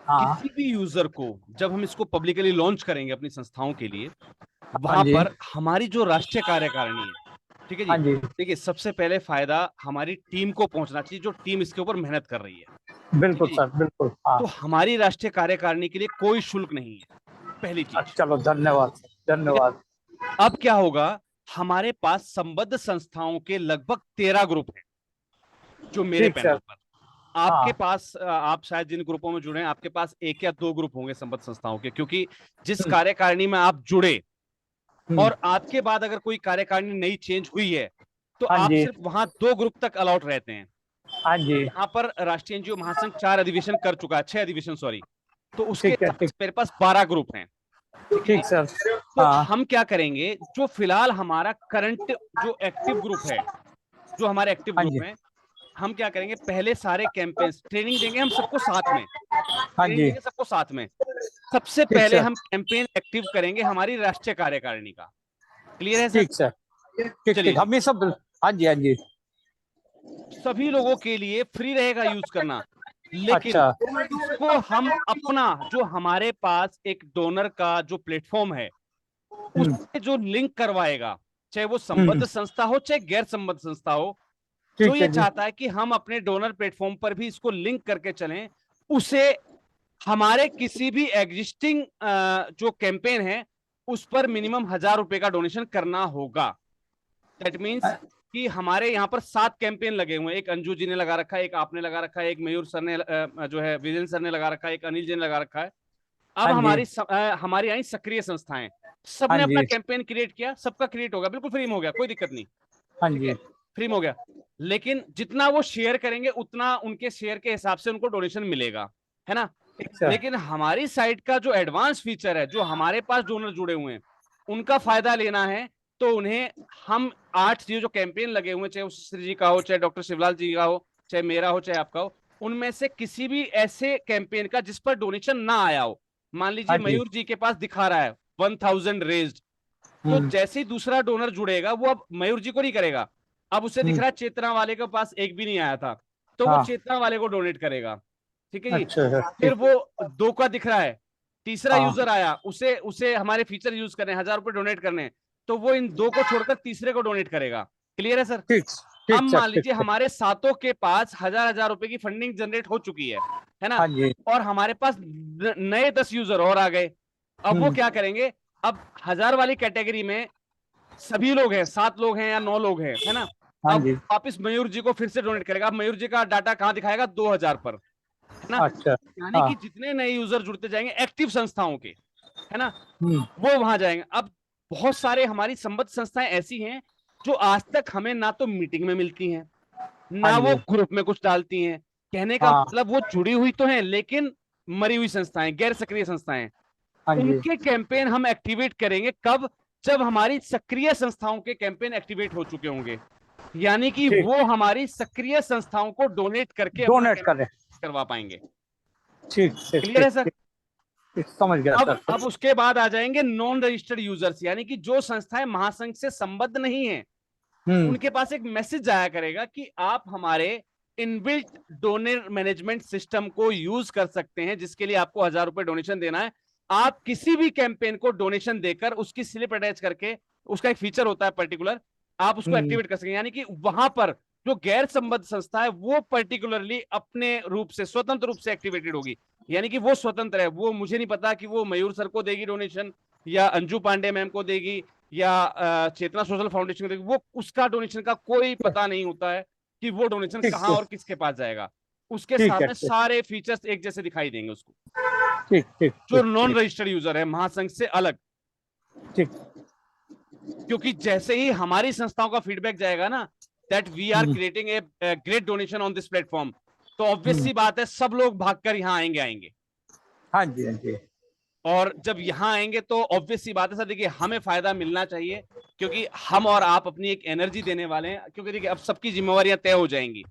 हाँ किसी भी यूजर को जब हम इसको पब्लिकली लॉन्च करेंगे अपनी संस्थाओं के लिए, हाँ वहां जी, पर हमारी जो राष्ट्रीय कार्यकारिणी है, ठीक है जी, हाँ जी, देखिए सबसे पहले फायदा हमारी टीम को पहुंचना चाहिए, जो टीम इसके ऊपर मेहनत कर रही है, ठीक बिल्कुल है जी। सर, बिल्कुल। हाँ, तो हमारी राष्ट्रीय कार्यकारिणी के लिए कोई शुल्क नहीं है, पहली चीज, चलो धन्यवाद सर, ठीक है। धन्यवाद। अब क्या होगा, हमारे पास संबद्ध संस्थाओं के लगभग 13 ग्रुप हैं जो मेरे ठीक पैनल सर। पर। आपके हाँ। पास आप शायद जिन ग्रुपों में जुड़े हैं, आपके पास एक या दो ग्रुप होंगे संबद्ध संस्थाओं के, क्योंकि जिस हम्म, कार्यकारिणी में आप जुड़े हम्म, और आपके बाद अगर कोई कार्यकारिणी नई चेंज हुई है तो हाँ आप जी, सिर्फ वहां 2 ग्रुप तक अलाउट रहते हैं। हाँ जी। यहाँ पर राष्ट्रीय एनजीओ महासंघ 4 अधिवेशन कर चुका है, 6 अधिवेशन सॉरी, तो उसके ठीक है, हिसाब ठीक, से मेरे पास 12 ग्रुप हैं, ठीक है जी। ठीक सर। तो हाँ हम क्या करेंगे, जो फिलहाल हमारा करंट जो एक्टिव ग्रुप है, जो हमारे एक्टिव हाँ ग्रुप जी, हैं, हम क्या करेंगे, पहले सारे कैंपेन्स ट्रेनिंग देंगे हम सबको साथ में, हाँ ट्रेनिंग जी, देंगे सबको साथ में। सबसे ठीक पहले सर, हम कैंपेन एक्टिव करेंगे हमारी राष्ट्रीय कार्यकारिणी का। क्लियर है सर? ठीक सर, ठीक चलिए ठीक, जी, हम ये सब। हाँ जी, हाँ जी। सभी लोगों के लिए फ्री रहेगा यूज करना, लेकिन अच्छा। इसको हम अपना जो हमारे पास एक डोनर का जो प्लेटफॉर्म है हम्म, उससे जो लिंक करवाएगा, चाहे वो हम्म, संबद्ध संस्था हो चाहे गैर संबद्ध संस्था हो, जो ठीक ये है जी। चाहता है कि हम अपने डोनर प्लेटफॉर्म पर भी इसको लिंक करके चलें, उसे हमारे किसी भी एग्जिस्टिंग जो कैंपेन है उस पर मिनिमम 1,000 रुपए का डोनेशन करना होगा। दैट मीन्स कि हमारे यहाँ पर 7 कैंपेन लगे हुए हैं, एक अंजू जी ने लगा रखा है, एक आपने लगा रखा है, एक मयूर सर ने जो है विजय सर ने लगा रखा है, एक अनिल जी ने लगा रखा है। अब हाँ जी, हमारी आई सक्रिय संस्थाएं, हाँ सबने अपना जी, कैंपेन क्रिएट किया, सबका क्रिएट होगा, बिल्कुल फ्री में हो गया, कोई दिक्कत नहीं, हाँ ठीक है, जी, फ्री में हो गया। लेकिन जितना वो शेयर करेंगे उतना उनके शेयर के हिसाब से उनको डोनेशन मिलेगा, है ना। ठीक सर। लेकिन हमारी साइट का जो एडवांस फीचर है, जो हमारे पास डोनर जुड़े हुए हैं उनका फायदा लेना है, तो उन्हें हम 8 जो कैंपेन लगे हुए हैं, चाहे श्री जी का हो, चाहे डॉक्टर शिवलाल जी का हो, चाहे मेरा हो, चाहे आपका हो, उनमें से किसी भी ऐसे कैंपेन का जिस पर डोनेशन ना आया हो, मान लीजिए हाँ जी। मयूर जी के पास दिखा रहा है 1000 रेज्ड, तो जैसे ही दूसरा डोनर जुड़ेगा वो अब मयूर जी को नहीं करेगा, अब उसे दिख रहा है चेतना वाले के पास एक भी नहीं आया था, तो वो हाँ। चेतना वाले को डोनेट करेगा, ठीक है जी। अच्छा सर, फिर ठीक। वो 2 का दिख रहा है, तीसरा हाँ, यूजर आया, उसे उसे हमारे फीचर यूज करने, 1,000 रुपए डोनेट करने, तो वो इन 2 को छोड़कर तीसरे को डोनेट करेगा। क्लियर है सर? ठीक, अब ठीक सर, मान ठीक लीजिए ठीक। हमारे सातों के पास 1,000 रुपए की फंडिंग जनरेट हो चुकी है ना, हाँ जी। और हमारे पास नए 10 यूजर और आ गए। अब वो क्या करेंगे, अब 1,000 वाली कैटेगरी में सभी लोग हैं, 7 लोग हैं या 9 लोग हैं, है ना। हाँ अब जी। वापिस मयूर जी को फिर से डोनेट करेगा, अब मयूर जी का डाटा कहाँ दिखाएगा, 2,000 पर, है ना। अच्छा। यानी हाँ। कि जितने नए यूजर जुड़ते जाएंगे एक्टिव संस्थाओं के, है ना, हम्म, वो वहां जाएंगे। अब बहुत सारे हमारी संबद्ध संस्थाएं ऐसी हैं जो आज तक हमें ना तो मीटिंग में मिलती हैं, हाँ ना वो जी। ग्रुप में कुछ डालती हैं। कहने का हाँ, मतलब वो जुड़ी हुई तो हैं लेकिन मरी हुई संस्थाएं, गैर सक्रिय संस्थाएं। हाँ जी। उनके कैंपेन हम एक्टिवेट करेंगे कब, जब हमारी सक्रिय संस्थाओं के कैंपेन एक्टिवेट हो चुके होंगे, यानी कि ठीक। वो हमारी सक्रिय संस्थाओं को डोनेट करके अपना डोनेट कैंपेन करें। करवा पाएंगे। ठीक ठीक क्लियर ठीक है सर? ठीक, ठीक, समझ गया सर। अब उसके बाद आ जाएंगे नॉन रजिस्टर्ड यूजर्स, यानी कि जो संस्थाएं महासंघ से संबद्ध नहीं है, उनके पास एक मैसेज जाया करेगा कि आप हमारे इनबिल्ट डोनर मैनेजमेंट सिस्टम को यूज कर सकते हैं, जिसके लिए आपको 1000 रुपए डोनेशन देना है। आप किसी भी कैंपेन को डोनेशन देकर उसकी स्लिप अटैच करके, उसका एक फीचर होता है पर्टिकुलर, आप उसको एक्टिवेट कर सकेंगे। यानी कि वहां पर जो गैर संबद्ध संस्था है वो पर्टिकुलरली अपने रूप से, स्वतंत्र रूप से एक्टिवेटेड होगी। यानी कि वो स्वतंत्र है, वो मुझे नहीं पता कि वो मयूर सर को देगी डोनेशन, या अंजू पांडे मैम को देगी, या चेतना सोशल फाउंडेशन को देगी। वो उसका डोनेशन का कोई पता नहीं होता है कि वो डोनेशन कहाँ और किसके पास जाएगा। उसके सामने सारे फीचर्स एक जैसे दिखाई देंगे उसको, जो नॉन रजिस्टर्ड यूजर है महासंघ से अलग। ठीक। क्योंकि जैसे ही हमारी संस्थाओं का फीडबैक जाएगा ना, that we are creating a great donation on this platform, तो ऑब्वियस सी बात है सब लोग भागकर यहाँ आएंगे। हाँ जी, हाँ जी। और जब यहाँ आएंगे तो ऑब्वियस सी बात है सर, देखिए हमें फायदा मिलना चाहिए, क्योंकि हम और आप अपनी एक एनर्जी देने वाले हैं। क्योंकि देखिए अब सबकी जिम्मेवारियां तय हो जाएंगी।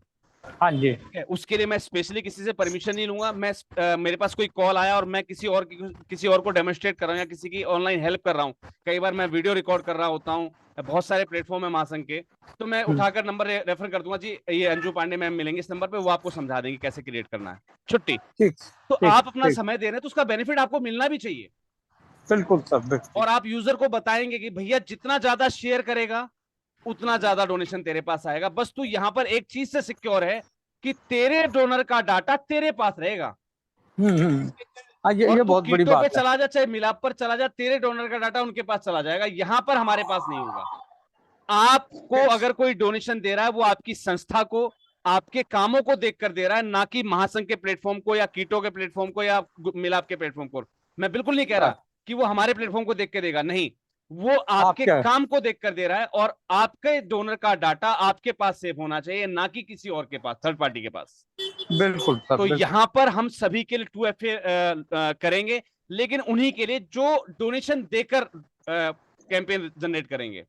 हाँ जी। उसके लिए मैं स्पेशली किसी से परमिशन नहीं लूंगा। मैं मेरे पास कोई कॉल आया और मैं किसी और को डेमोन्स्ट्रेट कर रहा हूँ या किसी की ऑनलाइन हेल्प कर रहा हूँ, कई बार मैं वीडियो रिकॉर्ड कर रहा होता हूँ, बहुत सारे प्लेटफॉर्म है महासंघ के, तो मैं उठाकर नंबर रेफर कर दूंगा, जी ये अंजू पांडे मैम मिलेंगे इस नंबर पे, वो आपको समझा देंगे कैसे क्रिएट करना है। छुट्टी। तो आप अपना समय दे रहे हैं तो उसका बेनिफिट आपको मिलना भी चाहिए। बिल्कुल सर, बिल्कुल। और आप यूजर को बताएंगे कि भैया जितना ज्यादा शेयर करेगा उतना ज्यादा डोनेशन तेरे पास आएगा। बस तू यहाँ पर एक चीज से सिक्योर है कि तेरे डोनर का डाटा तेरे पास रहेगा। ये बहुत बड़ी बात है। चला जा चाहे मिलाप पर चला जा, तेरे डोनर का डाटा उनके पास चला जाएगा, यहाँ पर हमारे पास नहीं होगा। आपको अगर कोई डोनेशन दे रहा है वो आपकी संस्था को, आपके कामों को देखकर दे रहा है, ना कि महासंघ के प्लेटफॉर्म को या कीटो के प्लेटफॉर्म को या मिलाप के प्लेटफॉर्म को। मैं बिल्कुल नहीं कह रहा कि वो हमारे प्लेटफॉर्म को देख के देगा, नहीं, वो आपके काम को देखकर दे रहा है। और आपके डोनर का डाटा आपके पास सेव होना चाहिए, ना कि किसी और के पास, थर्ड पार्टी के पास। बिल्कुल सर। तो यहाँ पर हम सभी के लिए 2FA करेंगे, लेकिन उन्हीं के लिए जो डोनेशन देकर कैंपेन जनरेट करेंगे।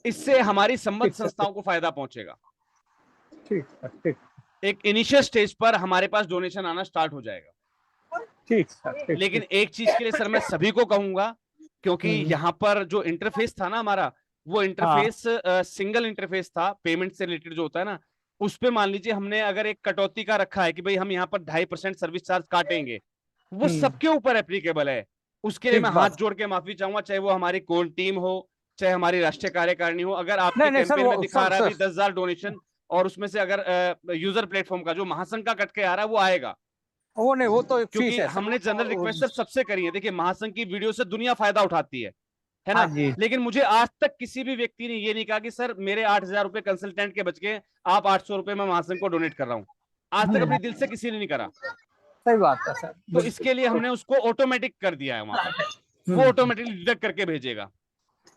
इससे हमारी संबद्ध संस्थाओं को फायदा पहुंचेगा। ठीक। एक इनिशियल स्टेज पर हमारे पास डोनेशन आना स्टार्ट हो जाएगा। ठीक सर। लेकिन एक चीज के लिए सर मैं सभी को कहूंगा, क्योंकि यहाँ पर जो इंटरफेस था ना हमारा, वो इंटरफेस सिंगल इंटरफेस था, पेमेंट से रिलेटेड जो होता है ना, उस पे मान लीजिए हमने अगर एक कटौती का रखा है कि भाई हम यहाँ पर 2.5% सर्विस चार्ज काटेंगे, वो सबके ऊपर एप्लीकेबल है। उसके लिए मैं हाथ जोड़ के माफी चाहूंगा, चाहे वो हमारी कोर टीम हो, चाहे हमारी राष्ट्रीय कार्यकारिणी हो। अगर आपके कैंपेन में दिखा रहा है 10,000 डोनेशन, और उसमें से अगर यूजर प्लेटफॉर्म का जो महासंघ का कट के आ रहा है वो आएगा, वो नहीं, वो तो एक क्योंकि फीस है। हमने जनरल रिक्वेस्ट सिर्फ सबसे करी है। देखिए महासंघ की वीडियो से दुनिया फायदा उठाती है ना। लेकिन मुझे आज तक किसी भी व्यक्ति ने ये नहीं कहा कि सर मेरे 8,000 रुपए कंसल्टेंट के बच गए, आप 800 रुपए में महासंघ को डोनेट कर रहा हूँ। आज तक अपने दिल से किसी ने नहीं करा। सही बात है सर। तो इसके लिए हमने उसको ऑटोमेटिक कर दिया है, वहां पर वो ऑटोमेटिकली डिडक्ट करके भेजेगा।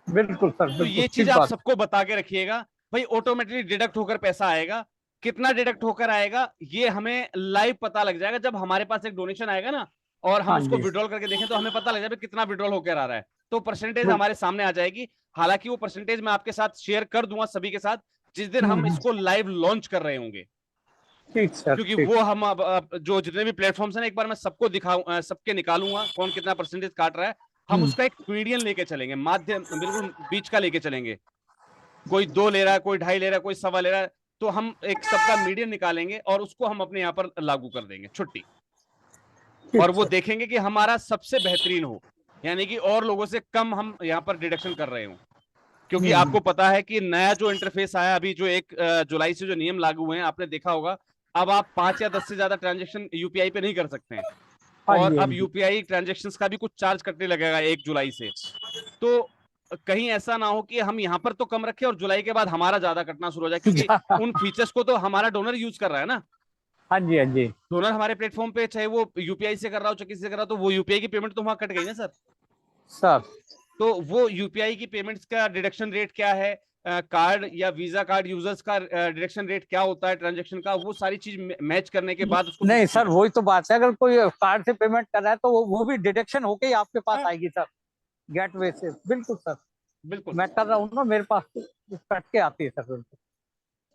बिल्कुल सर। तो ये चीज आप सबको बता के रखिएगा, भाई ऑटोमेटिकली डिडक्ट होकर पैसा आएगा। कितना डिडक्ट होकर आएगा ये हमें लाइव पता लग जाएगा। जब हमारे पास एक डोनेशन आएगा ना और हम उसको विड्रॉल करके देखें, तो हमें पता लग जाएगा कितना विड्रॉल होकर आ रहा है, तो परसेंटेज हमारे सामने आ जाएगी। हालांकि वो परसेंटेज मैं आपके साथ शेयर कर दूंगा सभी के साथ, जिस दिन हम इसको लाइव लॉन्च कर रहे होंगे। ठीक सर। क्योंकि वो हम जो जितने भी प्लेटफॉर्म्स हैं ना, एक बार मैं सबको दिखाऊं, सबके निकालूंगा कौन कितना परसेंटेज काट रहा है। हम उसका एक मीडियन लेके चलेंगे, माध्यम बिल्कुल बीच का लेके चलेंगे। कोई 2 ले रहा है, कोई 2.5 ले रहा है, कोई 1.25 ले रहा है, तो हम एक सबका मीडियन निकालेंगे और उसको हम अपने यहाँ पर लागू कर देंगे, छुट्टी। और वो देखेंगे कि हमारा सबसे बेहतरीन हो, यानी कि और लोगों से कम हम यहाँ पर डिडक्शन कर रहे हो। क्योंकि आपको पता है कि नया जो इंटरफेस आया अभी, जो 1 जुलाई से जो नियम लागू हुए हैं, आपने देखा होगा, अब आप 5 या 10 से ज्यादा ट्रांजेक्शन यूपीआई पे नहीं कर सकते हैं। और अब यूपीआई ट्रांजेक्शंस का भी कुछ चार्ज कटने लगेगा 1 जुलाई से। तो कहीं ऐसा ना हो कि हम यहाँ पर तो कम रखें और जुलाई के बाद हमारा ज्यादा कटना शुरू हो जाए, क्योंकि उन फीचर्स को तो हमारा डोनर यूज कर रहा है ना। हाँ जी, हाँ जी। डोनर हमारे प्लेटफॉर्म पे चाहे वो यूपीआई से कर रहा हो चाहे किसी से कर रहा हो, तो वो यूपीआई की पेमेंट तो वहां कट गई ना सर। तो वो यूपीआई की पेमेंट्स का डिडक्शन रेट क्या है, कार्ड या वीजा कार्ड यूजर्स का डिडक्शन रेट क्या होता है ट्रांजैक्शन का, वो सारी चीज मैच करने के बाद उसको। नहीं सर, वही तो बात है, अगर कोई कार्ड से पेमेंट कर रहा है तो वो भी डिडक्शन होके ही आपके पास आएगी सर, गेटवे से। बिल्कुल सर, बिल्कुल मैं कर रहा हूँ ना, मेरे पास कट के आती है सर।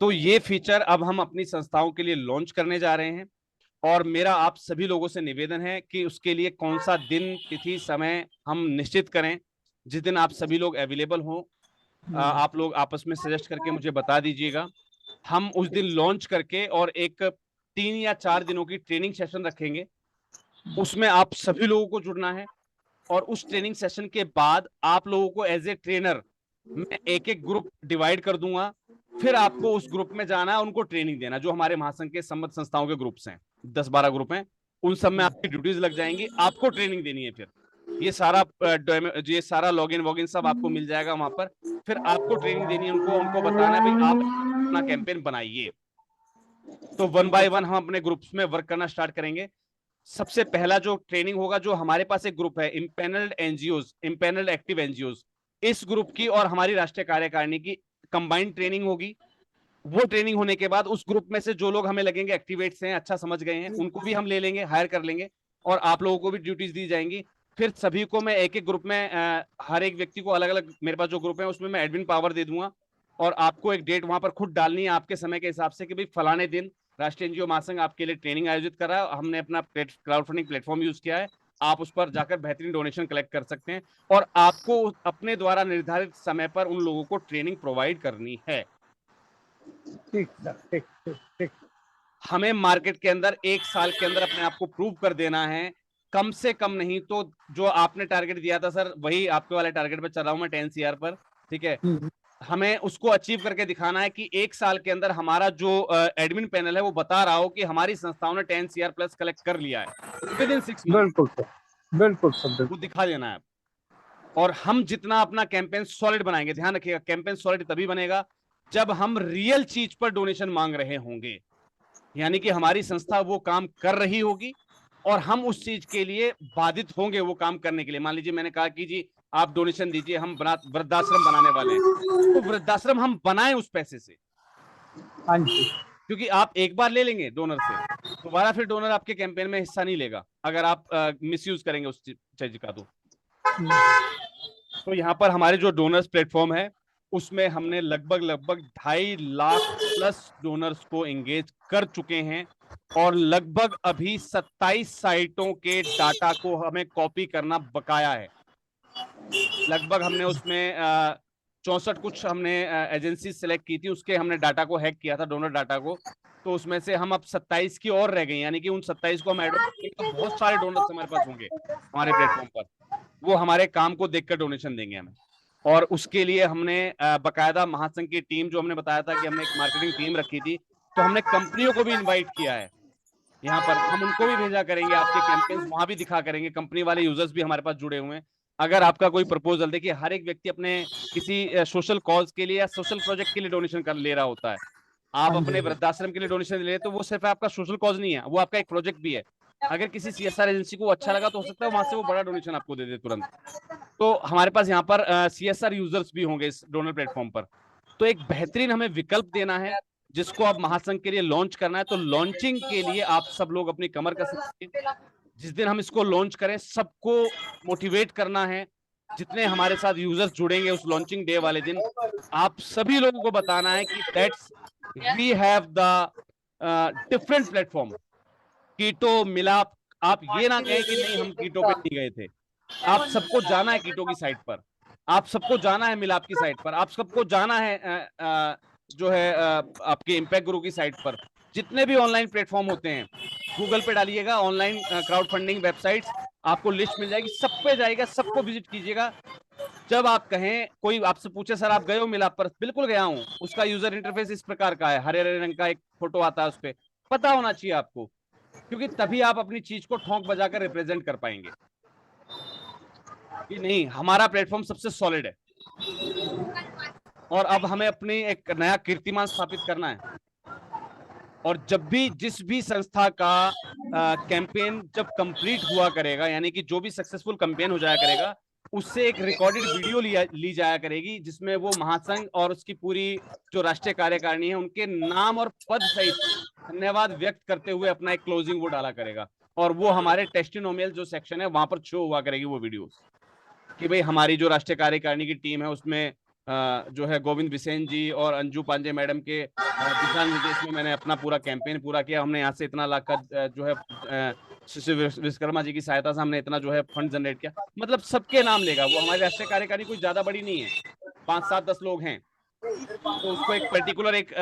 तो ये फीचर अब हम अपनी संस्थाओं के लिए लॉन्च करने जा रहे हैं, और मेरा आप सभी लोगों से निवेदन है कि उसके लिए कौन सा दिन, तिथि, समय हम निश्चित करें जिस दिन आप सभी लोग अवेलेबल हों। आप लोग आपस में सजेस्ट करके मुझे बता दीजिएगा। हम उस दिन लॉन्च करके और एक 3 या 4 दिनों की ट्रेनिंग सेशन रखेंगे, उसमें आप सभी लोगों को जुड़ना है। और उस ट्रेनिंग सेशन के बाद आप लोगों को एज ए ट्रेनर मैं एक एक ग्रुप डिवाइड कर दूंगा, फिर आपको उस ग्रुप में जाना है, उनको ट्रेनिंग देना। जो हमारे महासंघ के सम्मत संस्थाओं के ग्रुप्स हैं, 10-12 ग्रुप हैं, उन सब में आपकी ड्यूटीज लग जाएंगी, आपको ट्रेनिंग देनी है। फिर ये सारा लॉगिन वॉगिन सब आपको मिल जाएगा वहां पर। फिर आपको ट्रेनिंग देनी है, उनको बताना है भाई आप अपना कैंपेन बनाइए। तो 1 बाय 1 हम अपने ग्रुप्स में वर्क करना स्टार्ट करेंगे। सबसे पहला जो ट्रेनिंग होगा, जो हमारे पास एक ग्रुप है empanelled NGOs, empanelled active NGOs, इस ग्रुप की और हमारी राष्ट्रीय कार्यकारिणी की कंबाइंड ट्रेनिंग होगी। वो ट्रेनिंग होने के बाद उस ग्रुप में से जो लोग हमें लगेंगे एक्टिवेट्स हैं, अच्छा समझ गए हैं, उनको भी हम ले लेंगे, हायर कर लेंगे, और आप लोगों को भी ड्यूटीज दी जाएंगी। फिर सभी को मैं एक एक ग्रुप में हर एक व्यक्ति को अलग अलग, मेरे पास जो ग्रुप है उसमें मैं एडमिन पावर दे दूंगा, और आपको एक डेट वहां पर खुद डालनी है आपके समय के हिसाब से कि भाई फलाने दिन राष्ट्रीय एनजीओ महासंघ आपके लिए ट्रेनिंग आयोजित कर रहा है, हमने अपना क्राउड फंडिंग प्लेटफॉर्म यूज किया है, आप उस पर जाकर बेहतरीन डोनेशन कलेक्ट कर सकते हैं, और आपको अपने द्वारा निर्धारित समय पर उन लोगों को ट्रेनिंग प्रोवाइड करनी है। ठीक सर, ठीक ठीक ठीक। हमें मार्केट के अंदर 1 साल के अंदर अपने आप को प्रूव कर देना है, कम से कम नहीं तो जो आपने टारगेट दिया था सर, वही आपके वाले टारगेट पे चल रहा हूं मैं, 10 CR पर, ठीक है। हमें उसको अचीव करके दिखाना है कि 1 साल के अंदर हमारा जो एडमिन पैनल है वो बता रहा हो कि हमारी संस्थाओं ने 10 CR प्लस कलेक्ट कर लिया है विद इन 6 मंथ। बिल्कुल सर, बिल्कुल सर, वो दिखा देना है। और हम जितना अपना कैंपेन सॉलिड बनाएंगे, ध्यान रखिएगा, कैंपेन सॉलिड तभी बनेगा जब हम रियल चीज पर डोनेशन मांग रहे होंगे, यानी कि हमारी संस्था वो काम कर रही होगी और हम उस चीज के लिए बाधित होंगे वो काम करने के लिए। मान लीजिए मैंने कहा कि जी आप डोनेशन दीजिए, हम वृद्धाश्रम बनाने वाले हैं, तो वृद्धाश्रम हम बनाएं उस पैसे से। हाँ जी। क्योंकि आप एक बार ले लेंगे डोनर से, दोबारा फिर डोनर आपके कैंपेन में हिस्सा नहीं लेगा अगर आप मिसयूज करेंगे उस चीज का। तो यहाँ पर हमारे जो डोनर्स प्लेटफॉर्म है उसमें हमने लगभग 2.5 लाख प्लस डोनर्स को एंगेज कर चुके हैं, और लगभग अभी 27 साइटों के डाटा को हमें कॉपी करना बकाया है। लगभग हमने उसमें 64 कुछ हमने एजेंसी सेलेक्ट की थी, उसके हमने डाटा को हैक किया था, डोनर डाटा को, तो उसमें से हम अब 27 की और रह गए, यानी कि उन 27 को हम ऐड करेंगे तो बहुत सारे डोनर्स हमारे पास होंगे हमारे प्लेटफॉर्म पर, वो हमारे काम को देखकर डोनेशन देंगे हमें। और उसके लिए हमने बकायदा महासंघ की टीम, जो हमने बताया था कि हमने एक मार्केटिंग टीम रखी थी, तो हमने कंपनियों को भी इन्वाइट किया है यहाँ पर, हम उनको भी भेजा करेंगे, आपके कैंपेन्स वहां भी दिखा करेंगे, कंपनी वाले यूजर्स भी हमारे पास जुड़े हुए हैं। अगर आपका कोई प्रपोजल, देखिए हर एक व्यक्ति अपने किसी सोशल कॉज के लिए या सोशल प्रोजेक्ट के लिए डोनेशन कर ले रहा होता है। आप अपने वृद्धाश्रम के लिए डोनेशन ले, तो वो सिर्फ आपका सोशल कॉज नहीं है, वो आपका एक प्रोजेक्ट भी है। अगर किसी CSR एजेंसी को अच्छा लगा तो हो सकता है वहां से वो बड़ा डोनेशन आपको दे दे तुरंत। तो हमारे पास यहाँ पर CSR यूजर्स भी होंगे इस डोनर प्लेटफॉर्म पर। तो एक बेहतरीन हमें विकल्प देना है जिसको आप महासंघ के लिए लॉन्च करना है। तो लॉन्चिंग के लिए आप सब लोग अपनी कमर कस, जिस दिन हम इसको लॉन्च करें सबको मोटिवेट करना है। जितने हमारे साथ यूजर्स जुड़ेंगे उस लॉन्चिंग डे वाले दिन, आप सभी लोगों को बताना है कि that's we have the different platform, Ketto Milaap. आप ये ना कहें कि नहीं हम कीटो पे नहीं गए थे, आप सबको जाना है कीटो की साइट पर, आप सबको जाना है मिलाप की साइट पर, आप सबको जाना है जो है आपके इम्पैक्ट गुरु की साइट पर। जितने भी ऑनलाइन प्लेटफॉर्म होते हैं गूगल पे डालिएगा ऑनलाइन क्राउड फंडिंग वेबसाइट्स, आपको लिस्ट मिल जाएगी, सब पे जाएगा, सबको विजिट कीजिएगा। जब आप कहें, कोई आपसे पूछे सर आप गए हो मिलाप पर, बिल्कुल गया हूं, उसका यूजर इंटरफेस इस प्रकार का है, हरे हरे रंग का एक फोटो आता है, उस पर पता होना चाहिए आपको, क्योंकि तभी आप अपनी चीज को ठोंक बजाकर रिप्रेजेंट कर पाएंगे कि नहीं हमारा प्लेटफॉर्म सबसे सॉलिड है। और अब हमें अपनी एक नया कीर्तिमान स्थापित करना है, और जब भी जिस भी संस्था का कैंपेन जब कंप्लीट हुआ करेगा, यानी कि जो भी सक्सेसफुल कैंपेन हो जाया करेगा, उससे एक रिकॉर्डेड वीडियो ली जाया करेगी, जिसमें वो महासंघ और उसकी पूरी जो राष्ट्रीय कार्यकारिणी है उनके नाम और पद सहित धन्यवाद व्यक्त करते हुए अपना एक क्लोजिंग वो डाला करेगा, और वो हमारे टेस्टिमोनियल जो सेक्शन है वहां पर शो हुआ करेगी वो वीडियो, कि भाई हमारी जो राष्ट्रीय कार्यकारिणी की टीम है उसमें जो है गोविंद बिसेन जी और अंजू पांडे मैडम के दिशा निर्देश में मैंने अपना पूरा कैंपेन पूरा किया। हमने यहाँ से इतना लाख का जो है विश्वकर्मा जी की सहायता से हमने इतना जो है फंड जनरेट किया, मतलब सबके नाम लेगा वो। हमारी राष्ट्रीय कार्यकारिणी कोई ज्यादा बड़ी नहीं है, 5-7-10 लोग हैं, तो उसको एक पर्टिकुलर एक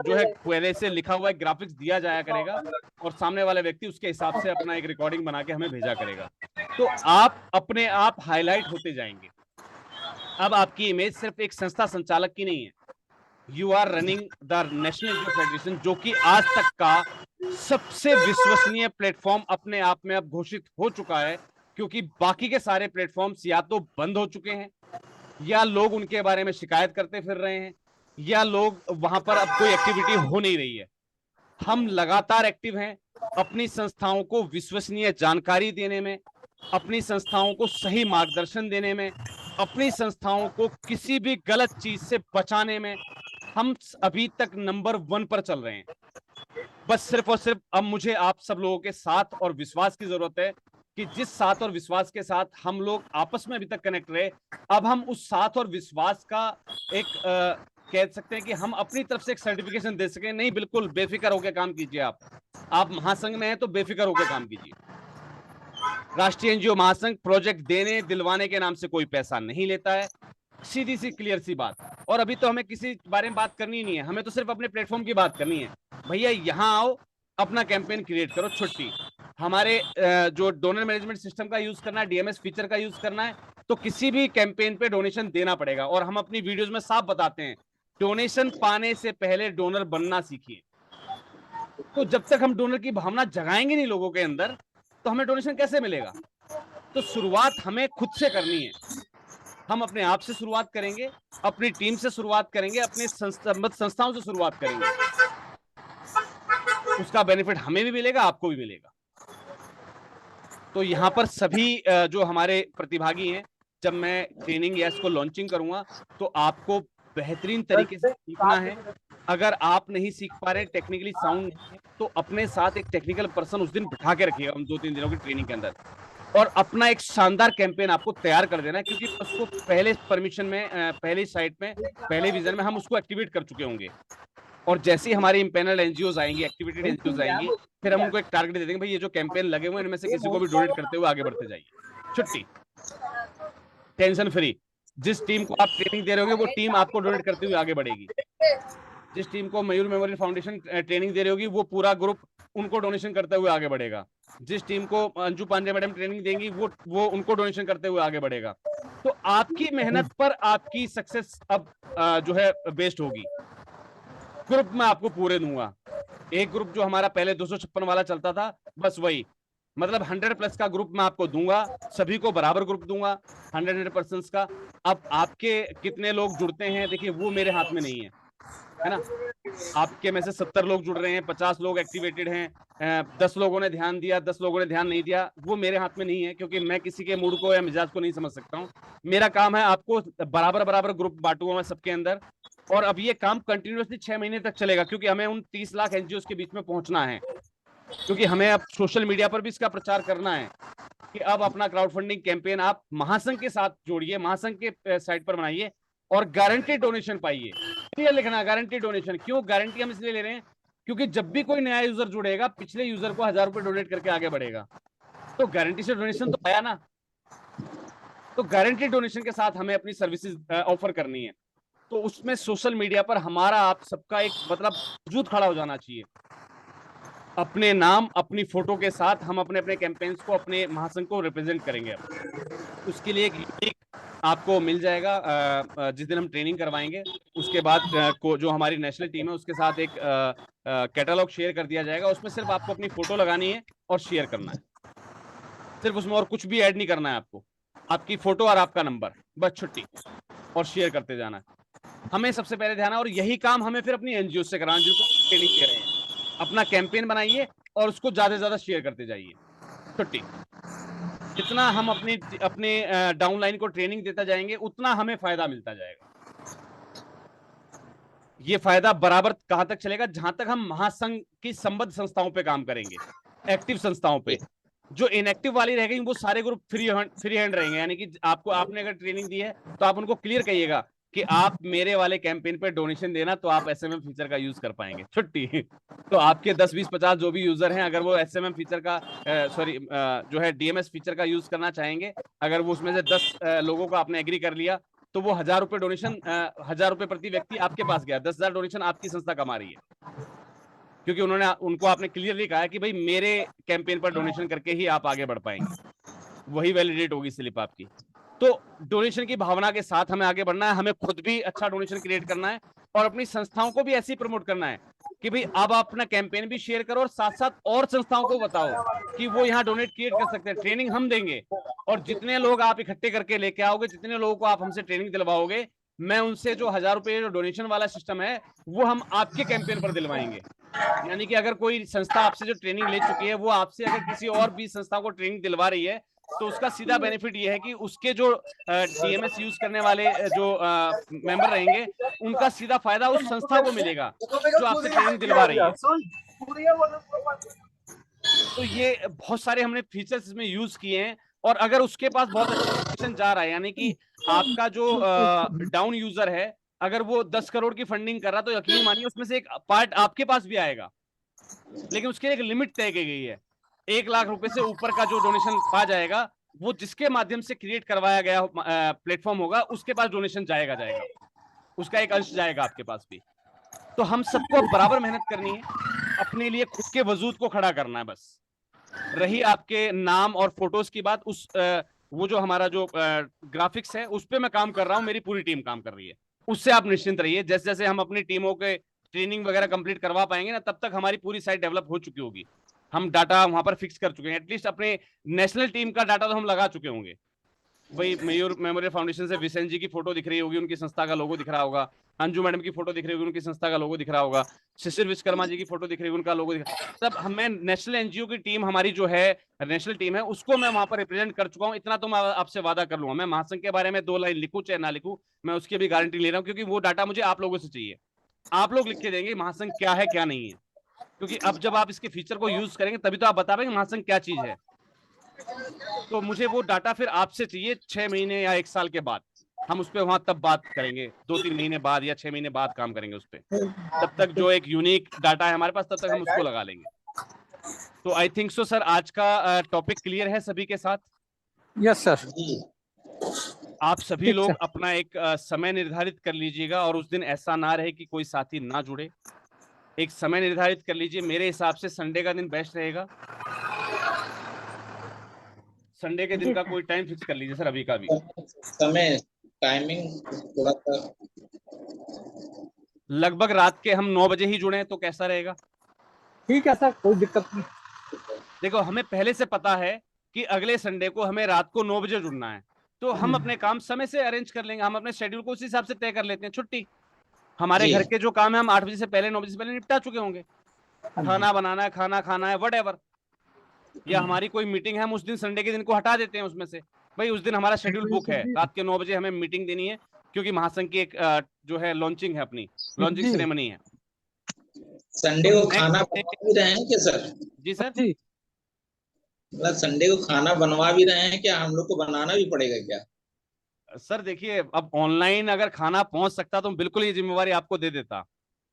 जो है पहले से लिखा हुआ एक ग्राफिक्स दिया जाया करेगा और सामने वाले व्यक्ति उसके हिसाब से अपना एक रिकॉर्डिंग बना के हमें भेजा करेगा। तो आप अपने आप हाईलाइट होते जाएंगे। अब आपकी इमेज सिर्फ एक संस्था संचालक की नहीं है, you are running the national judo federation, जो कि आज तक का सबसे विश्वसनीय प्लेटफॉर्म अपने आप में अब घोषित हो चुका है, क्योंकि बाकी के सारे प्लेटफॉर्म्स या तो बंद हो चुके हैं, या लोग उनके बारे में शिकायत करते फिर रहे हैं, या लोग वहां पर अब कोई एक्टिविटी हो नहीं रही है। हम लगातार एक्टिव हैं अपनी संस्थाओं को विश्वसनीय जानकारी देने में, अपनी संस्थाओं को सही मार्गदर्शन देने में, अपनी संस्थाओं को किसी भी गलत चीज से बचाने में। हम अभी तक नंबर 1 पर चल रहे हैं। बस सिर्फ और सिर्फ अब मुझे आप सब लोगों के साथ और विश्वास की जरूरत है कि जिस साथ और विश्वास के साथ हम लोग आपस में अभी तक कनेक्ट रहे, अब हम उस साथ और विश्वास का एक कह सकते हैं कि हम अपनी तरफ से एक सर्टिफिकेशन दे सकें। नहीं, बिल्कुल बेफिक्र होकर काम कीजिए। आप महासंघ में हैं तो बेफिक्र होकर काम कीजिए। राष्ट्रीय एनजीओ महासंघ प्रोजेक्ट देने दिलवाने के नाम से कोई पैसा नहीं लेता है, सीधी सी क्लियर सी बात। और अभी तो हमें किसी बारे में बात करनी नहीं है, हमें तो सिर्फ अपने प्लेटफॉर्म की बात करनी है। भैया यहाँ आओ, अपना कैंपेन क्रिएट करो, छुट्टी। हमारे जो डोनर मैनेजमेंट सिस्टम का यूज करना है, डीएमएस फीचर का यूज करना है, तो किसी भी कैंपेन पे डोनेशन देना पड़ेगा। और हम अपनी वीडियोस में साफ बताते हैं, डोनेशन पाने से पहले डोनर बनना सीखिए। तो जब तक हम डोनर की भावना जगाएंगे नहीं लोगों के अंदर, तो हमें डोनेशन कैसे मिलेगा? तो शुरुआत हमें खुद से करनी है। हम अपने आप से शुरुआत करेंगे, अपनी टीम से शुरुआत करेंगे, अपने संस्थाओं से शुरुआत करेंगे। उसका बेनिफिट हमें भी मिलेगा, आपको भी मिलेगा। तो यहाँ पर सभी जो हमारे प्रतिभागी हैं, जब मैं ट्रेनिंग या इसको लॉन्चिंग करूंगा तो आपको बेहतरीन तरीके से सीखना है। अगर आप नहीं सीख पा रहे, टेक्निकली साउंड, तो अपने साथ एक टेक्निकल पर्सन उस दिन बिठा के रखिएगा हम 2-3 दिनों की ट्रेनिंग के अंदर, और अपना एक शानदार कैंपेन आपको तैयार कर देना है। क्योंकि उसको पहले परमिशन में, पहले साइट में, पहले विजन में हम उसको एक्टिवेट कर चुके होंगे। और जैसे ही हमारे इम्पैनल एनजीओज आएंगी, एक्टिवेटेड एनजीओज आएंगी, फिर हम उनको एक टारगेट दे देंगे, भाई ये जो कैंपेन लगे हुए हैं इनमें से किसी को भी डोनेट करते हुए आगे बढ़ते जाइए। छुट्टी, टेंशन फ्री। जिस टीम को आप ट्रेनिंग दे रहे होंगे वो टीम आपको डोनेट करते हुए आगे बढ़ेगी। जिस टीम को मयूर मेमोरियल फाउंडेशन ट्रेनिंग दे रही होगी वो पूरा ग्रुप उनको डोनेशन करते हुए आगे बढ़ेगा। जिस टीम को अंजू पांडे मैडम ट्रेनिंग देंगी वो उनको डोनेशन करते हुए आगे बढ़ेगा। तो आपकी मेहनत पर आपकी सक्सेस अब जो है बेस्ड होगी। ग्रुप मैं आपको पूरे दूंगा। एक ग्रुप जो हमारा पहले 256 वाला चलता था, बस वही, मतलब 100+ का ग्रुप मैं आपको दूंगा, सभी को बराबर ग्रुप दूंगा 100% का। अब आपके कितने लोग जुड़ते हैं देखिए, वो मेरे हाथ में नहीं है ना। आपके में से 70 लोग जुड़ रहे हैं, 50 लोग एक्टिवेटेड हैं, 10 लोगों ने ध्यान दिया, 10 लोगों ने ध्यान नहीं दिया, वो मेरे हाथ में नहीं है, क्योंकि मैं किसी के मूड को या मिजाज को नहीं समझ सकता हूँ। मेरा काम है आपको बराबर ग्रुप बांटूंगा मैं सबके अंदर। और अब ये काम कंटिन्यूअसली 6 महीने तक चलेगा, क्योंकि हमें उन 30 लाख एनजीओ के बीच में पहुंचना है। क्योंकि हमें अब सोशल मीडिया पर भी इसका प्रचार करना है कि अब अपना क्राउड फंडिंग कैंपेन आप महासंघ के साथ जोड़िए, महासंघ के साइट पर बनाइए और गारंटेड डोनेशन पाइए। क्लियर लिखना, गारंटेड डोनेशन। क्यों गारंटी हम इसलिए ले रहे हैं? क्योंकि जब भी कोई नया यूजर जुड़ेगा, पिछले यूजर को 1000 रुपए डोनेट करके आगे बढ़ेगा, तो गारंटी से डोनेशन तो आया ना। तो गारंटेड डोनेशन के साथ हमें अपनी सर्विसेज ऑफर करनी है। तो उसमें सोशल मीडिया पर हमारा आप सबका एक मतलब वजूद खड़ा हो जाना चाहिए। अपने नाम, अपनी फोटो के साथ हम अपने अपने कैंपेन्स को, अपने महासंघ को रिप्रेजेंट करेंगे। उसके लिए एक लिंक आपको मिल जाएगा जिस दिन हम ट्रेनिंग करवाएंगे। उसके बाद जो हमारी नेशनल टीम है उसके साथ एक कैटलॉग शेयर कर दिया जाएगा। उसमें सिर्फ आपको अपनी फोटो लगानी है और शेयर करना है, सिर्फ उसमें और कुछ भी ऐड नहीं करना है आपको। आपकी फोटो और आपका नंबर, बस छुट्टी, और शेयर करते जाना है। हमें सबसे पहले ध्यान है, और यही काम हमें फिर अपनी एनजीओ से कराना, जिनको ट्रेनिंग दे रहे हैं। अपना कैंपेन बनाइए और उसको ज्यादा से ज्यादा शेयर करते जाइए। छुट्टी। जितना हम अपने डाउनलाइन को ट्रेनिंग देता जाएंगे, उतना हमें फायदा मिलता जाएगा। ये फायदा बराबर कहां तक चलेगा? जहां तक हम महासंघ की संबद्ध संस्थाओं पे काम करेंगे, एक्टिव संस्थाओं पे। जो इनएक्टिव वाली रह गई वो सारे ग्रुप फ्री हैंड रहेंगे। यानी कि आपने अगर ट्रेनिंग दी है तो आप उनको क्लियर कहिएगा कि आप मेरे वाले कैंपेन पे डोनेशन देना, तो आप एसएमएम फीचर का यूज कर पाएंगे। छुट्टी। तो आपके 10, 20, 50 जो भी यूजर हैं, अगर वो एसएमएम फीचर का जो है डीएमएस फीचर का यूज करना चाहेंगे, अगर वो उसमें से 10 लोगों को आपने एग्री कर लिया, तो वो 1000 रुपए डोनेशन, 1000 रुपए प्रति व्यक्ति आपके पास गया, 10,000 डोनेशन आपकी संस्था कमा रही है, क्योंकि उनको आपने क्लियरली कहा है कि भाई मेरे कैंपेन पर डोनेशन करके ही आप आगे बढ़ पाएंगे, वही वैलिडेट होगी स्लिप आपकी। तो डोनेशन की भावना के साथ हमें आगे बढ़ना है, हमें खुद भी अच्छा डोनेशन क्रिएट करना है और अपनी संस्थाओं को भी ऐसे ही प्रमोट करना है कि भाई अब आप अपना कैंपेन भी शेयर करो और साथ साथ और संस्थाओं को बताओ कि वो यहाँ डोनेट क्रिएट कर सकते हैं। ट्रेनिंग हम देंगे और जितने लोग आप इकट्ठे करके लेके आओगे, जितने लोगों को आप हमसे ट्रेनिंग दिलवाओगे, मैं उनसे जो 1000 रुपए जो डोनेशन वाला सिस्टम है वो हम आपके कैंपेन पर दिलवाएंगे। यानी कि अगर कोई संस्था आपसे जो ट्रेनिंग ले चुकी है वो आपसे अगर किसी और भी संस्था को ट्रेनिंग दिलवा रही है तो उसका सीधा बेनिफिट ये है कि उसके जो डीएमएस यूज करने वाले जो मेंबर रहेंगे उनका सीधा फायदा उस संस्था को मिलेगा जो आपसे ट्रेनिंग दिलवा रही है। तो ये बहुत सारे हमने फीचर्स इसमें यूज किए हैं और अगर उसके पास बहुत अच्छा जा रहा है, यानी कि आपका जो डाउन यूजर है अगर वो 10 करोड़ की फंडिंग कर रहा तो यकीन मानिए उसमें से एक पार्ट आपके पास भी आएगा, लेकिन उसके एक लिमिट तय की गई है। 1 लाख रुपए से ऊपर का जो डोनेशन पा जाएगा वो जिसके माध्यम से क्रिएट करवाया गया प्लेटफॉर्म होगा उसके पास डोनेशन जाएगा, उसका एक अंश जाएगा आपके पास भी। तो हम सबको बराबर मेहनत करनी है, अपने लिए खुद के वजूद को खड़ा करना है बस। रही आपके नाम और फोटोज की बात, उस वो जो हमारा जो ग्राफिक्स है उस पर मैं काम कर रहा हूँ, मेरी पूरी टीम काम कर रही है, उससे आप निश्चिंत रहिए। जैसे जैसे हम अपनी टीमों के ट्रेनिंग वगैरह कंप्लीट करवा पाएंगे ना तब तक हमारी पूरी साइट डेवलप हो चुकी होगी, हम डाटा वहां पर फिक्स कर चुके हैं। एटलीस्ट अपने नेशनल टीम का डाटा तो हम लगा चुके होंगे। वही मयूर मेमोरियल फाउंडेशन से विसेन जी की फोटो दिख रही होगी, उनकी संस्था का लोगो दिख रहा होगा, अंजू मैडम की फोटो दिख रही होगी, उनकी संस्था का लोगो दिख रहा होगा, शिशिर विश्वकर्मा जी की फोटो दिख रही होगी, उनका लोगो दिख रहा है। तब हमें नेशनल एनजीओ की टीम हमारी जो है नेशनल टीम है उसको मैं वहां पर रिप्रेजेंट कर चुका हूँ। इतना तो मैं आपसे वादा कर लूंगा, मैं महासंघ के बारे में 2 लाइन लिखूं चाहे ना लिखूं, मैं उसकी भी गारंटी ले रहा हूँ, क्योंकि वो डाटा मुझे आप लोगों से चाहिए। आप लोग लिख के देंगे महासंघ क्या है क्या नहीं है, क्योंकि अब जब आप इसके फीचर को यूज करेंगे तभी तो आप बता पाएंगे महासंघ क्या चीज है। तो मुझे वो डाटा फिर आपसे चाहिए 6 महीने या 1 साल के बाद, हम उस पर वहां तब बात करेंगे, 2-3 महीने बाद या 6 महीने बाद काम करेंगे उस पर। तब तक जो एक यूनिक डाटा है हमारे पास तब तक हम उसको लगा लेंगे। तो आई थिंक सो सर आज का टॉपिक क्लियर है सभी के साथ? Yes sir. आप सभी लोग अपना एक समय निर्धारित कर लीजिएगा और उस दिन ऐसा ना रहे कि कोई साथी ना जुड़े। एक समय निर्धारित कर लीजिए, मेरे हिसाब से संडे का दिन बेस्ट रहेगा। संडे के दिन का कोई टाइम फिक्स कर लीजिए सर, अभी का भी समय टाइमिंग थोड़ा सा लगभग रात के हम 9 बजे ही जुड़े तो कैसा रहेगा? ठीक है सर, कोई दिक्कत नहीं। देखो हमें पहले से पता है कि अगले संडे को हमें रात को 9 बजे जुड़ना है, तो हम अपने काम समय से अरेंज कर लेंगे, हम अपने शेड्यूल को उस हिसाब से तय कर लेते हैं। छुट्टी हमारे घर के जो काम है हम 8 बजे से पहले 9 बजे से पहले निपटा चुके होंगे, खाना बनाना है, खाना खाना है, व्हाटएवर, या हमारी कोई मीटिंग है हम उस दिन संडे के दिन को हटा देते हैं उसमें से, भाई उस दिन हमारा शेड्यूल बुक है, रात के 9 बजे हमें मीटिंग देनी है क्योंकि महासंघ की एक जो है लॉन्चिंग है, अपनी लॉन्चिंग सेरेमनी है। संडे को खाना बनवा भी रहे हैं क्या सर? जी सर। जी मतलब संडे को खाना बनवा भी रहे हैं क्या? हम लोग को बनाना भी पड़ेगा क्या? सर देखिए अब ऑनलाइन अगर खाना पहुंच सकता तो बिल्कुल ये जिम्मेवारी आपको दे देता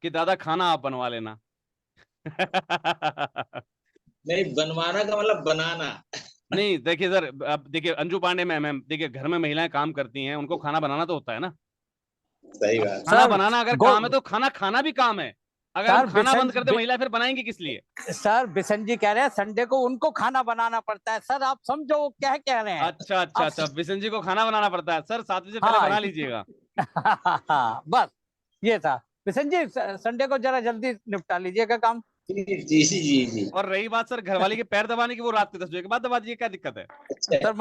कि दादा खाना आप बनवा लेना। नहीं, बनवाना का मतलब बनाना। नहीं देखिए सर, अब देखिए अंजू पांडे मैम, देखिए घर में महिलाएं काम करती हैं, उनको खाना बनाना तो होता है ना। सही बात। खाना बनाना अगर काम है तो खाना खाना भी काम है। अगर हम खाना बंद कर दे महिला फिर बनाएंगे किस लिए? सर बिशन जी कह रहे हैं संडे को उनको खाना बनाना पड़ता है। सर आप समझो वो क्या कह रहे हैं। अच्छा अच्छा अच्छा, बिशन जी को खाना बनाना पड़ता है। सर 7 बजे पहले बना लीजिएगा। बस ये था बिशन जी, संडे को जरा जल्दी निपटा लीजिएगा काम। जी जी जी जी। और रही बात सर घरवाली के पैर दबाने की, वो रात के 10 बजे के बाद दबा दीजिए, क्या दिक्कत है? सर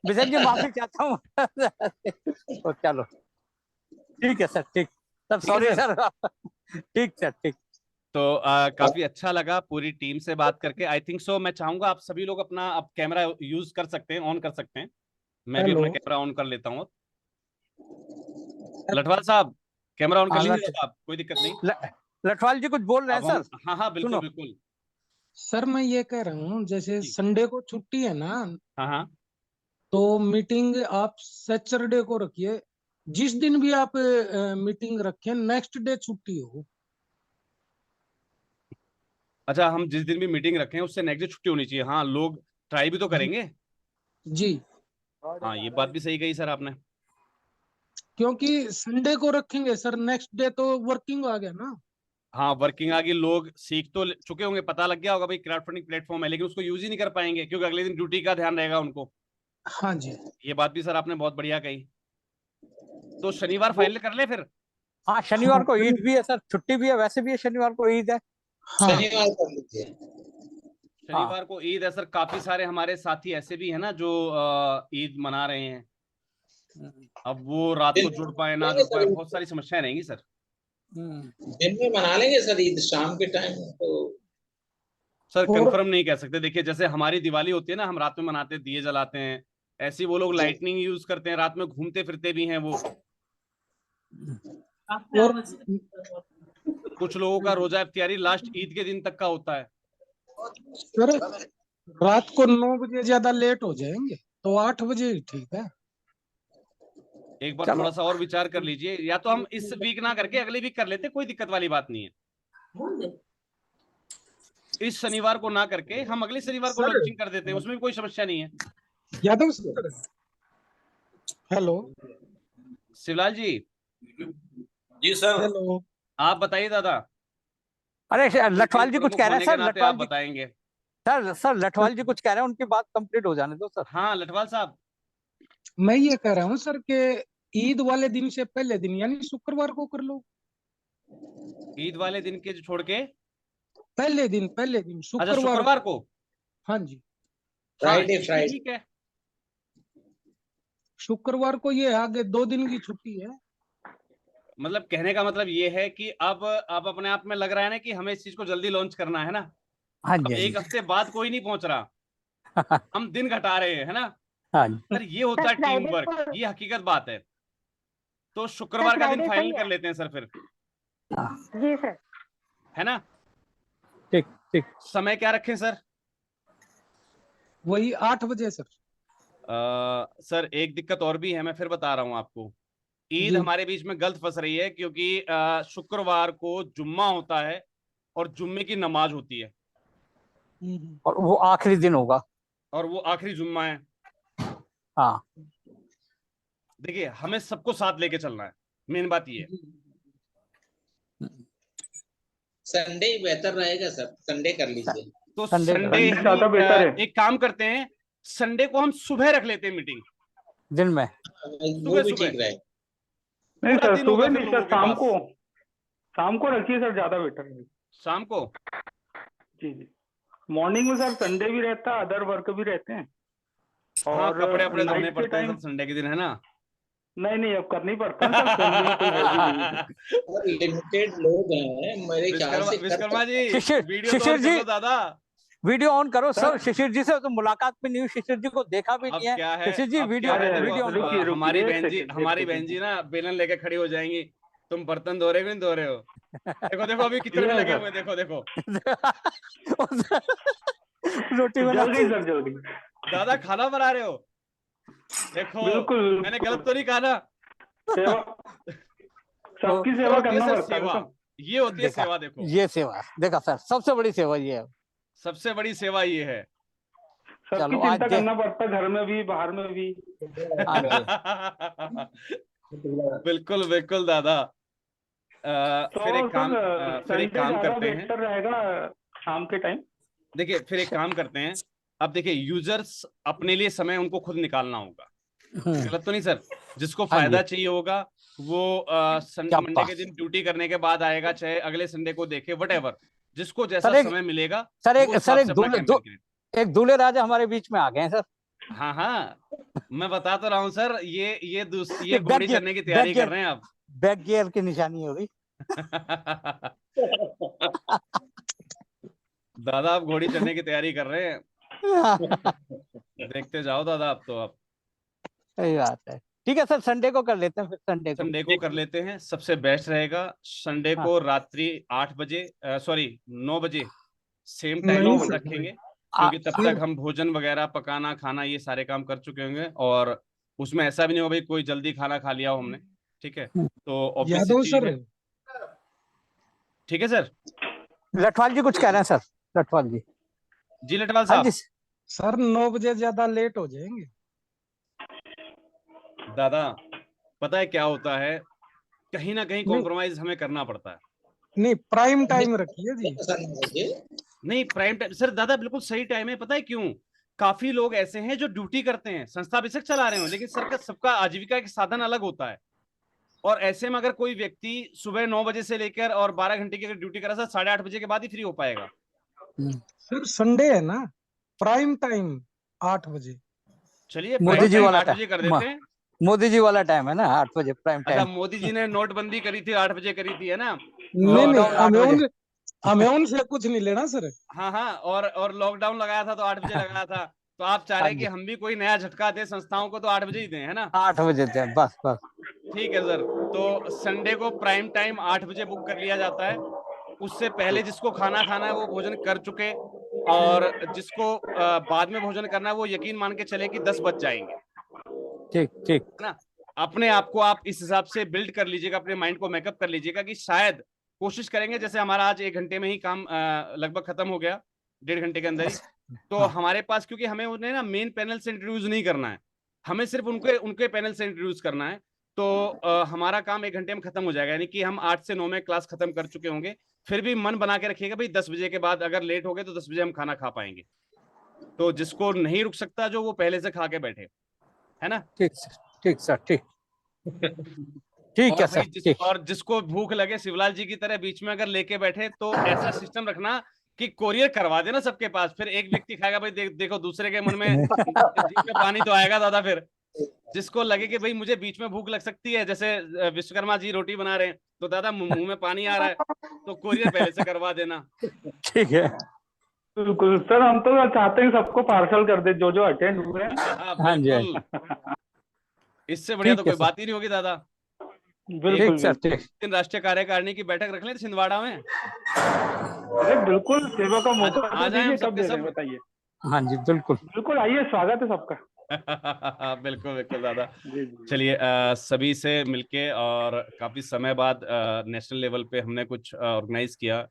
बिशन जी माफी चाहता हूँ। तो चलो ठीक है सर, ठीक सर, सॉरी सर। ठीक सर, ठीक। तो काफी अच्छा लगा पूरी टीम से बात करके। आई थिंक सो मैं चाहूंगा आप सभी लोग अपना अब कैमरा यूज कर सकते हैं, ऑन कर सकते हैं। मैं भी अपना कैमरा ऑन कर लेता हूँ। लठवाल साहब कैमरा ऑन कर लीजिए आप, कोई दिक्कत नहीं। लठवाल जी कुछ बोल रहे हैं सर? हाँ हाँ बिल्कुल बिल्कुल सर मैं ये कह रहा हूँ जैसे संडे को छुट्टी है ना, हाँ हाँ, तो मीटिंग आप सैटरडे को रखिए। जिस दिन भी आप मीटिंग रखें नेक्स्ट डे छुट्टी हो। अच्छा हम जिस दिन भी मीटिंग रखें उससे नेक्स्ट डे छुट्टी होनी चाहिए। हाँ लोग ट्राई भी तो करेंगे। जी हाँ ये बात भी सही कही सर आपने। क्योंकि संडे को रखेंगे सर, नेक्स्ट डे तो वर्किंग आ गया ना। हाँ, वर्किंग आगे लोग सीख तो चुके होंगे, पता लग गया होगा भाई क्राउड फंडिंग प्लेटफॉर्म है, लेकिन उसको यूज ही नहीं कर पाएंगे क्योंकि अगले दिन ड्यूटी का ध्यान रहेगा उनको। हाँ जी। ये बात भी सर आपने बहुत बढ़िया कही। तो शनिवार फाइनल कर ले फिर। हाँ, शनिवार हाँ, को ईद भी है सर, छुट्टी भी है, वैसे भी है, शनिवार को ईद है। हाँ शनिवार कर लीजिए। शनिवार को ईद है सर, काफी सारे हमारे साथी ऐसे भी है ना जो ईद मना रहे हैं। अब वो रात को जुड़ पाए ना जुड़ पाए, बहुत सारी समस्याएं रहेंगी सर। दिन में मना लेंगे सर ईद, शाम के टाइम तो। सर कंफर्म नहीं कह सकते, देखिए जैसे हमारी दिवाली होती है ना, हम रात में मनाते हैं, दिए जलाते हैं, ऐसे वो लोग लाइटनिंग यूज करते हैं, रात में घूमते फिरते भी हैं वो। और कुछ लोगों का रोजा इफ्तियारी लास्ट ईद के दिन तक का होता है। सर रात को 9 बजे ज्यादा लेट हो जाएंगे तो 8 बजे ही ठीक है। एक बार चलो। थोड़ा सा और विचार कर लीजिए, या तो हम इस वीक ना करके अगले वीक कर लेते, कोई दिक्कत वाली बात नहीं है। इस शनिवार को ना करके हम अगले शनिवार को सर। लॉन्चिंग कर देते हैं, उसमें भी कोई समस्या नहीं है। Yadav sir, hello. शिवलाल जी, जी सर। हेलो। आप बताइए दादा। अरे लठवाल जी कुछ कह रहे हैं होने के सर, नाते लठवाल आप जी। बताएंगे। सर लठवाल जी कुछ कह रहे हैं, उनकी बात कंप्लीट हो जाने दो सर। हाँ लठवाल साहब। मैं ये कह रहा हूँ सर कि ईद वाले दिन से पहले दिन यानी शुक्रवार को कर लो। ईद वाले दिन के छोड़ के पहले दिन अच्छा शुक्रवार शुक्रवार को। को। हाँ जी, हाँ फ्राइडे ये ठीक है। शुक्रवार को ये आगे 2 दिन की छुट्टी है। मतलब कहने का मतलब ये है कि अब अपने आप में लग रहा है ना कि हमें इस चीज को जल्दी लॉन्च करना है ना। हाँ अब जी, एक हफ्ते बाद कोई नहीं पहुंच रहा, हम दिन घटा रहे हैं, है ना। हाँ जी। सर ये होता है सर टीम फ्राइडे वर्क, को, ये हकीकत बात है। तो सर शुक्रवार का दिन फ्राइडे फाइनल सही कर है। लेते हैं सर फिर, जी सर। है ना। ठीक ठीक। समय क्या रखें सर। वही 8 बजे सर। सर एक दिक्कत और भी है, मैं फिर बता रहा हूँ आपको। ईद जी। हमारे बीच में गलत फंस रही है क्योंकि शुक्रवार को जुम्मा होता है और जुम्मे की नमाज होती है, और वो आखिरी दिन होगा। और वो आखिरी जुम्मा है। हाँ। देखिए हमें सबको साथ लेके चलना है, मेन बात ये है। संडे ही बेहतर रहेगा सर, संडे कर लीजिए। तो संडे संडे ही ज्यादा बेहतर है। एक काम करते हैं, संडे को हम सुबह रख लेते हैं मीटिंग, दिन में। वो भी सुबह। ठीक रहेगा। नहीं पूरा सर, दिन होगा सुबह फिर नहीं सर, लोगों के पास। शाम को रखिए सर, ज्यादा बेटर है। शाम को। जी जी। मॉर्निंग में सर संडे भी रहता है, अदर वर्क भी रहते हैं। हाँ और कपड़े अपने धोने नाइट के पड़ते हैं टाइम सर संडे के दिन, है ना। नहीं अब करनी पड़ता है सर, फैमिली में कोई है भी नहीं है। और लिमिटेड लोग हैं मेरे ख्याल से, कर विश्वकर्मा जी शिशिर वीडियो तो शिशिर ऑन कर जी, लो दादा। वीडियो ऑन करो सर। सर। शिशिर जी से तो मुलाकात भी नहीं हुई, शिशिर जी को देखा भी अब नहीं है। क्या है, शिशिर जी अब वीडियो क्या है, अरे, वीडियो ऑन देखो करो। हमारी एक बहन जी सेकंड, हमारी बहन जी ना बेलन लेके खड़ी हो जाएंगी, तुम बर्तन धो रहे हो कि नहीं धो रहे हो। देखो देखो अभी किचन में ये लगे सर। हुए हैं, देखो देखो। रोटी बना। जल्दी सर, जल्दी। दादा खाना बना रहे हो, देखो बिल्कुल मैंने गलत तो नहीं कहा ना। सेवा, सबकी ये सेवा होती है करना सर पड़ता है सेवा, सर। ये होती है देखा, सेवा। देखो ये सेवा देखा सर, सबसे बड़ी सेवा ये है। सबसे बड़ी सेवा ये है। सबकी चलो आज चिंता करना पड़ता है, घर में भी बाहर में भी। हाँ जी। बिल्कुल बिल्कुल दादा। तो फिर एक काम फिर एक संडे काम ज्यादा करते हैं। बेहतर रहेगा, शाम के टाइम। देखिए फिर एक काम करते हैं, अब देखिए यूजर्स अपने लिए समय उनको खुद निकालना होगा, गलत तो नहीं सर। जिसको हाँ फायदा जी। चाहिए होगा वो क्या मंडे के बात। दिन ड्यूटी करने के बाद आएगा, चाहे अगले संडे को देखे, वट जिसको जैसा सर एक समय मिलेगा सर वो एक उस सर हिसाब एक से अपना कैंपेन करें। एक दूल्हे राजा हमारे बीच में आ गए हैं सर। हाँ हाँ, मैं बता तो रहा हूँ सर, ये ये घोड़ी चढ़ने की तैयारी कर रहे हैं आप। बैक गियर की निशानी होगी। दादा आप घोड़ी चढ़ने की तैयारी कर रहे हैं, देखते जाओ दादा आप तो। आप सही बात है। ठीक है सर, संडे को कर लेते हैं फिर। संडे को कर लेते हैं, सबसे बेस्ट रहेगा संडे हाँ। को रात्रि 8 बजे, सॉरी 9 बजे सेम टाइम नहीं हम सर, रखेंगे, आ, क्योंकि तब तक हम भोजन वगैरह पकाना खाना ये सारे काम कर चुके होंगे, और उसमें ऐसा भी नहीं हो भाई कोई जल्दी खाना खा लिया हो हमने। ठीक है, तो ऑब्वियस सी यादव चीज सर। है। ठीक है सर। लठवाल जी कुछ कह रहे हैं सर, लठवाल जी। जी लटवाल हाँ जी। साहब। सर 9 बजे ज्यादा लेट हो जाएंगे। दादा पता है क्या होता है, कहीं ना कहीं नहीं। कॉम्प्रोमाइज हमें करना पड़ता है। नहीं, प्राइम टाइम रखिए जी। ऐसा नहीं रखिए। नहीं, प्राइम टाइम सर दादा बिल्कुल सही टाइम है। पता है क्यों? काफी लोग ऐसे हैं जो ड्यूटी करते हैं, संस्था बेशक चला रहे हो, लेकिन सर का सबका आजीविका के साधन अलग होता है। और ऐसे में अगर कोई व्यक्ति सुबह 9 बजे से लेकर और 12 घंटे की अगर ड्यूटी करा, सर 8:30 बजे के बाद ही फ्री हो पाएगा। सर संडे है ना, प्राइम टाइम 8 बजे। चलिए मोदी प्राइम जी टाइम वाला 8 बजे कर देते हैं। मोदी जी वाला टाइम है ना, 8 बजे प्राइम अच्छा, टाइम। मोदी जी ने नोटबंदी करी थी 8 बजे करी थी, है ना? नहीं नहीं, लॉकडाउन 8 बजे। हमें उनसे कुछ नहीं लेना सर। हाँ हाँ, और लॉकडाउन लगाया था तो 8 बजे लगाया था। तो आप चाह हाँ रहे हैं कि जी, हम भी कोई नया झटका दे संस्थाओं को तो 8 बजे ही दें, है ना? 8 बजे थे, बस बस। ठीक है सर। तो संडे को प्राइम टाइम 8 बजे बुक कर लिया जाता है। उससे पहले जिसको खाना खाना है वो भोजन कर चुके, और जिसको बाद में भोजन करना है वो यकीन मान के चले कि 10 बज जाएंगे, ठीक ठीक। है ना? अपने आप को आप इस हिसाब से बिल्ड कर लीजिएगा, अपने माइंड को मेकअप कर लीजिएगा कि शायद कोशिश करेंगे, जैसे हमारा आज 1 घंटे में ही काम लगभग खत्म हो गया, 1.5 घंटे के अंदर ही। तो हाँ। हमारे पास, क्योंकि हमें उन्हें ना मेन पैनल से इंट्रोड्यूस नहीं करना है, हमें सिर्फ उनके उनके पैनल से इंट्रोड्यूस करना है। तो हमारा काम 1 घंटे में खत्म हो जाएगा, यानी कि हम 8 से 9 में क्लास खत्म कर चुके होंगे। फिर भी मन बना के रखिएगा भाई 10 बजे के बाद अगर लेट हो गए तो 10 बजे हम खाना खा पाएंगे। तो जिसको नहीं रुक सकता जो, वो पहले से खा के बैठे, है ना? ठीक सर, ठीक सर, ठीक। ठीक और है भाई सर, ठीक। और जिसको भूख लगे शिवलाल जी की तरह बीच में अगर लेके बैठे, तो ऐसा सिस्टम रखना कि कोरियर करवा देना सबके पास। फिर एक व्यक्ति खाएगा भाई, देखो दूसरे के मन में जीभ में पानी तो आएगा दादा। फिर जिसको लगे कि भाई मुझे बीच में भूख लग सकती है, जैसे विश्वकर्मा जी रोटी बना रहे हैं तो दादा मुंह में पानी आ रहा है, तो कोरियर पहले से करवा देना। ठीक है। बिल्कुल सर, हम तो चाहते हैं सबको पार्सल कर दे जो जो अटेंड हुए हैं। हाँ जी, बिल्कुल, इससे बढ़िया तो ठीक है कोई सर। बात ही नहीं होगी दादा। बिल्कुल ठीक सर, बिल्कुल। ठीक। दिन राष्ट्रीय कार्यकारिणी की बैठक रख लें छिंदवाड़ा में। अरे बिल्कुल, सेवा का मौका आ तो जाए हम दीजिए, कब सबके दे रहे हैं सब। बताइए। हाँ जी, बिल्कुल। बिल्कुल आइए, स्वागत है सबका। बिल्कुल बिल्कुल दादा। जी जी। चलिए सभी से मिलके और काफी समय बाद नेशनल लेवल पे हमने कुछ ऑर्गेनाइज किया।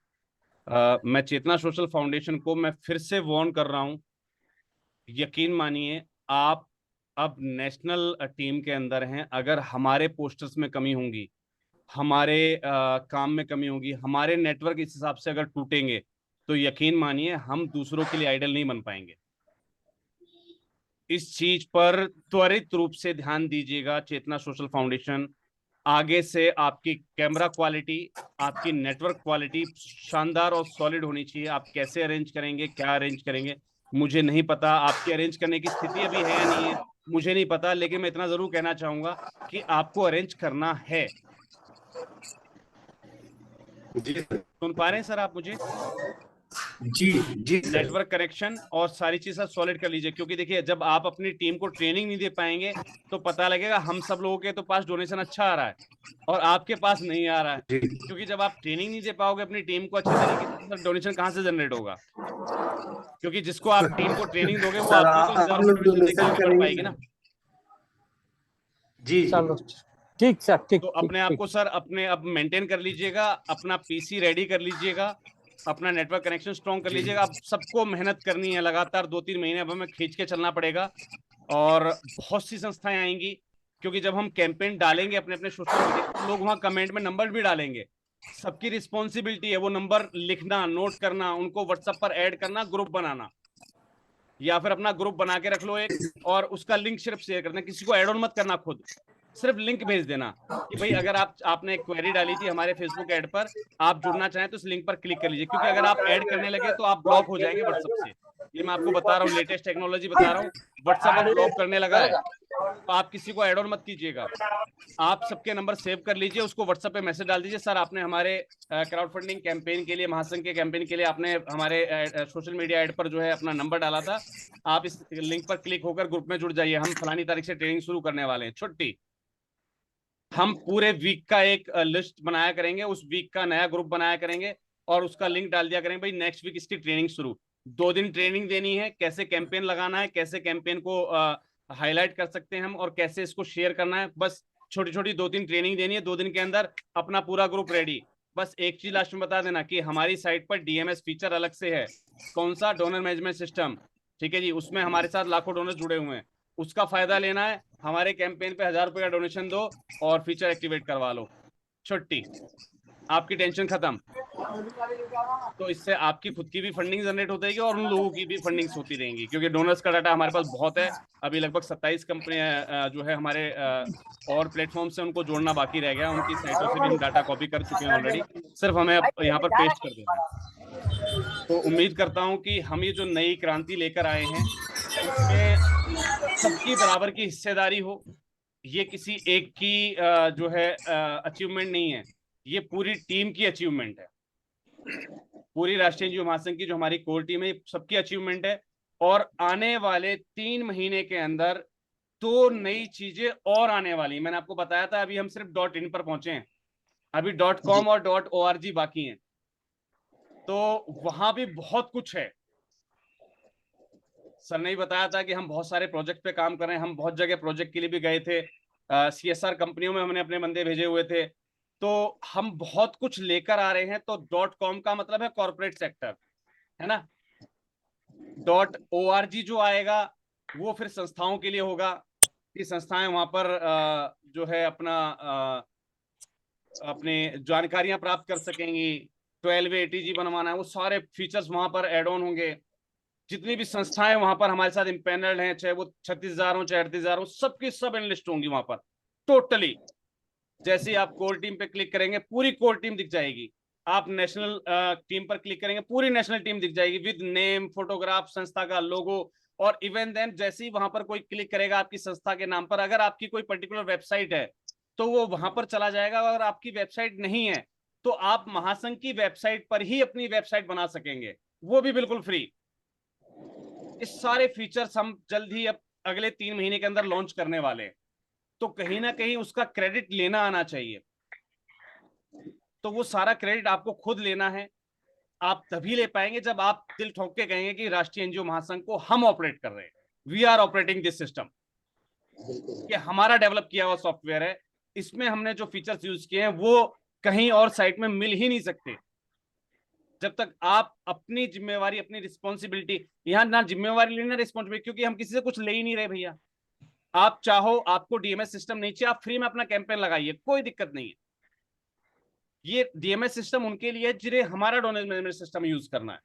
मैं चेतना सोशल फाउंडेशन को मैं फिर से वार्न कर रहा हूँ, यकीन मानिए आप अब नेशनल टीम के अंदर हैं। अगर हमारे पोस्टर्स में कमी होंगी, हमारे काम में कमी होगी, हमारे नेटवर्क इस हिसाब से अगर टूटेंगे, तो यकीन मानिए हम दूसरों के लिए आइडल नहीं बन पाएंगे। इस चीज पर त्वरित रूप से ध्यान दीजिएगा। चेतना सोशल फाउंडेशन आगे से आपकी कैमरा क्वालिटी, आपकी नेटवर्क क्वालिटी शानदार और सॉलिड होनी चाहिए। आप कैसे अरेंज करेंगे, क्या अरेंज करेंगे, मुझे नहीं पता। आपकी अरेंज करने की स्थिति अभी है या नहीं है मुझे नहीं पता, लेकिन मैं इतना जरूर कहना चाहूंगा कि आपको अरेंज करना है। सुन पा रहे हैं सर आप मुझे? जी जी सर। नेटवर्क कनेक्शन और सारी चीजें सॉलिड कर लीजिए, क्योंकि देखिए जब आप अपनी टीम को ट्रेनिंग नहीं दे पाएंगे तो पता लगेगा हम सब लोगों के तो पास डोनेशन अच्छा आ रहा है और आपके पास नहीं आ रहा है। क्योंकि जब आप ट्रेनिंग नहीं दे पाओगे अपनी टीम को अच्छे तरीके से, डोनेशन कहाँ से जनरेट होगा? क्योंकि जिसको आप टीम को ट्रेनिंग दोगे वो सर, आपको तो आप लोग डोनेशन देके डोनेशन आगे बढ़ करेंगे पाएगी ना। जी। चलो ठीक सर, ठीक। तो अपने आप को सर अपने अब मेंटेन कर लीजिएगा, अपना पीसी रेडी कर लीजिएगा, अपना नेटवर्क कनेक्शन स्ट्रॉन्ग कर लीजिएगा। अब सबको मेहनत करनी है लगातार 2-3 महीने अब हमें खींच के चलना पड़ेगा। और बहुत सी संस्थाएं आएंगी, क्योंकि जब हम कैंपेन डालेंगे अपने अपने सोशल मीडिया, लोग वहां कमेंट में नंबर भी डालेंगे। सबकी रिस्पॉन्सिबिलिटी है वो नंबर लिखना, नोट करना, उनको व्हाट्सएप पर ऐड करना, ग्रुप बनाना, या फिर अपना ग्रुप बना के रख लो एक, और उसका लिंक सिर्फ शेयर करना, किसी को ऐड ऑन मत करना, खुद सिर्फ लिंक भेज देना कि भाई अगर आपने एक क्वेरी डाली थी हमारे फेसबुक ऐड पर, आप जुड़ना चाहें तो इस लिंक पर क्लिक कर लीजिए। क्योंकि अगर आप ऐड करने लगे तो आप ब्लॉक हो जाएंगे व्हाट्सएप से। ये मैं आपको बता रहा हूँ, लेटेस्ट टेक्नोलॉजी बता रहा हूँ, व्हाट्सएप अब ब्लॉक करने लगा है। तो आप किसी को ऐड ऑन मत कीजिएगा। आप सबके नंबर सेव कर लीजिए, उसको व्हाट्सएप पे मैसेज डाल दीजिए, सर आपने हमारे क्राउड फंडिंग कैंपेन के लिए, महासंघ के कैंपेन के लिए आपने हमारे सोशल मीडिया ऐड पर जो है अपना नंबर डाला था, आप इस लिंक पर क्लिक होकर ग्रुप में जुड़ जाइए। हम फलानी तारीख से ट्रेनिंग शुरू करने वाले हैं। छुट्टी हम पूरे वीक का एक लिस्ट बनाया करेंगे, उस वीक का नया ग्रुप बनाया करेंगे और उसका लिंक डाल दिया करेंगे, भाई नेक्स्ट वीक इसकी ट्रेनिंग शुरू। 2 दिन ट्रेनिंग देनी है, कैसे कैंपेन लगाना है, कैसे कैंपेन को हाईलाइट कर सकते हैं हम, और कैसे इसको शेयर करना है। बस छोटी छोटी 2-3 ट्रेनिंग देनी है। 2 दिन के अंदर अपना पूरा ग्रुप रेडी। बस एक चीज लास्ट में बता देना कि हमारी साइट पर डीएमएस फीचर अलग से है। कौन सा? Donor management system. ठीक है जी, उसमें हमारे साथ लाखों डोनर जुड़े हुए हैं। उसका फायदा लेना है, हमारे कैंपेन पे 1000 रुपए का डोनेशन दो और फीचर एक्टिवेट करवा लो, छुट्टी, आपकी टेंशन खत्म। तो इससे आपकी खुद की भी फंडिंग जनरेट हो जाएगी और उन लोगों की भी फंडिंग्स होती रहेंगी, क्योंकि डोनर्स का डाटा हमारे पास बहुत है। अभी लगभग 27 कंपनियां जो है हमारे और प्लेटफॉर्म से उनको जोड़ना बाकी रह गया, उनकी साइटों से भी हम डाटा कॉपी कर चुके हैं ऑलरेडी, सिर्फ हमें अब यहाँ पर पेस्ट कर देना है। तो उम्मीद करता हूँ कि हम ये जो नई क्रांति लेकर आए हैं उसमें सबकी बराबर की हिस्सेदारी हो। ये किसी एक की जो है अचीवमेंट नहीं है, ये पूरी टीम की अचीवमेंट है, पूरी राष्ट्रीय एनजीओ महासंघ की जो हमारी कोर टीम है सबकी अचीवमेंट है। और आने वाले 3 महीने के अंदर 2 नई चीजें और आने वाली। मैंने आपको बताया था अभी हम सिर्फ .in पर पहुंचे हैं, अभी .com और .org बाकी हैं, तो वहां भी बहुत कुछ है। सर ने बताया था कि हम बहुत सारे प्रोजेक्ट पे काम कर रहे हैं, हम बहुत जगह प्रोजेक्ट के लिए भी गए थे, CSR कंपनियों में हमने अपने बंदे भेजे हुए थे, तो हम बहुत कुछ लेकर आ रहे हैं। तो .com का मतलब है कॉर्पोरेट सेक्टर, है ना। .org जो आएगा वो फिर संस्थाओं के लिए होगा, कि संस्थाएं वहां पर जो है अपने जानकारियां प्राप्त कर सकेंगी। 12 ATG बनवाना है, वो सारे फीचर्स वहां पर एड ऑन होंगे। जितनी भी संस्थाएं वहां पर हमारे साथ इम्पैनल्ड हैं, चाहे वो 36,000 हो चाहे 38,000 हो, सबकी सब एनालिस्ट होंगी वहां पर टोटली। जैसे ही आप कोर टीम पे क्लिक करेंगे पूरी कोर टीम दिख जाएगी, आप नेशनल टीम पर क्लिक करेंगे पूरी नेशनल टीम दिख जाएगी विद नेम, फोटोग्राफ, संस्था का लोगो। और इवन देन जैसे ही वहां पर कोई क्लिक करेगा आपकी संस्था के नाम पर, अगर आपकी कोई पर्टिकुलर वेबसाइट है तो वो वहां पर चला जाएगा। अगर आपकी वेबसाइट नहीं है तो आप महासंघ की वेबसाइट पर ही अपनी वेबसाइट बना सकेंगे, वो भी बिल्कुल फ्री। इस सारे फीचर्स हम जल्द ही अब अगले 3 महीने के अंदर लॉन्च करने वाले हैं, तो कहीं ना कहीं उसका क्रेडिट लेना आना चाहिए। तो वो सारा क्रेडिट आपको खुद लेना है। आप तभी ले पाएंगे जब आप दिल ठोक के कहेंगे कि राष्ट्रीय एनजीओ महासंघ को हम ऑपरेट कर रहे हैं, we are operating this system, कि हमारा डेवलप किया हुआ सॉफ्टवेयर है, इसमें हमने जो फीचर्स यूज किए हैं वो कहीं और साइट में मिल ही नहीं सकते। जब तक आप अपनी जिम्मेवारी, अपनी रिस्पॉन्सिबिलिटी, यहां ना जिम्मेवारी लेना रिस्पॉन्सिबिलिटी, क्योंकि हम किसी से कुछ ले ही नहीं रहे भैया। आप चाहो, आपको डीएमएस सिस्टम नहीं चाहिए, आप फ्री में अपना कैंपेन लगाइए, कोई दिक्कत नहीं है। ये डीएमएस सिस्टम उनके लिए है जिन्हें हमारा डोनेशन मैनेजमेंट सिस्टम यूज करना है।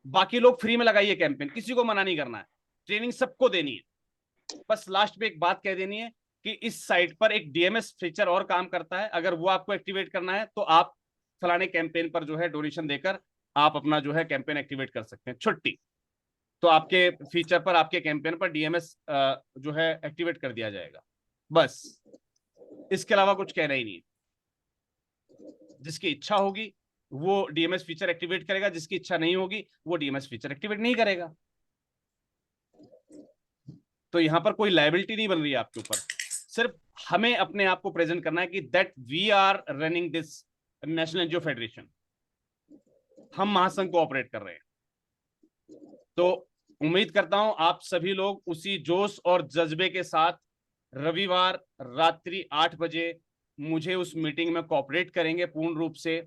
बाकी लोग फ्री में लगाइए कैंपेन, किसी को मना नहीं करना है, ट्रेनिंग सबको देनी है। बस लास्ट पे एक बात कह देनी है कि इस साइट पर एक डीएमएस फीचर और काम करता है, अगर वो आपको एक्टिवेट करना है तो आप फलाने कैंपेन पर जो है डोनेशन देकर आप अपना जो है कैंपेन एक्टिवेट कर सकते हैं, छुट्टी। तो आपके फीचर पर, आपके कैंपेन पर डीएमएस जो है एक्टिवेट कर दिया जाएगा, बस। इसके अलावा कुछ कहना ही नहीं है। जिसकी इच्छा होगी वो डीएमएस फीचर एक्टिवेट करेगा, जिसकी इच्छा नहीं होगी वो डीएमएस फीचर एक्टिवेट नहीं करेगा। तो यहां पर कोई लायबिलिटी नहीं बन रही है आपके ऊपर, सिर्फ हमें अपने आप को प्रेजेंट करना है कि that we are running this national NGO federation, हम महासंघ को ऑपरेट कर रहे हैं। तो उम्मीद करता हूं आप सभी लोग उसी जोश और जज्बे के साथ रविवार रात्रि 8 बजे मुझे उस मीटिंग में कोऑपरेट करेंगे पूर्ण रूप से,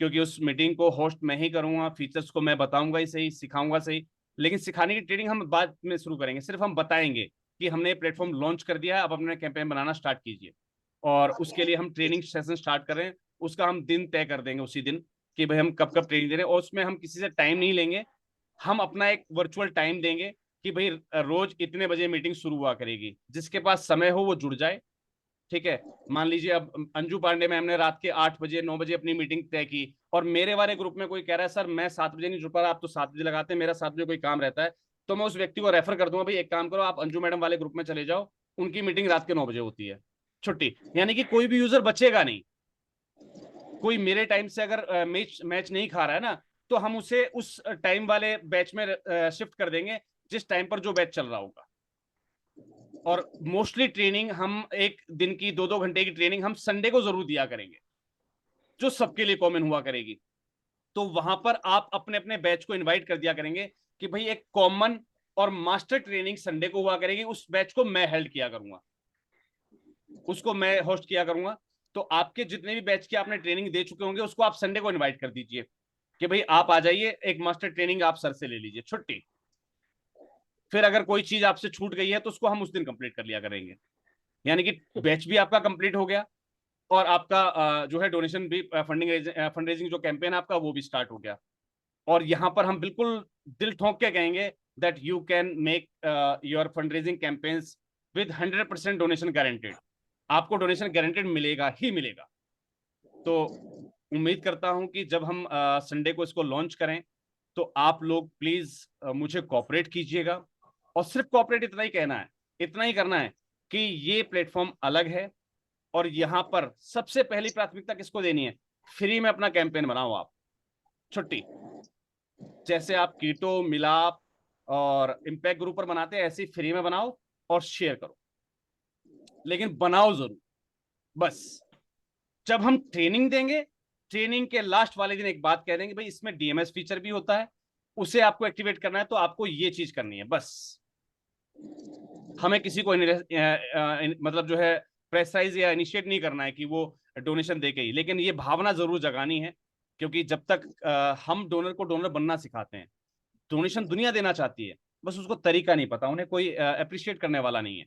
क्योंकि उस मीटिंग को होस्ट मैं ही करूंगा। फीचर्स को मैं बताऊंगा ही सही, सिखाऊंगा सही, लेकिन सिखाने की ट्रेनिंग हम बाद में शुरू करेंगे। सिर्फ हम बताएंगे कि हमने ये प्लेटफॉर्म लॉन्च कर दिया है, अब अपने कैंपेन बनाना स्टार्ट कीजिए। और उसके लिए हम ट्रेनिंग सेशन स्टार्ट कर रहे हैं, उसका हम दिन तय कर देंगे उसी दिन कि भाई हम कब कब ट्रेनिंग दे रहे हैं। और उसमें हम किसी से टाइम नहीं लेंगे, हम अपना एक वर्चुअल टाइम देंगे कि भाई रोज इतने बजे मीटिंग शुरू हुआ करेगी, जिसके पास समय हो वो जुड़ जाए, ठीक है। मान लीजिए अब अंजू पांडे में हमने रात के 8 बजे 9 बजे अपनी मीटिंग तय की, और मेरे वाले ग्रुप में कोई कह रहा है सर मैं 7 बजे नहीं जुड़ पा रहा, आप तो 7 बजे लगाते हैं, मेरा 7 बजे कोई काम रहता है, तो मैं उस व्यक्ति को रेफर कर दूंगा भाई एक काम करो आप अंजू मैडम वाले ग्रुप में चले जाओ, उनकी मीटिंग रात के 9 बजे होती है, छुट्टी। यानी कि कोई भी यूजर बचेगा नहीं। कोई मेरे टाइम से अगर मैच नहीं खा रहा है ना, तो हम उसे उस टाइम वाले बैच में शिफ्ट कर देंगे जिस टाइम पर जो बैच चल रहा होगा। और मोस्टली ट्रेनिंग हम एक दिन की 2-2 घंटे की ट्रेनिंग हम संडे को जरूर दिया करेंगे, जो सबके लिए कॉमन हुआ करेगी। तो वहां पर आप अपने अपने बैच को इनवाइट कर दिया करेंगे कि भाई एक कॉमन और मास्टर ट्रेनिंग संडे को हुआ करेगी, उस बैच को मैं हेल्ड किया करूंगा, उसको मैं होस्ट किया करूंगा। तो आपके जितने भी बैच की आपने ट्रेनिंग दे चुके होंगे उसको आप संडे को इनवाइट कर दीजिए कि भाई आप आ जाइए, एक मास्टर ट्रेनिंग आप सर से ले लीजिए, छुट्टी। फिर अगर कोई चीज आपसे छूट गई है तो उसको हम उस दिन कंप्लीट कर लिया करेंगे। यानी कि बैच भी आपका कंप्लीट हो गया और आपका जो है डोनेशन भी फंड रेजिंग जो कैंपेन आपका वो भी स्टार्ट हो गया। और यहाँ पर हम बिल्कुल दिल ठोक के कहेंगे that you can make your fund raising campaigns with 100% donation guaranteed. आपको डोनेशन गारंटेड मिलेगा ही मिलेगा। तो उम्मीद करता हूं कि जब हम संडे को इसको लॉन्च करें तो आप लोग प्लीज मुझे कोऑपरेट कीजिएगा। और सिर्फ कोऑपरेट इतना ही कहना है, इतना ही करना है कि ये प्लेटफॉर्म अलग है और यहाँ पर सबसे पहली प्राथमिकता किसको देनी है? फ्री में अपना कैंपेन बनाओ आप, छुट्टी। जैसे आप कीटो, मिलाप और इम्पैक्ट ग्रुप पर बनाते हैं, ऐसे ही फ्री में बनाओ और शेयर करो, लेकिन बनाओ जरूर। बस जब हम ट्रेनिंग देंगे, ट्रेनिंग के लास्ट वाले दिन एक बात कह देंगे, भाई इसमें डीएमएस फीचर भी होता है, उसे आपको एक्टिवेट करना है तो आपको ये चीज करनी है। बस हमें किसी को मतलब जो है प्रेसाइज या इनिशिएट नहीं करना है कि वो डोनेशन दे के ही, लेकिन ये भावना जरूर जगानी है, क्योंकि जब तक हम डोनर को डोनर बनना सिखाते हैं, डोनेशन दुनिया देना चाहती है, बस उसको तरीका नहीं पता, उन्हें कोई अप्रिशिएट करने वाला नहीं है।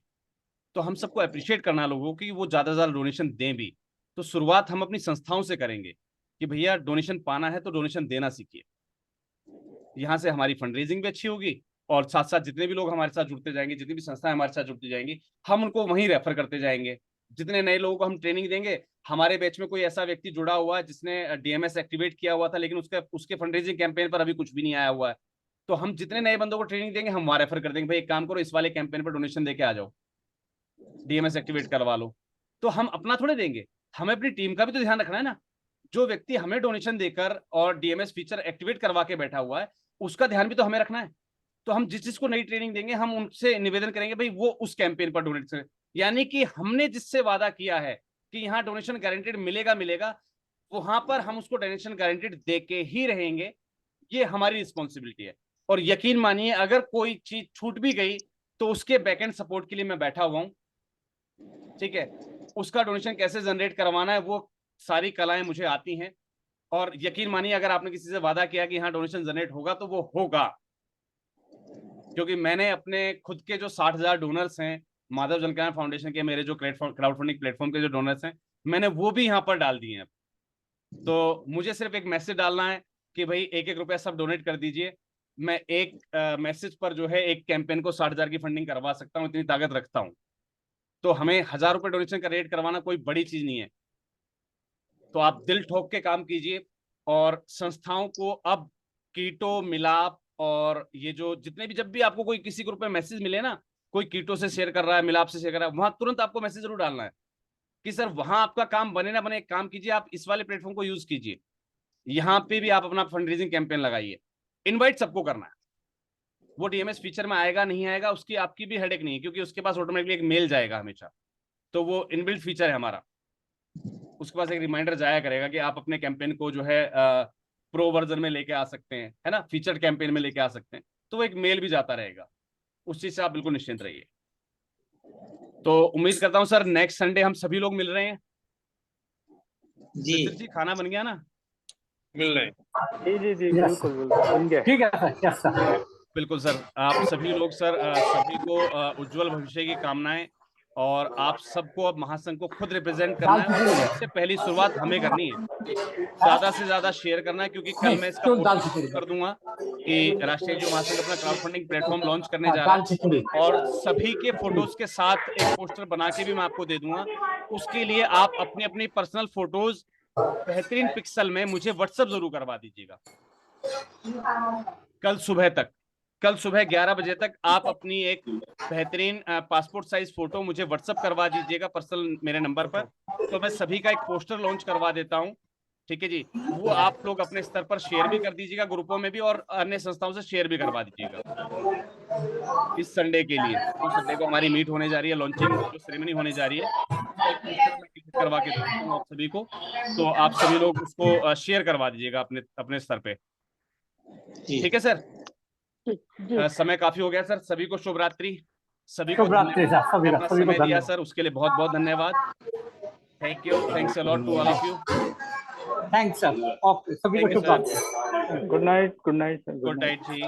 तो हम सबको अप्रिशिएट करना लोगों की, वो ज्यादा से ज्यादा डोनेशन दें भी। तो शुरुआत हम अपनी संस्थाओं से करेंगे कि भैया डोनेशन पाना है तो डोनेशन देना सीखिए। यहाँ से हमारी फंड रेजिंग भी अच्छी होगी और साथ साथ जितने भी लोग हमारे साथ जुड़ते जाएंगे, जितनी भी संस्थाएं हमारे साथ जुड़ती जाएंगी, हम उनको वहीं रेफर करते जाएंगे। जितने नए लोगों को हम ट्रेनिंग देंगे, हमारे बैच में कोई ऐसा व्यक्ति जुड़ा हुआ है जिसने डीएमएस एक्टिवेट किया हुआ था लेकिन उसके फंड रेजिंग कैंपेन पर अभी कुछ भी नहीं आया हुआ है, तो हम जितने नए बंदों को ट्रेनिंग देंगे हम वहां रेफर कर देंगे, भाई एक काम करो, इस वाले कैंपेन पर डोनेशन देके आ जाओ, डीएमएस एक्टिवेट करवा लो। तो हम अपना थोड़े देंगे, हमें अपनी टीम का भी तो ध्यान रखना है ना। जो व्यक्ति हमें डोनेशन देकर और डीएमएस फीचर एक्टिवेट करवा के बैठा हुआ है, उसका ध्यान भी तो हमें रखना है। तो हम जिस जिसको नई ट्रेनिंग देंगे, हम उनसे निवेदन करेंगे भाई वो उस कैंपेन पर डोनेट करें। यानी कि हमने जिससे वादा किया है कि यहाँ डोनेशन गारंटेड मिलेगा मिलेगा, वहां पर हम उसको डोनेशन गारंटेड दे के ही रहेंगे। ये हमारी रिस्पॉन्सिबिलिटी है। और यकीन मानिए, अगर कोई चीज छूट भी गई तो उसके बैकएंड सपोर्ट के लिए मैं बैठा हुआ हूं, ठीक है। उसका डोनेशन कैसे जनरेट करवाना है, वो सारी कलाएं मुझे आती हैं। और यकीन मानिए, अगर आपने किसी से वादा किया कि यहाँ डोनेशन जनरेट होगा तो वो होगा, क्योंकि मैंने अपने खुद के जो 60,000 डोनर्स हैं माधव जन कल्याण फाउंडेशन के, मेरे जो क्राउड फंडिंग प्लेटफॉर्म के जो डोनर्स हैं, मैंने वो भी यहाँ पर डाल दिए हैं। तो मुझे सिर्फ एक मैसेज डालना है कि भाई 1-1 रुपया सब डोनेट कर दीजिए। मैं एक मैसेज पर जो है एक कैंपेन को 60,000 की फंडिंग करवा सकता हूँ, इतनी ताकत रखता हूँ। तो हमें 1,000 रुपये डोनेशन का रेट करवाना कोई बड़ी चीज नहीं है। तो आप दिल ठोक के काम कीजिए और संस्थाओं को अब कीटो, मिलाप और ये जो जितने भी, जब भी आपको कोई किसी ग्रुप में मैसेज मिले ना, कोई कीटो से शेयर कर रहा है, मिलाप से शेयर कर रहा है, वहां तुरंत आपको मैसेज जरूर डालना है कि सर वहां आपका काम बने ना बने, एक काम कीजिए, आप इस वाले प्लेटफॉर्म को यूज कीजिए, यहाँ पे भी आप अपना फंड रेजिंग कैंपेन लगाइए। इनवाइट सबको करना है। वो डीएमएस फीचर में आएगा नहीं आएगा उसकी आपकी भी हेडेक नहीं है, क्योंकि उसके पास ऑटोमेटिकली एक मेल जाएगा हमेशा, तो वो इनबिल्ट फीचर है हमारा। उसके पास एक रिमाइंडर जाया करेगा कि आप अपने कैंपेन को जो है प्रो वर्जन में लेके आ सकते हैं, है ना, फीचर्ड कैंपेन में लेके आ सकते हैं, तो वो एक मेल भी जाता रहेगा। उस चीज से आप बिल्कुल निश्चिंत रहिए। तो उम्मीद करता हूं सर नेक्स्ट संडे हम सभी लोग मिल रहे हैं। जी खाना बन गया ना? मिल रहे हैं। जी जी जी बिल्कुल बिल्कुल बन गया। ठीक है सर, यस सर। बिल्कुल सर, आप सभी लोग सर, सभी को उज्जवल भविष्य की कामनाएं। और आप सबको अब महासंघ को खुद रिप्रेजेंट करना है और सबसे पहली शुरुआत हमें करनी है। ज्यादा से ज्यादा शेयर करना है, क्योंकि कल मैं इसका पोस्ट कर दूंगा कि राष्ट्रीय एनजीओ महासंघ अपना क्राउड फंडिंग प्लेटफॉर्म लॉन्च करने जा रहा है, और सभी के फोटोज के साथ एक पोस्टर बना के भी मैं आपको दे दूंगा। उसके लिए आप अपनी अपनी पर्सनल फोटोज बेहतरीन पिक्सल में मुझे व्हाट्सएप जरूर करवा दीजिएगा। कल सुबह 11 बजे तक आप अपनी एक बेहतरीन पासपोर्ट साइज फोटो मुझे व्हाट्सएप करवा दीजिएगा पर्सनल मेरे नंबर पर। तो मैं सभी का एक पोस्टर लॉन्च करवा देता हूं, ठीक है जी। वो आप लोग अपने स्तर पर शेयर भी कर दीजिएगा ग्रुपों में भी, और अन्य संस्थाओं से शेयर भी करवा दीजिएगा इस संडे के लिए। तो संडे को हमारी मीट होने जा रही है, लॉन्चिंग जो सेरेमनी होने जा रही है, करवा के देता हूं आप सभी को। तो आप सभी लोग उसको शेयर करवा दीजिएगा अपने स्तर पे, ठीक है सर। समय काफी हो गया सर, सभी को शुभ रात्रि। सभी को अपना समय दिया सर, उसके लिए बहुत बहुत धन्यवाद। Thank you, thanks a lot to all of you. Thanks sir, okay, सभी को शुभ रात्रि। Good night, good night, good night जी।